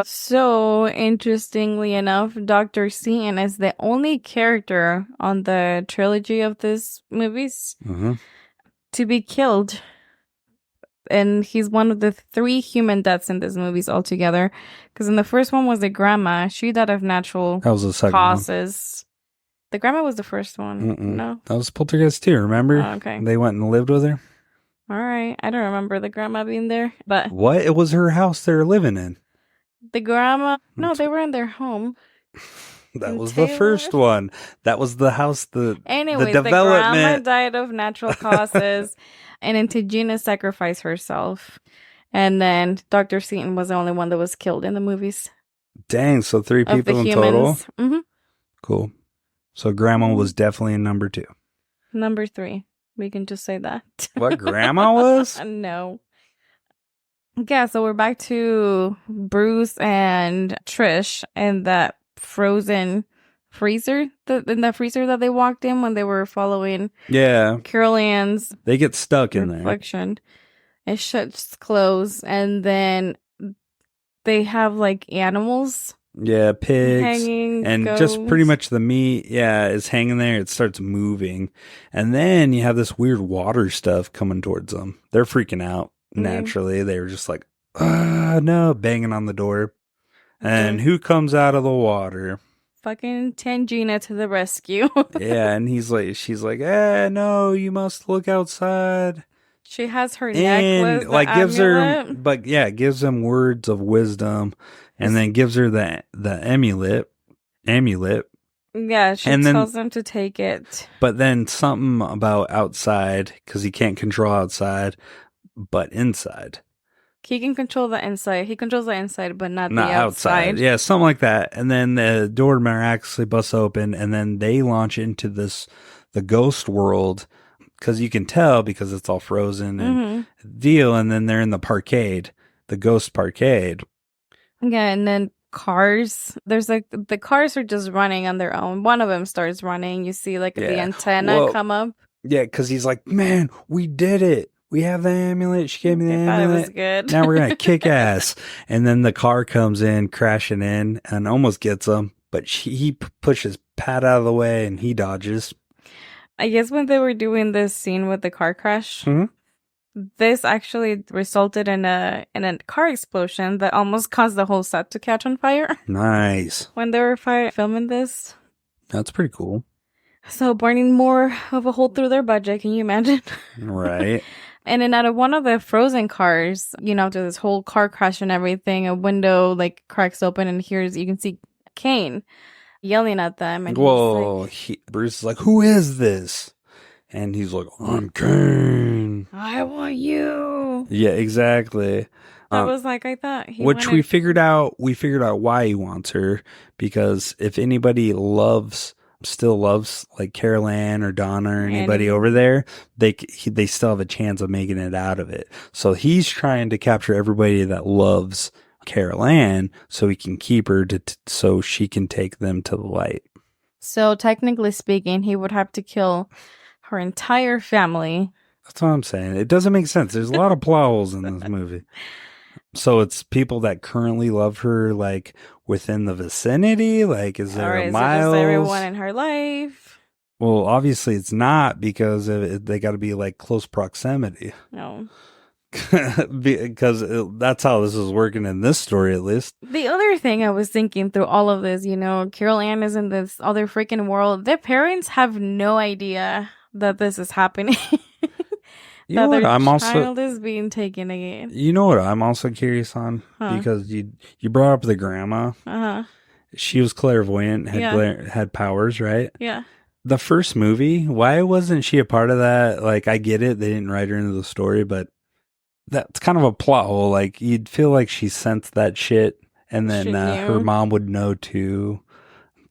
So interestingly enough, Dr. Seaton is the only character on the trilogy of these movies to be killed. And he's one of the 3 human deaths in these movies altogether. Because in the first one was the grandma. She died of natural causes. The grandma was the first one. No? That was Poltergeist 2, remember? Oh, okay. They went and lived with her. All right. I don't remember the grandma being there, but... What? It was her house they were living in. The grandma... No, they were in their home. That was the first one. That was the house, Anyways, the the grandma development. died of natural causes, and then Gina sacrificed herself. And then Dr. Seaton was the only one that was killed in the movies. Dang, so 3 people in total? Mm-hmm. Cool. So grandma was definitely in number 2. Number 3. We can just say that. What, grandma was? No. Yeah, so we're back to Bruce and Trish and that frozen freezer. In that freezer that they walked in when they were following Carol Ann's they get stuck in there. Reflection. It shuts closed, and then they have like animals. Yeah, pigs. Hanging, and goats. Just pretty much the meat, is hanging there. It starts moving. And then you have this weird water stuff coming towards them. They're freaking out naturally. They were just like, no, banging on the door. And who comes out of the water? fucking Tangina to the rescue. Yeah, and she's like, no, you must look outside. She has her And necklace, the like gives her, amulet. but yeah, gives them words of wisdom, and then gives her the amulet, Yeah, she and then tells them to take it. but then something about outside because he can't control outside, but inside, He can control the inside. He controls the inside, but not not the outside. outside. Yeah, something like that. And then the door miraculously busts open, and then they launch into the ghost world. Because you can tell because it's all frozen and deal, and then they're in the parkade, the ghost parkade. Yeah, and then cars. There's like the cars are just running on their own. One of them starts running. You see like the antenna come up. Yeah, because he's like, man, we did it. We have the amulet. She gave me the I amulet. thought it was good. Now we're gonna kick ass. And then the car comes in, crashing in, and almost gets him. But he pushes Pat out of the way, and he dodges. I guess when they were doing this scene with the car crash, this actually resulted in a car explosion that almost caused the whole set to catch on fire. Nice. When they were filming this. That's pretty cool. So burning more of a hole through their budget, can you imagine? Right. And then out of one of the frozen cars, after this whole car crash and everything, a window like cracks open and you can see Kane yelling at them. And Bruce is like, who is this? And he's like, I'm Kane. I want you. Yeah, exactly. I was like, I thought we figured out why he wants her, because if anybody still loves like Carol Ann or Donna or anybody over there, they still have a chance of making it out of it. So he's trying to capture everybody that loves Carol Ann so he can keep her so she can take them to the light. So technically speaking, he would have to kill her entire family. That's what I'm saying. It doesn't make sense. There's a lot of plot holes in this movie. So it's people that currently love her, like within the vicinity. Like, is there a miles? Just everyone in her life? Well, obviously it's not, because they got to be like close proximity. No. Because that's how this is working in this story, at least. The other thing I was thinking through all of this, Carol Ann is in this other freaking world. Their parents have no idea that this is happening. You know what? Child is being taken again. You know what I'm also curious on? Because you brought up the grandma. She was clairvoyant, had powers, right? Yeah. The first movie, why wasn't she a part of that? Like, I get it, they didn't write her into the story, but that's kind of a plot hole. Like, you'd feel like she sensed that shit, and then her mom would know too,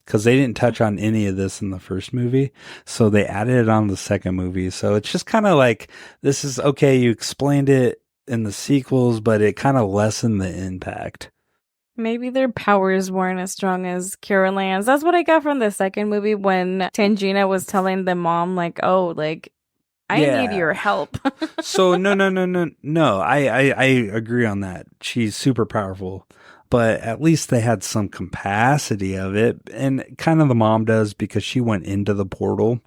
because they didn't touch on any of this in the first movie, so they added it on the second movie. So it's just kind of like, this is okay, you explained it in the sequels, but it kind of lessened the impact. Maybe their powers weren't as strong as Carol Ann's. That's what I got from the second movie when Tangina was telling the mom, like, oh, like, I need your help. So no. I agree on that. She's super powerful, but at least they had some capacity of it, and kind of the mom does, because she went into the portal.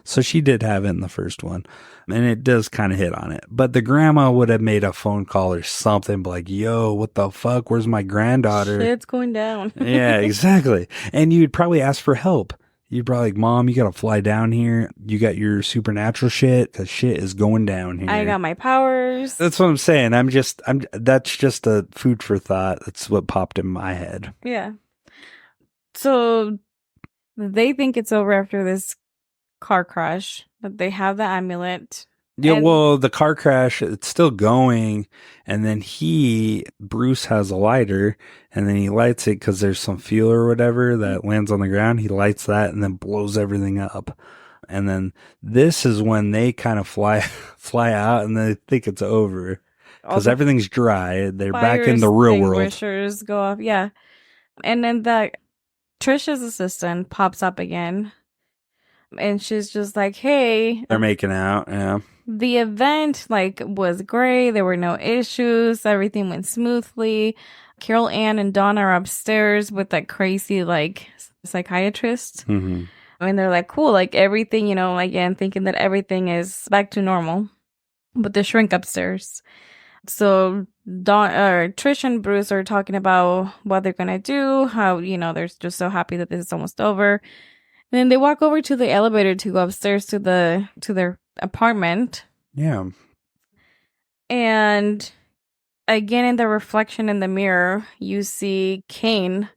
So she did have it in the first one, and it does kind of hit on it. But the grandma would have made a phone call or something, like, yo, what the fuck? Where's my granddaughter? Shit's going down. Yeah, exactly. And you'd probably ask for help. You'd probably like, Mom, you got to fly down here. You got your supernatural shit, because shit is going down here. I got my powers. That's what I'm saying. That's just a food for thought. That's what popped in my head. Yeah. So they think it's over after this car crash, but they have the amulet. Yeah, well, the car crash, it's still going, and then Bruce has a lighter, and then he lights it because there's some fuel or whatever that lands on the ground. He lights that and then blows everything up. And then this is when they kind of fly out, and they think it's over because everything's dry. They're back in the real world. Extinguishers go off, yeah. And then Trisha's assistant pops up again, and she's just like, hey. They're making out, yeah. The event, was great. There were no issues. Everything went smoothly. Carol Ann and Donna are upstairs with that crazy, psychiatrist. Mm-hmm. I mean, they're like, cool, everything, again, thinking that everything is back to normal. But they shrink upstairs. So Trish and Bruce are talking about what they're gonna do, how, they're just so happy that this is almost over. And then they walk over to the elevator to go upstairs to their apartment. Yeah. And again, in the reflection in the mirror, you see Kane.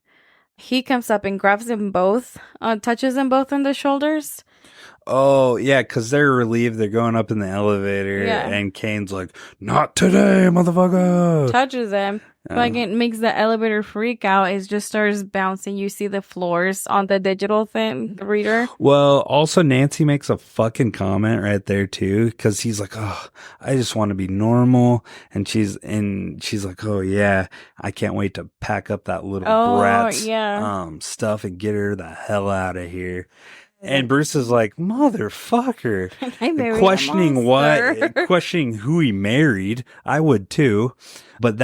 He comes up and grabs them both, touches them both on the shoulders. Oh, yeah, because they're relieved they're going up in the elevator, and Kane's like, not today, motherfucker! Touches them, fucking makes the elevator freak out. It just starts bouncing. You see the floors on the digital thing, the reader. Well, also, Nancy makes a fucking comment right there, too, because he's like, oh, I just want to be normal, and she's like, oh, yeah, I can't wait to pack up that little brat's stuff and get her the hell out of here. And Bruce is like, motherfucker. Questioning who he married. I would too. But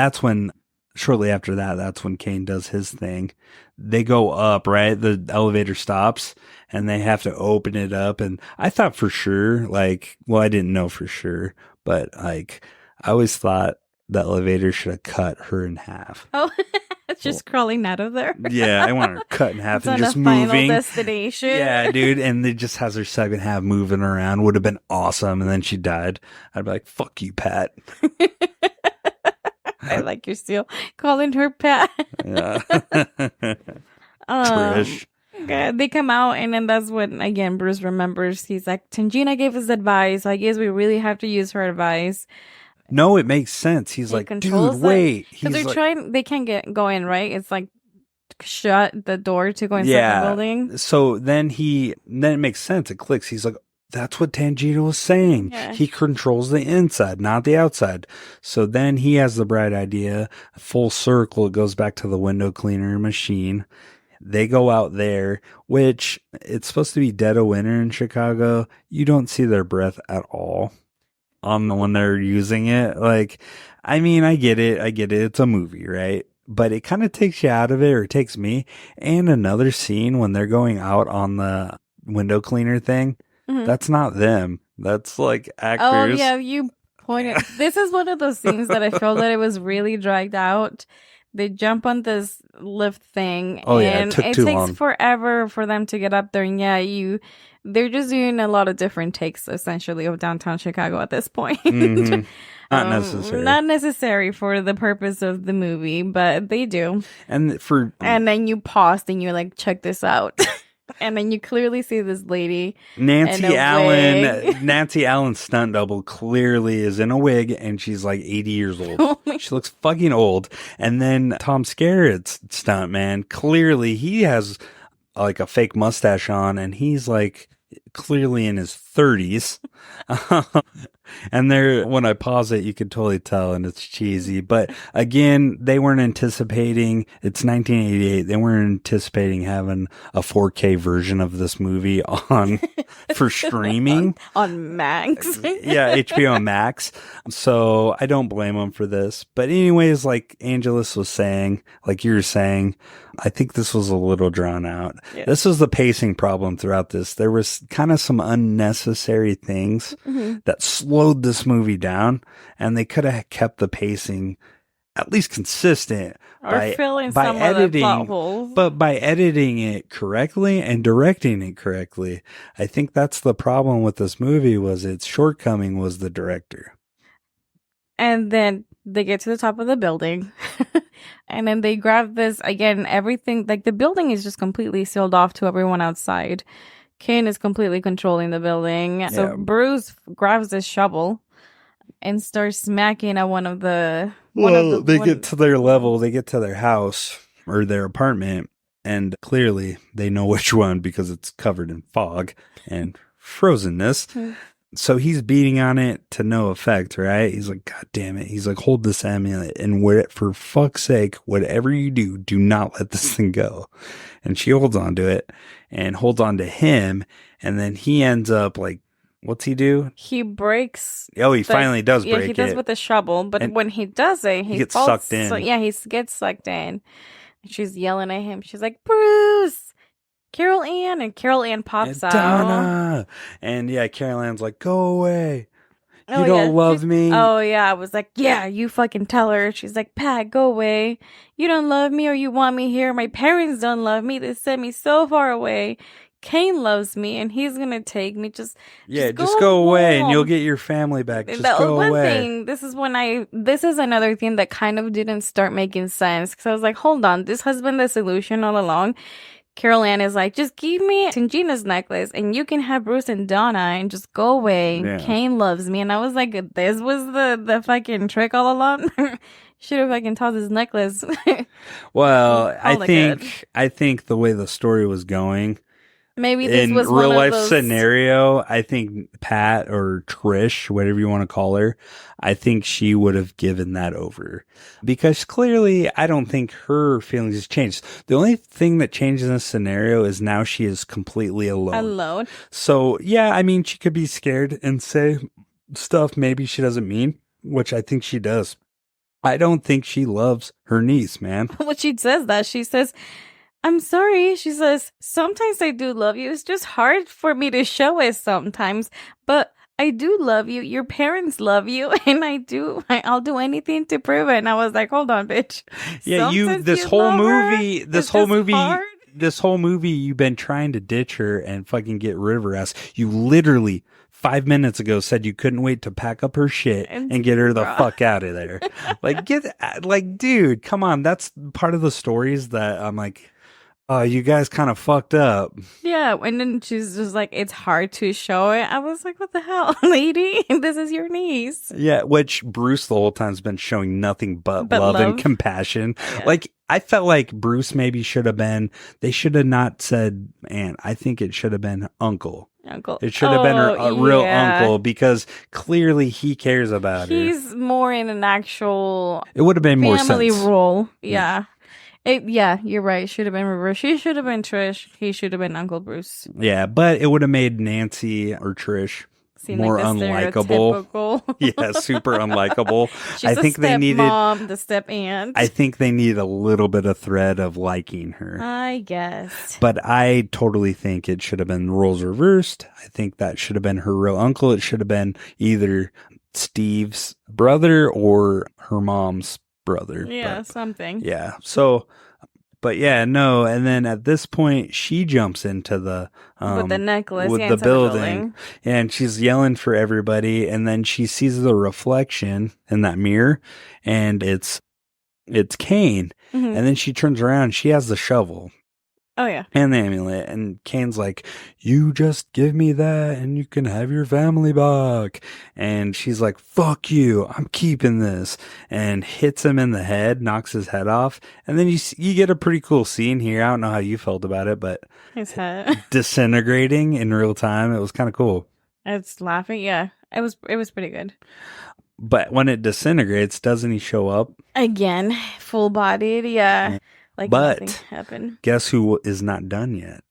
shortly after that's when Kane does his thing. They go up, right? The elevator stops and they have to open it up. And I thought for sure, I didn't know for sure, but I always thought the elevator should have cut her in half. Oh, just crawling out of there. Yeah, I want her cut in half and just moving. Final destination. Yeah, dude, and it just has her second half moving around. Would have been awesome, and then she died. I'd be like, "Fuck you, Pat." I like you're still calling her Pat. Yeah. Trish. They come out, and then that's when again Bruce remembers. He's like, "Tangina gave us advice. I guess we really have to use her advice." No, it makes sense. He's like, dude, wait. Because they're trying, they can't go in, right? It's like shut the door to go inside the building. So then it makes sense. It clicks. He's like, that's what Tangina was saying. Yeah. He controls the inside, not the outside. So then he has the bright idea. Full circle, it goes back to the window cleaner machine. They go out there, which it's supposed to be dead of winter in Chicago. You don't see their breath at all. When they're using it. I get it. It's a movie, right? But it kind of takes you out of it, or it takes me. And another scene when they're going out on the window cleaner thing, that's not them. That's actors. Oh, yeah, you pointed. This is one of those scenes that I felt that it was really dragged out. They jump on this lift thing, and it takes long. Forever for them to get up there. And they're just doing a lot of different takes, essentially, of downtown Chicago at this point. Mm-hmm. Not necessary. Not necessary for the purpose of the movie, but they do. And then you pause and you're like, check this out. And then you clearly see this lady. Nancy Allen's stunt double clearly is in a wig, and she's 80 years old. She looks fucking old. And then Tom Skerritt's stunt man, clearly he has a fake mustache on, and he's clearly in his 30s. And when I pause it, you can totally tell, and it's cheesy. But again, they weren't anticipating, it's 1988, they weren't anticipating having a 4K version of this movie for streaming. on Max. Yeah, HBO Max. So I don't blame them for this. But anyways, like Angelus was saying, like you were saying, I think this was a little drawn out. Yeah. This was the pacing problem throughout this. There was kind of some unnecessary things that slowed this movie down, and they could have kept the pacing at least consistent or filling some editing, of the plot holes. But by editing it correctly and directing it correctly. I think that's the problem with this movie, was its shortcoming was the director. And then they get to the top of the building and then they grab this, again, everything, like the building is just completely sealed off to everyone outside. Kane is completely controlling the building. Yeah. So Bruce grabs this shovel and starts smacking at they get to their level, they get to their house or their apartment, and clearly they know which one because it's covered in fog and frozenness. So he's beating on it to no effect, right? He's like, God damn it. He's like, hold this amulet, and for fuck's sake, whatever you do not let this thing go. And she holds on to it and holds on to him. And then he ends up like, what's he do? He breaks. Oh, he finally does break it. Yeah, he does with the shovel. But when he does it, he gets sucked in. So, yeah, he gets sucked in. And she's yelling at him. She's like, Bruce, Carol Ann. And Carol Ann pops out. Donna. And yeah, Carol Ann's like, go away. You don't love me. Oh, yeah. I was like, yeah, you fucking tell her. She's like, Pat, go away. You don't love me or you want me here. My parents don't love me. They sent me so far away. Kane loves me and he's going to take me. Just go away and you'll get your family back. Just go away. This is another thing that kind of didn't start making sense. Because I was like, hold on. This has been the solution all along. Carol Ann is like, just give me Tangina's necklace and you can have Bruce and Donna and just go away. Yeah. Kane loves me. And I was like, this was the fucking trick all along. Should have fucking tossed his necklace. Well, I think the way the story was going, maybe this was in real one life of those scenario, I think Pat or Trish, whatever you want to call her, I think she would have given that over because clearly I don't think her feelings has changed. The only thing that changes in this scenario is now she is completely alone. So yeah, I mean, she could be scared and say stuff maybe she doesn't mean, which I think she does. I don't think she loves her niece, man. Well, she says that. She says, I'm sorry. She says, sometimes I do love you. It's just hard for me to show it sometimes, but I do love you. Your parents love you. And I'll do anything to prove it. And I was like, hold on, bitch. Yeah, this whole movie, you've been trying to ditch her and fucking get rid of her ass. You literally 5 minutes ago said you couldn't wait to pack up her shit and get her the fuck out of there. Dude, come on. That's part of the stories that I'm like, oh, you guys kind of fucked up. Yeah, and then she's just like, it's hard to show it. I was like, what the hell, lady? This is your niece. Yeah, which Bruce the whole time's been showing nothing but love and compassion. Yeah. Like, I felt like Bruce maybe they should have not said aunt. I think it should have been uncle. It should have been her real uncle because clearly he cares about her. He's more in an actual it would have been more family sense. role. Yeah. You're right. It should have been reversed. She should have been Trish. He should have been Uncle Bruce. Yeah, but it would have made Nancy or Trish more unlikable. Yeah, super unlikable. I think they needed mom, the step aunt. I think they need a little bit of thread of liking her. I guess. But I totally think it should have been roles reversed. I think that should have been her real uncle. It should have been either Steve's brother or her mom's brother. Yeah, something. Yeah. So, but yeah, no. And then at this point, she jumps into the with the necklace, with the building, and she's yelling for everybody. And then she sees the reflection in that mirror, and it's Kane. Mm-hmm. And then she turns around. She has the shovel. Oh, yeah. And the amulet. And Kane's like, you just give me that and you can have your family back. And she's like, fuck you. I'm keeping this. And hits him in the head, knocks his head off. And then you get a pretty cool scene here. I don't know how you felt about it, but his head disintegrating in real time. It was kind of cool. It's laughing. Yeah. It was pretty good. But when it disintegrates, doesn't he show up? Again, full bodied. Yeah. Like but nothing happened. Guess who is not done yet?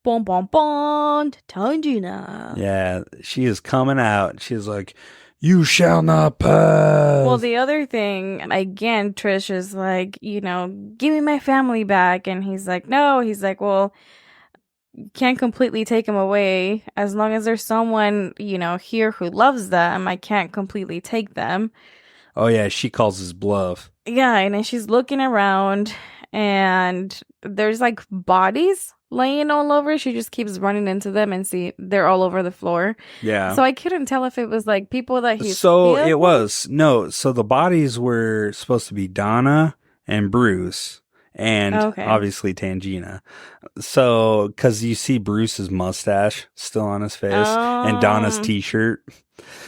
Bon bon bon, Tangina. Yeah, she is coming out. She's like, you shall not pass. Well, the other thing, again, Trish is like, give me my family back. And he's like, no. He's like, well, you can't completely take them away. As long as there's someone, here who loves them, I can't completely take them. Oh, yeah, she calls his bluff. Yeah, and then she's looking around. And there's like bodies laying all over. She just keeps running into them and see they're all over the floor. Yeah. So I couldn't tell if it was like people that he's it was. No. So the bodies were supposed to be Donna and Bruce and obviously Tangina. So, because you see Bruce's mustache still on his face and Donna's t-shirt.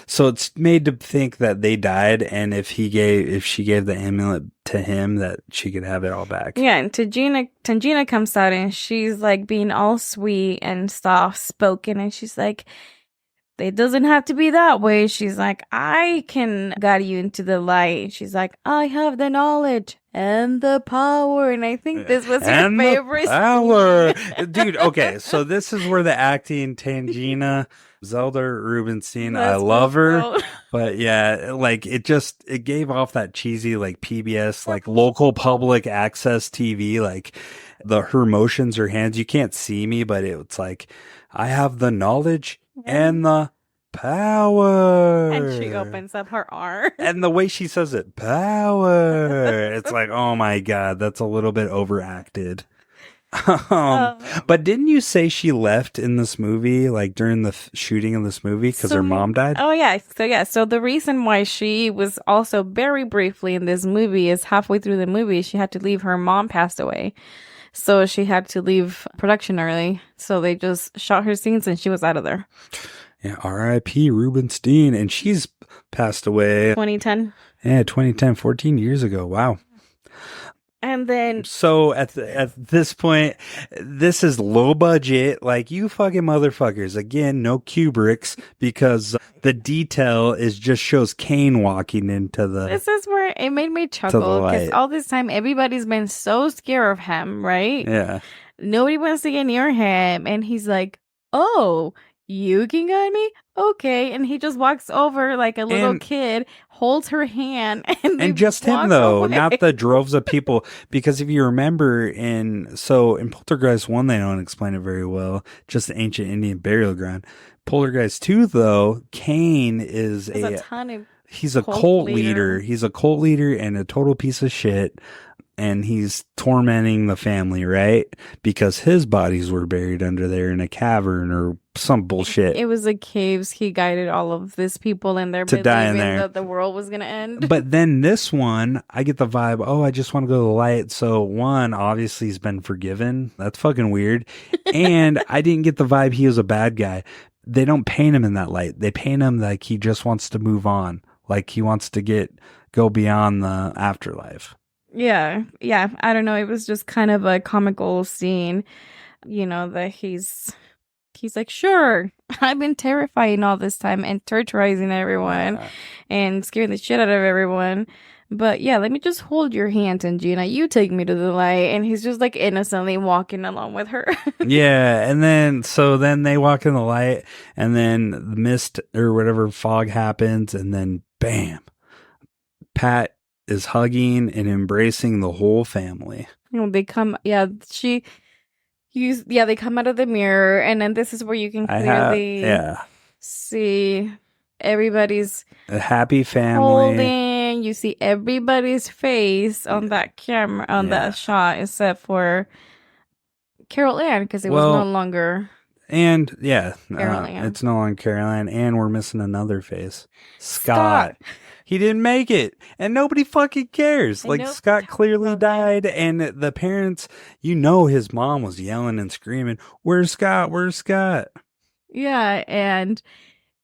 So it's made to think that they died, and if she gave the amulet to him, that she could have it all back. Yeah, and Tangina comes out, and she's like being all sweet and soft spoken, and she's like, "It doesn't have to be that way." She's like, "I can guide you into the light." She's like, "I have the knowledge and the power," and I think this was her favorite. Power, dude. Okay, so this is where the acting Tangina. Zelda Rubinstein, I love her, but yeah, like it gave off that cheesy like PBS, like local public access TV, like her motions, her hands. You can't see me, but it's like I have the knowledge and the power. And she opens up her arm. And the way she says it, power. It's like, oh my God, that's a little bit overacted. But didn't you say she left in this movie, like during the shooting of this movie, because her mom died? Oh yeah. So the reason why she was also very briefly in this movie is halfway through the movie, she had to leave. Her mom passed away. So she had to leave production early. So they just shot her scenes and she was out of there. Yeah, R.I.P. Rubenstein. And she's passed away. 2010. Yeah, 2010, 14 years ago. Wow. And then, so at this point, this is low budget, like you fucking motherfuckers. Again, no Kubricks, because the detail is just shows Kane walking into the. This is where it made me chuckle, because all this time everybody's been so scared of him, right? Yeah. Nobody wants to get near him, and he's like, "Oh, you can get me? Okay." And he just walks over like a little kid, holds her hand, and just him though, away. not the droves of people. Because if you remember in Poltergeist 1, they don't explain it very well, just the ancient Indian burial ground. Poltergeist 2 though, Kane is he's a cult leader. He's a cult leader and a total piece of shit. And he's tormenting the family, right? Because his bodies were buried under there in a cavern or some bullshit. It was the caves. He guided all of these people in there to die in there. That the world was going to end. But then this one, I get the vibe, oh, I just want to go to the light. So one, obviously he's been forgiven. That's fucking weird. And I didn't get the vibe he was a bad guy. They don't paint him in that light. They paint him like he just wants to move on. Like he wants to go beyond the afterlife. Yeah. I don't know. It was just kind of a comical scene, that he's like, sure, I've been terrifying all this time and terrorizing everyone and scaring the shit out of everyone. But yeah, let me just hold your hand, and Gina, you take me to the light. And he's just like innocently walking along with her. Yeah. And then they walk in the light, and then the mist or whatever fog happens, and then bam, Pat is hugging and embracing the whole family. They come, they come out of the mirror, and then this is where you can clearly see everybody's a happy family. Holding, you see everybody's face on that camera, on that shot, except for Carol Ann, because it was no longer. And it's no longer Carol Ann, and we're missing another face, Scott. He didn't make it, and nobody fucking cares. Like, Scott clearly died, and the parents, his mom was yelling and screaming, "Where's Scott? Where's Scott?" Yeah, and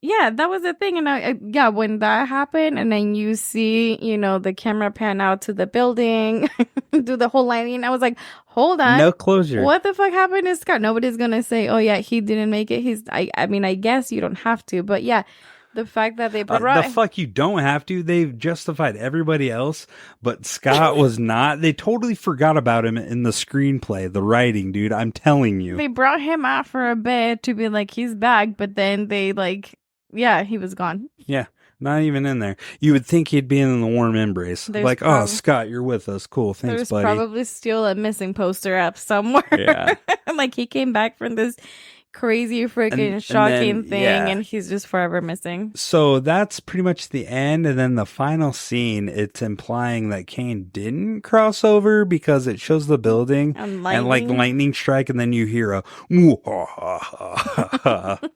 that was the thing. And when that happened, and then you see, the camera pan out to the building, do the whole lighting, I was like, hold on. No closure. What the fuck happened to Scott? Nobody's gonna say, oh yeah, he didn't make it. I guess you don't have to, but yeah. The fact that they brought... the fuck you don't have to. They've justified everybody else, but Scott was not. They totally forgot about him in the screenplay, the writing, dude. I'm telling you. They brought him out for a bit to be like, he's back, but then they he was gone. Yeah, not even in there. You would think he'd be in the warm embrace. Oh, Scott, you're with us. Cool, thanks, buddy. There's probably still a missing poster up somewhere. Yeah. He came back from this crazy freaking shocking thing, and he's just forever missing. So that's pretty much the end, and then the final scene, it's implying that Kane didn't cross over because it shows the building and lightning strike, and then you hear a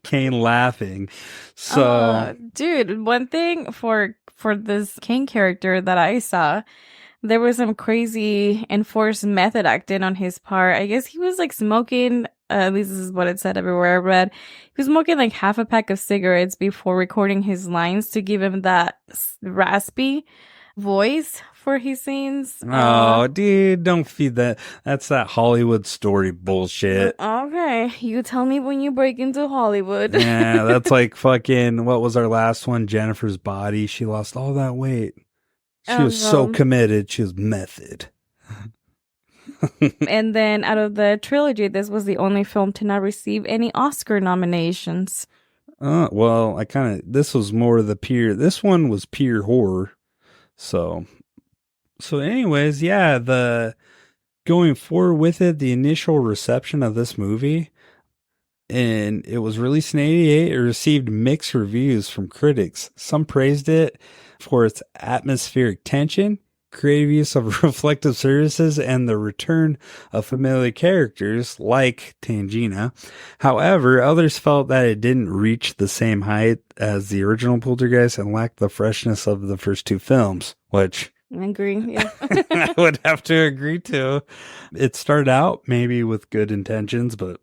Kane laughing. So dude, one thing for this Kane character that I saw, there was some crazy enforced method acting on his part. I guess he was smoking, at least this is what it said everywhere I read. He was smoking half a pack of cigarettes before recording his lines to give him that raspy voice for his scenes. Oh, dude, don't feed that. That's that Hollywood story bullshit. Okay, you tell me when you break into Hollywood. Yeah, that's like fucking, what was our last one? Jennifer's Body. She lost all that weight. She was so committed. She was method. And then out of the trilogy, this was the only film to not receive any Oscar nominations. Well, this was more the this one was pure horror. So anyways, going forward with it, the initial reception of this movie, and it was released in 88. It received mixed reviews from critics. Some praised it for its atmospheric tension, creative use of reflective surfaces, and the return of familiar characters like Tangina. However, others felt that it didn't reach the same height as the original Poltergeist and lacked the freshness of the first two films, which I agree. Yeah. I would have to agree to. It started out maybe with good intentions, but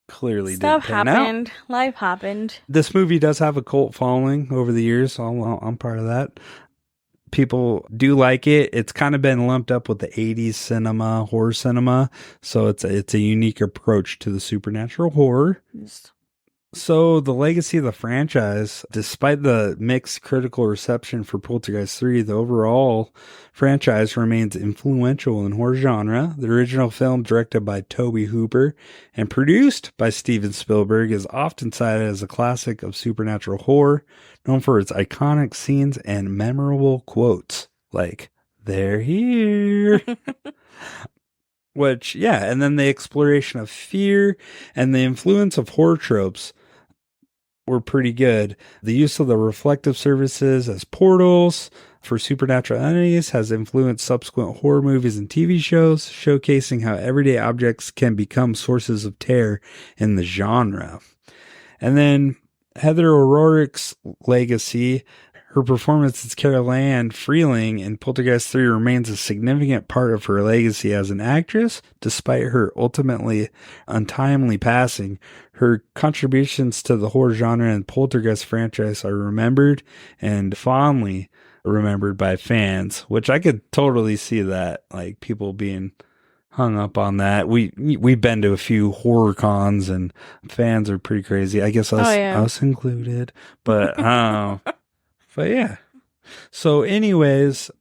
clearly Stuff didn't pan out. happened. Life happened. This movie does have a cult following over the years, so I'm part of that. People do like it. It's kind of been lumped up with the 80s cinema, horror cinema, so it's a unique approach to the supernatural horror. Yes. So the legacy of the franchise, despite the mixed critical reception for Poltergeist 3, the overall franchise remains influential in horror genre. The original film, directed by Tobe Hooper and produced by Steven Spielberg, is often cited as a classic of supernatural horror, known for its iconic scenes and memorable quotes like, "They're here." Which, yeah, and then the exploration of fear and the influence of horror tropes were pretty good. The use of the reflective surfaces as portals for supernatural entities has influenced subsequent horror movies and TV shows, showcasing how everyday objects can become sources of terror in the genre. And then Heather O'Rourke's legacy, her performance as Carol Ann Freeling in Poltergeist 3 remains a significant part of her legacy as an actress, despite her ultimately untimely passing. Her contributions to the horror genre and Poltergeist franchise are remembered and fondly remembered by fans, which I could totally see that, like people being hung up on that. We've been to a few horror cons and fans are pretty crazy. I guess us included, but but yeah. So anyways,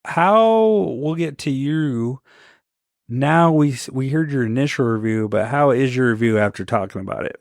how we'll get to you now. We heard your initial review, but how is your review after talking about it?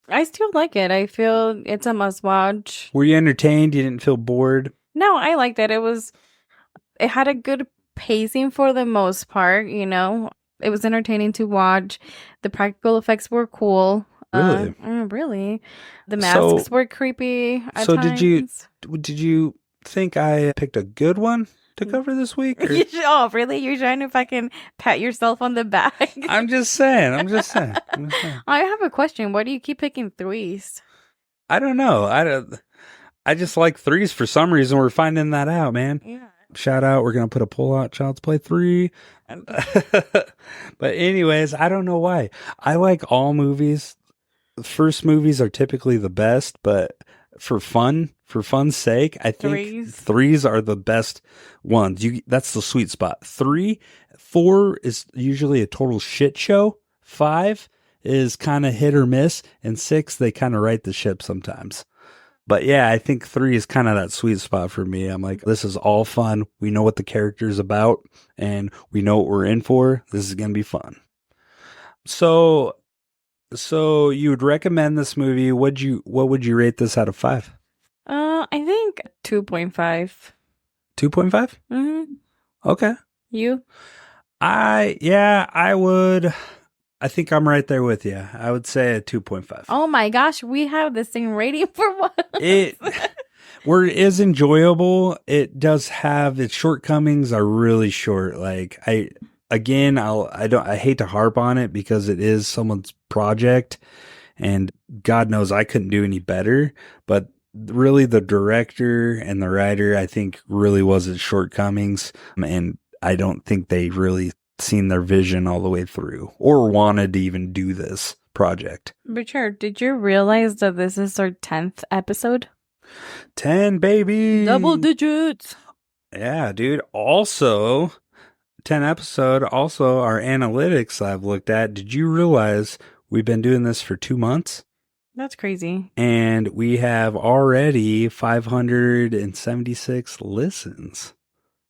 I still like it. I feel it's a must watch. Were you entertained? You didn't feel bored? No, I liked it. It had a good pacing for the most part, you know. It was entertaining to watch. The practical effects were cool. Really? Really. The masks were creepy at times. Did you think I picked a good one to cover this week? Oh, really? You're trying to fucking pat yourself on the back? I'm just saying. I have a question. Why do you keep picking threes? I don't know. I just like threes for some reason. We're finding that out, man. Yeah. Shout out. We're going to put a pull out Child's Play 3. But anyways, I don't know why. I like all movies. First movies are typically the best, but for fun's sake, I think threes are the best ones. That's the sweet spot. 4 is usually a total shit show. 5 is kind of hit or miss, and 6 they kind of right the ship sometimes. But yeah, I think 3 is kind of that sweet spot for me. I'm like, this is all fun. We know what the character's about, and we know what we're in for. This is gonna be fun. So you would recommend this movie? What would you rate this out of 5? I think 2.5. 2.5? Mm-hmm. Okay. You? I would. I think I'm right there with you. I would say a 2.5. Oh my gosh, we have the same rating for one. It is enjoyable. It does have its shortcomings are really short. Like I hate to harp on it because it is someone's project and God knows I couldn't do any better, but really the director and the writer I think really was its shortcomings, and I don't think they really seen their vision all the way through or wanted to even do this project. Richard, did you realize that this is our 10th episode? 10, baby. Double digits. Yeah, dude. Also, 10 episode. Also, our analytics I've looked at. Did you realize we've been doing this for 2 months? That's crazy. And we have already 576 listens.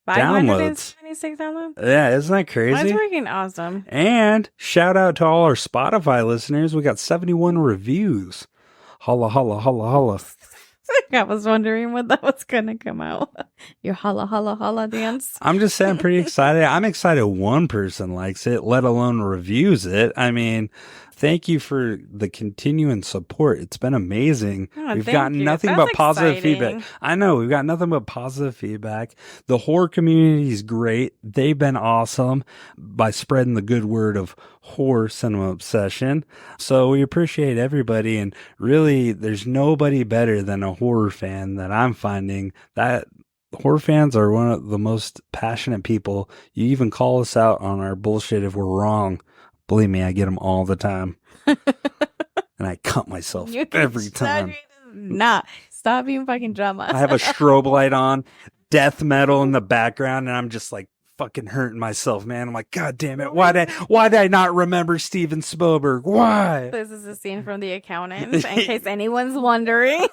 576 downloads? Yeah, isn't that crazy? That's freaking awesome. And shout out to all our Spotify listeners. We got 71 reviews. Holla, holla, holla, holla. I was wondering when that was going to come out. Your holla, holla, holla dance. I'm just saying, I'm pretty excited. I'm excited one person likes it, let alone reviews it. I mean, Thank you for the continuing support. It's been amazing. Oh, We've thank gotten you. nothing That's but positive exciting. feedback. I know. We've got nothing but positive feedback. The horror community is great. They've been awesome by spreading the good word of horror cinema obsession. So we appreciate everybody. And really, there's nobody better than a horror fan that I'm finding. That horror fans are one of the most passionate people. You even call us out on our bullshit if we're wrong. Believe me, I get them all the time. And I cut myself You can every time. Nah, stop being fucking drama. I have a strobe light on, death metal in the background, and I'm just like fucking hurting myself, man. I'm like, God damn it. Why did I not remember Steven Spielberg? Why? This is a scene from The Accountant, in case anyone's wondering.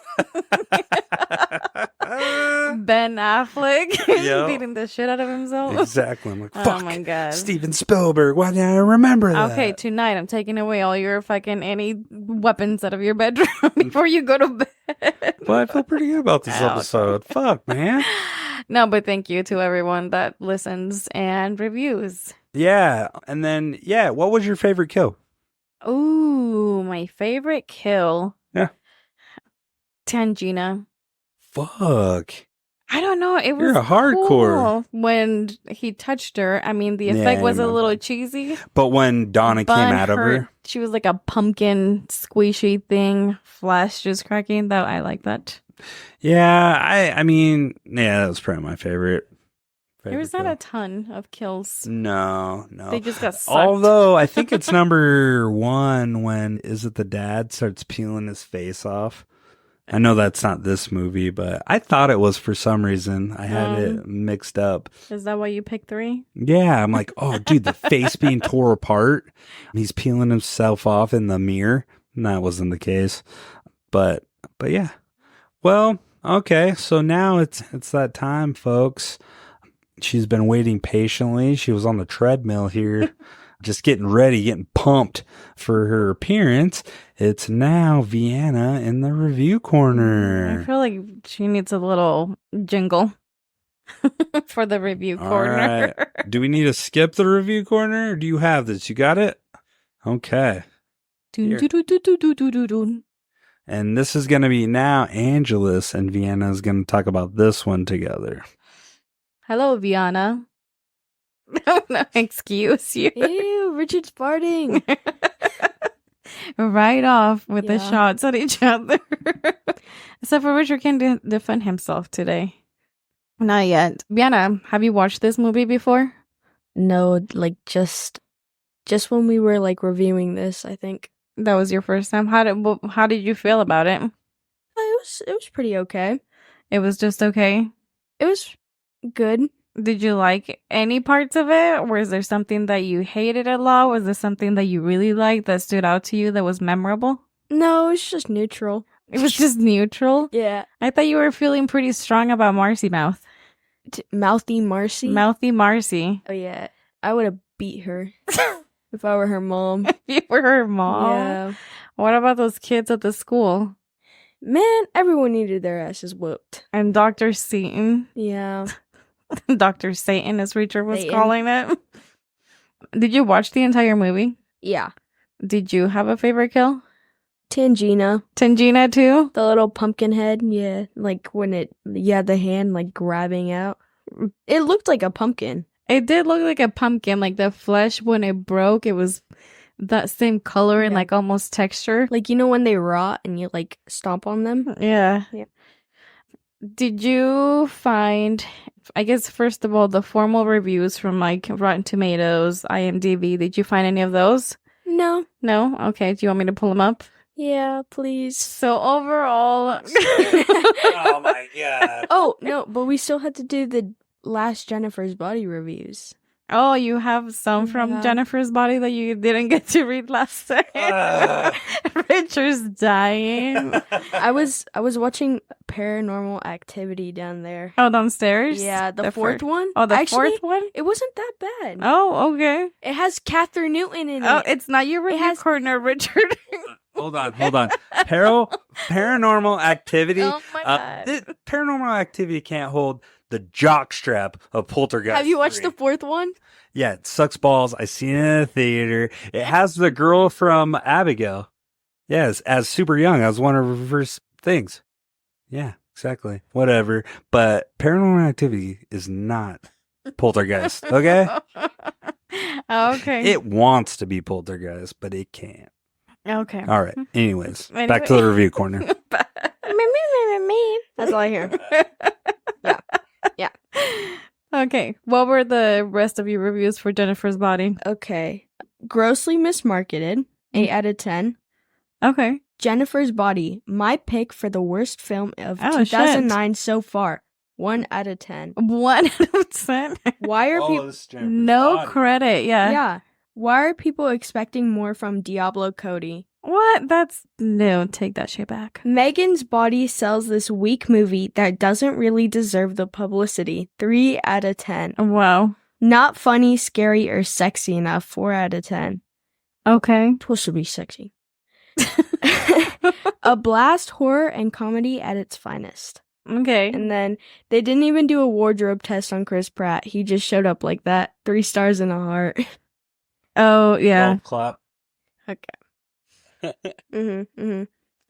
Ben Affleck Yep. beating the shit out of himself. Exactly. I'm like, Oh fuck. my God. Steven Spielberg. Why did I remember that? Okay, tonight I'm taking away all your fucking any weapons out of your bedroom before you go to bed. Well, I feel pretty good about this Okay. episode. Fuck, man. No, but thank you to everyone that listens and reviews. Yeah. And then, what was your favorite kill? Ooh, my favorite kill. Yeah. Tangina. Fuck. I don't know. It was You're a hardcore. cool when he touched her. I mean, the Yeah, effect I was a remember. little cheesy. But when Donna came but out of her, she was like a pumpkin squishy thing, flash just cracking. That I like that. yeah, I mean, that was probably my favorite. There was not a ton of kills. No. They just got sucked. Although I think it's number 1 when is it the dad starts peeling his face off. I know that's not this movie, but I thought it was for some reason. I had it mixed up. Is that why you picked 3? Yeah, I'm like, oh, dude, the face being tore apart. He's peeling himself off in the mirror. And that wasn't the case, but yeah. Well, okay, so now it's that time, folks. She's been waiting patiently. She was on the treadmill here, just getting ready, getting pumped for her appearance. It's now Vienna in the review I corner. feel like she needs a little jingle for the review All corner. right. Do we need to skip the review corner? Or do you have this? You got it? Okay. Dun, Here. dun, dun, dun, dun, dun, dun, dun. And this is going to be now Angelus and Vienna is going to talk about this one together. Hello, Vienna. No, excuse you. Ew, Richard's farting. Right off with the Yeah. shots at each other. Except for Richard can defend himself today. Not yet. Vienna, have you watched this movie before? No, like just when we were like reviewing this, I think That was your first time. How did you feel about it? it was pretty okay. It was just okay. It was good. Did you like any parts of it? Or is there something that you hated a lot? Was there something that you really liked that stood out to you that was memorable? No, it was just neutral. It was just neutral. Yeah, I thought you were feeling pretty strong about Marcy Mouth. Mouthy Marcy. Mouthy Marcy. Oh yeah, I would have beat her if I were her mom. You were her mom. Yeah, What about those kids at the school? man, everyone needed their asses whooped. And Dr. Satan. Yeah, Dr. Satan, as Richard was Satan. calling it. Did you watch the entire movie? yeah. Did you have a favorite kill? Tangina, Tangina too? the little pumpkin head. Yeah, like when the hand like grabbing out. It looked like a pumpkin. It did look like a pumpkin. Like the flesh, when it broke, it was that same color and Yeah. like almost texture. Like, you know when they rot and you like stomp on them? Yeah. Yeah. Did you find, I guess, first of all, the formal reviews from like Rotten Tomatoes, IMDb, did you find any of those? No. No? Okay. Do you want me to pull them up? Yeah, please. So overall, Oh my God. Oh, no, but we still had to do the last Jennifer's Body reviews. oh, you have some from Yeah. Jennifer's Body that you didn't get to read last time. Richard's dying. I was watching Paranormal Activity down there. Oh, downstairs? Yeah, the fourth fir- one. Oh, the Actually, fourth one? it wasn't that bad. Oh, okay. It has Catherine Newton in Oh, it. it's not your review has- corner, Richard. Hold on. Paranormal Activity. Oh my God. Paranormal Activity can't hold the jockstrap of Poltergeist. Have you watched 3. the fourth one? Yeah, it sucks balls. I seen it in the theater. It has the girl from Abigail. Yes, as super young. That was one of her first things. Yeah, exactly. Whatever. But Paranormal Activity is not Poltergeist. Okay? Okay. It wants to be Poltergeist, but it can't. Okay. All right. Anyways, back to the review corner. That's all I hear. Yeah. Okay. What were the rest of your reviews for Jennifer's Body? Okay. Grossly mismarketed. 8 out of 10. Okay. Jennifer's Body. My pick for the worst film of Oh, 2009 so far. 1 out of 10. 1 out of 10. Why are people... Oh, this is Jennifer's No Body. credit. Yeah. Yeah. Why are people expecting more from Diablo Cody? What? That's no. Take that shit back. Megan's Body sells this weak movie that doesn't really deserve the publicity. 3 out of 10. Wow. Not funny, scary, or sexy enough. 4 out of 10. Okay. Supposed to be sexy. A blast, horror, and comedy at its finest. Okay. And then they didn't even do a wardrobe test on Chris Pratt. He just showed up like that. 3 stars and a heart. Oh yeah. Golf clap. Okay. Mm-hmm.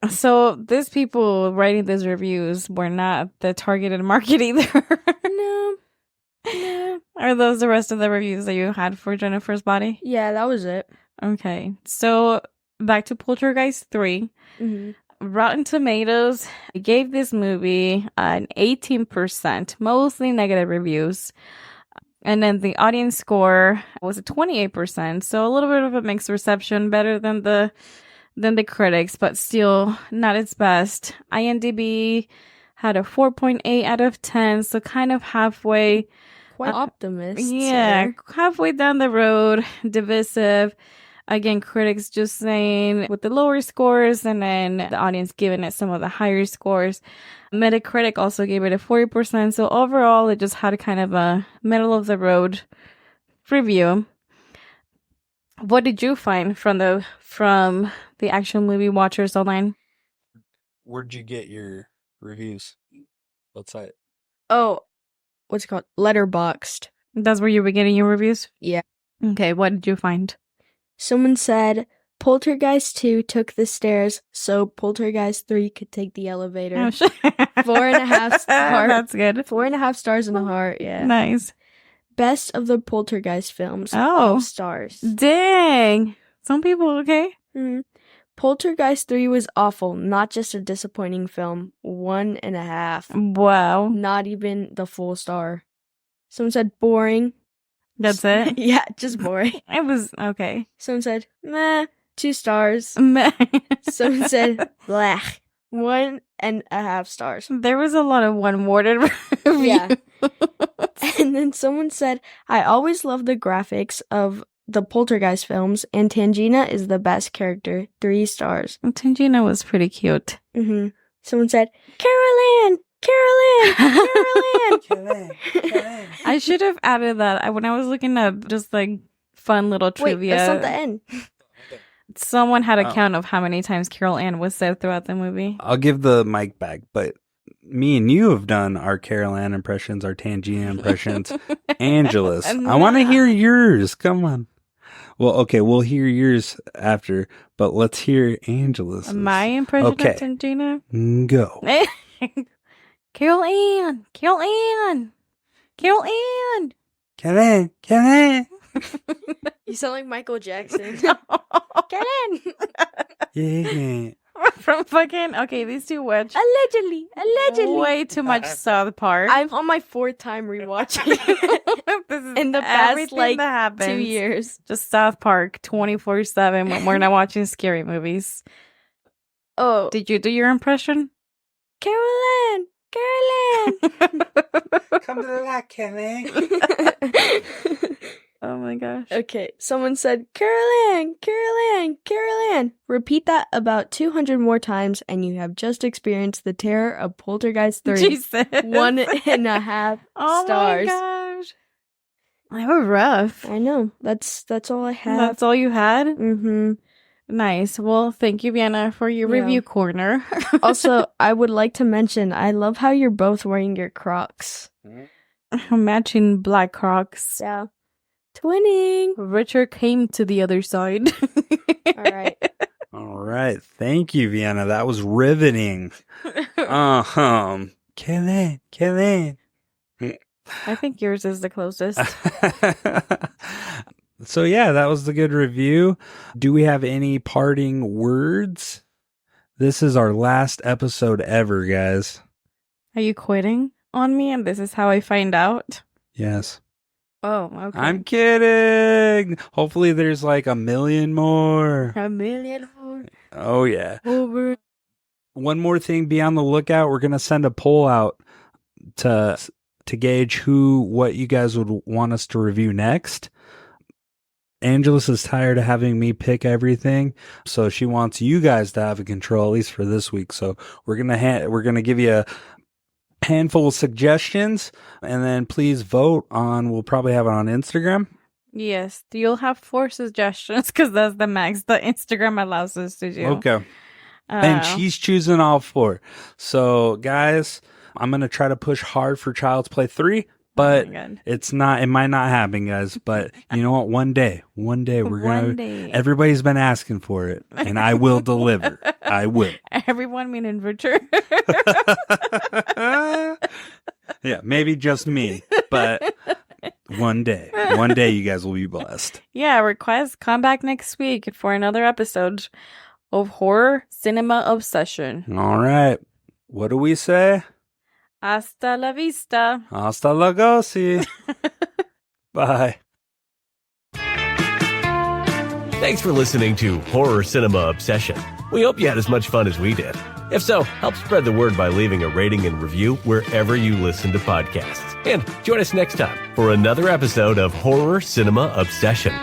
So these people writing these reviews were not the targeted market either. No. Are those the rest of the reviews that you had for Jennifer's Body? Yeah, that was it. Okay. So back to Poltergeist 3. Mm-hmm. Rotten Tomatoes gave this movie an 18%, mostly negative reviews. And then the audience score was a 28%, so a little bit of a mixed reception, better than the critics, but still not its best. IMDb had a 4.8 out of 10, so kind of halfway. Quite optimist. Yeah, there. halfway down the road, divisive. Again, critics just saying with the lower scores, and then the audience giving it some of the higher scores. Metacritic also gave it a 40%. So overall, it just had kind of a middle of the road review. What did you find from the actual movie watchers online? Where'd you get your reviews? What site? Oh, what's it called? Letterboxed. That's where you were getting your reviews? Yeah. Okay, what did you find? Someone said Poltergeist 2 took the stairs, so Poltergeist 3 could take the elevator. Oh, shit. 4.5 stars. That's good. 4.5 stars and a heart, yeah. Nice. Best of the Poltergeist films. Oh. 5 stars. Dang. Some people, okay. Mm-hmm. Poltergeist 3 was awful, not just a disappointing film. 1.5. Wow. Not even the full star. Someone said boring. That's it? Yeah, just boring. It was okay. Someone said, meh, 2 stars. Meh. Someone said, blech, 1.5 stars. There was a lot of one-worded reviews. Yeah. And then someone said, I always love the graphics of the Poltergeist films, and Tangina is the best character. 3 stars. Tangina was pretty cute. Mm-hmm. Someone said, Carol Ann! I should have added that. When I was looking up just like fun little trivia. Wait, that's not the end. Someone had a count of how many times Carol Ann was said throughout the movie. I'll give the mic back, but me and you have done our Carol Ann impressions, our Tangina impressions. Angela's. I want to hear yours. Come on. Well, okay, we'll hear yours after, but let's hear Angela's. My impression Okay. of Tangina? Go. Carol Ann! Carol Ann! Carol Ann! Come in. You sound like Michael Jackson. Get in! Yeah. From fucking, okay, these two watch Allegedly. way too much South Park. I'm on my 4th time rewatching This is in the past, everything like, that happens. 2 years. Just South Park 24/7 when we're not watching scary movies. Oh, Did you do your impression? Carolyn! Come to the light, Kelly. Oh my gosh. Okay, someone said, Carolyn! Repeat that about 200 more times and you have just experienced the terror of Poltergeist 3. Jesus. 1.5 Oh stars. my gosh. They were rough. I know. That's all I have. That's all you had? Mm-hmm. Nice. Well, thank you, Vienna, for your Yeah. review corner. Also, I would like to mention, I love how you're both wearing your Crocs. Matching black Crocs. Yeah. Twinning. Richard came to the other side. All right. All right. Thank you, Vienna. That was riveting. Kevin. I think yours is the closest. So yeah, that was the good review. Do we have any parting words? This is our last episode ever, guys. Are you quitting on me and this is how I find out? Yes. Oh, okay. I'm kidding. Hopefully there's like 1 million more. 1 million Oh yeah. over. One more thing, be on the lookout. We're going to send a poll out to gauge what you guys would want us to review next. Angelus is tired of having me pick everything, so she wants you guys to have a control, at least for this week. So we're gonna give you a handful of suggestions, and then please vote on. We'll probably have it on Instagram. Yes, you'll have 4 suggestions because that's the max that Instagram allows us to do. Okay, and she's choosing all 4. So guys, I'm gonna try to push hard for Child's Play 3. But it might not happen, guys. But you know what? One day everybody's been asking for it, and I will deliver. I will. Everyone meaning Richard. Yeah, maybe just me, but one day you guys will be blessed. Yeah, request come back next week for another episode of Horror Cinema Obsession. All right. What do we say? Hasta la vista. Hasta luego. Bye. Thanks for listening to Horror Cinema Obsession. We hope you had as much fun as we did. If so, help spread the word by leaving a rating and review wherever you listen to podcasts. And join us next time for another episode of Horror Cinema Obsession.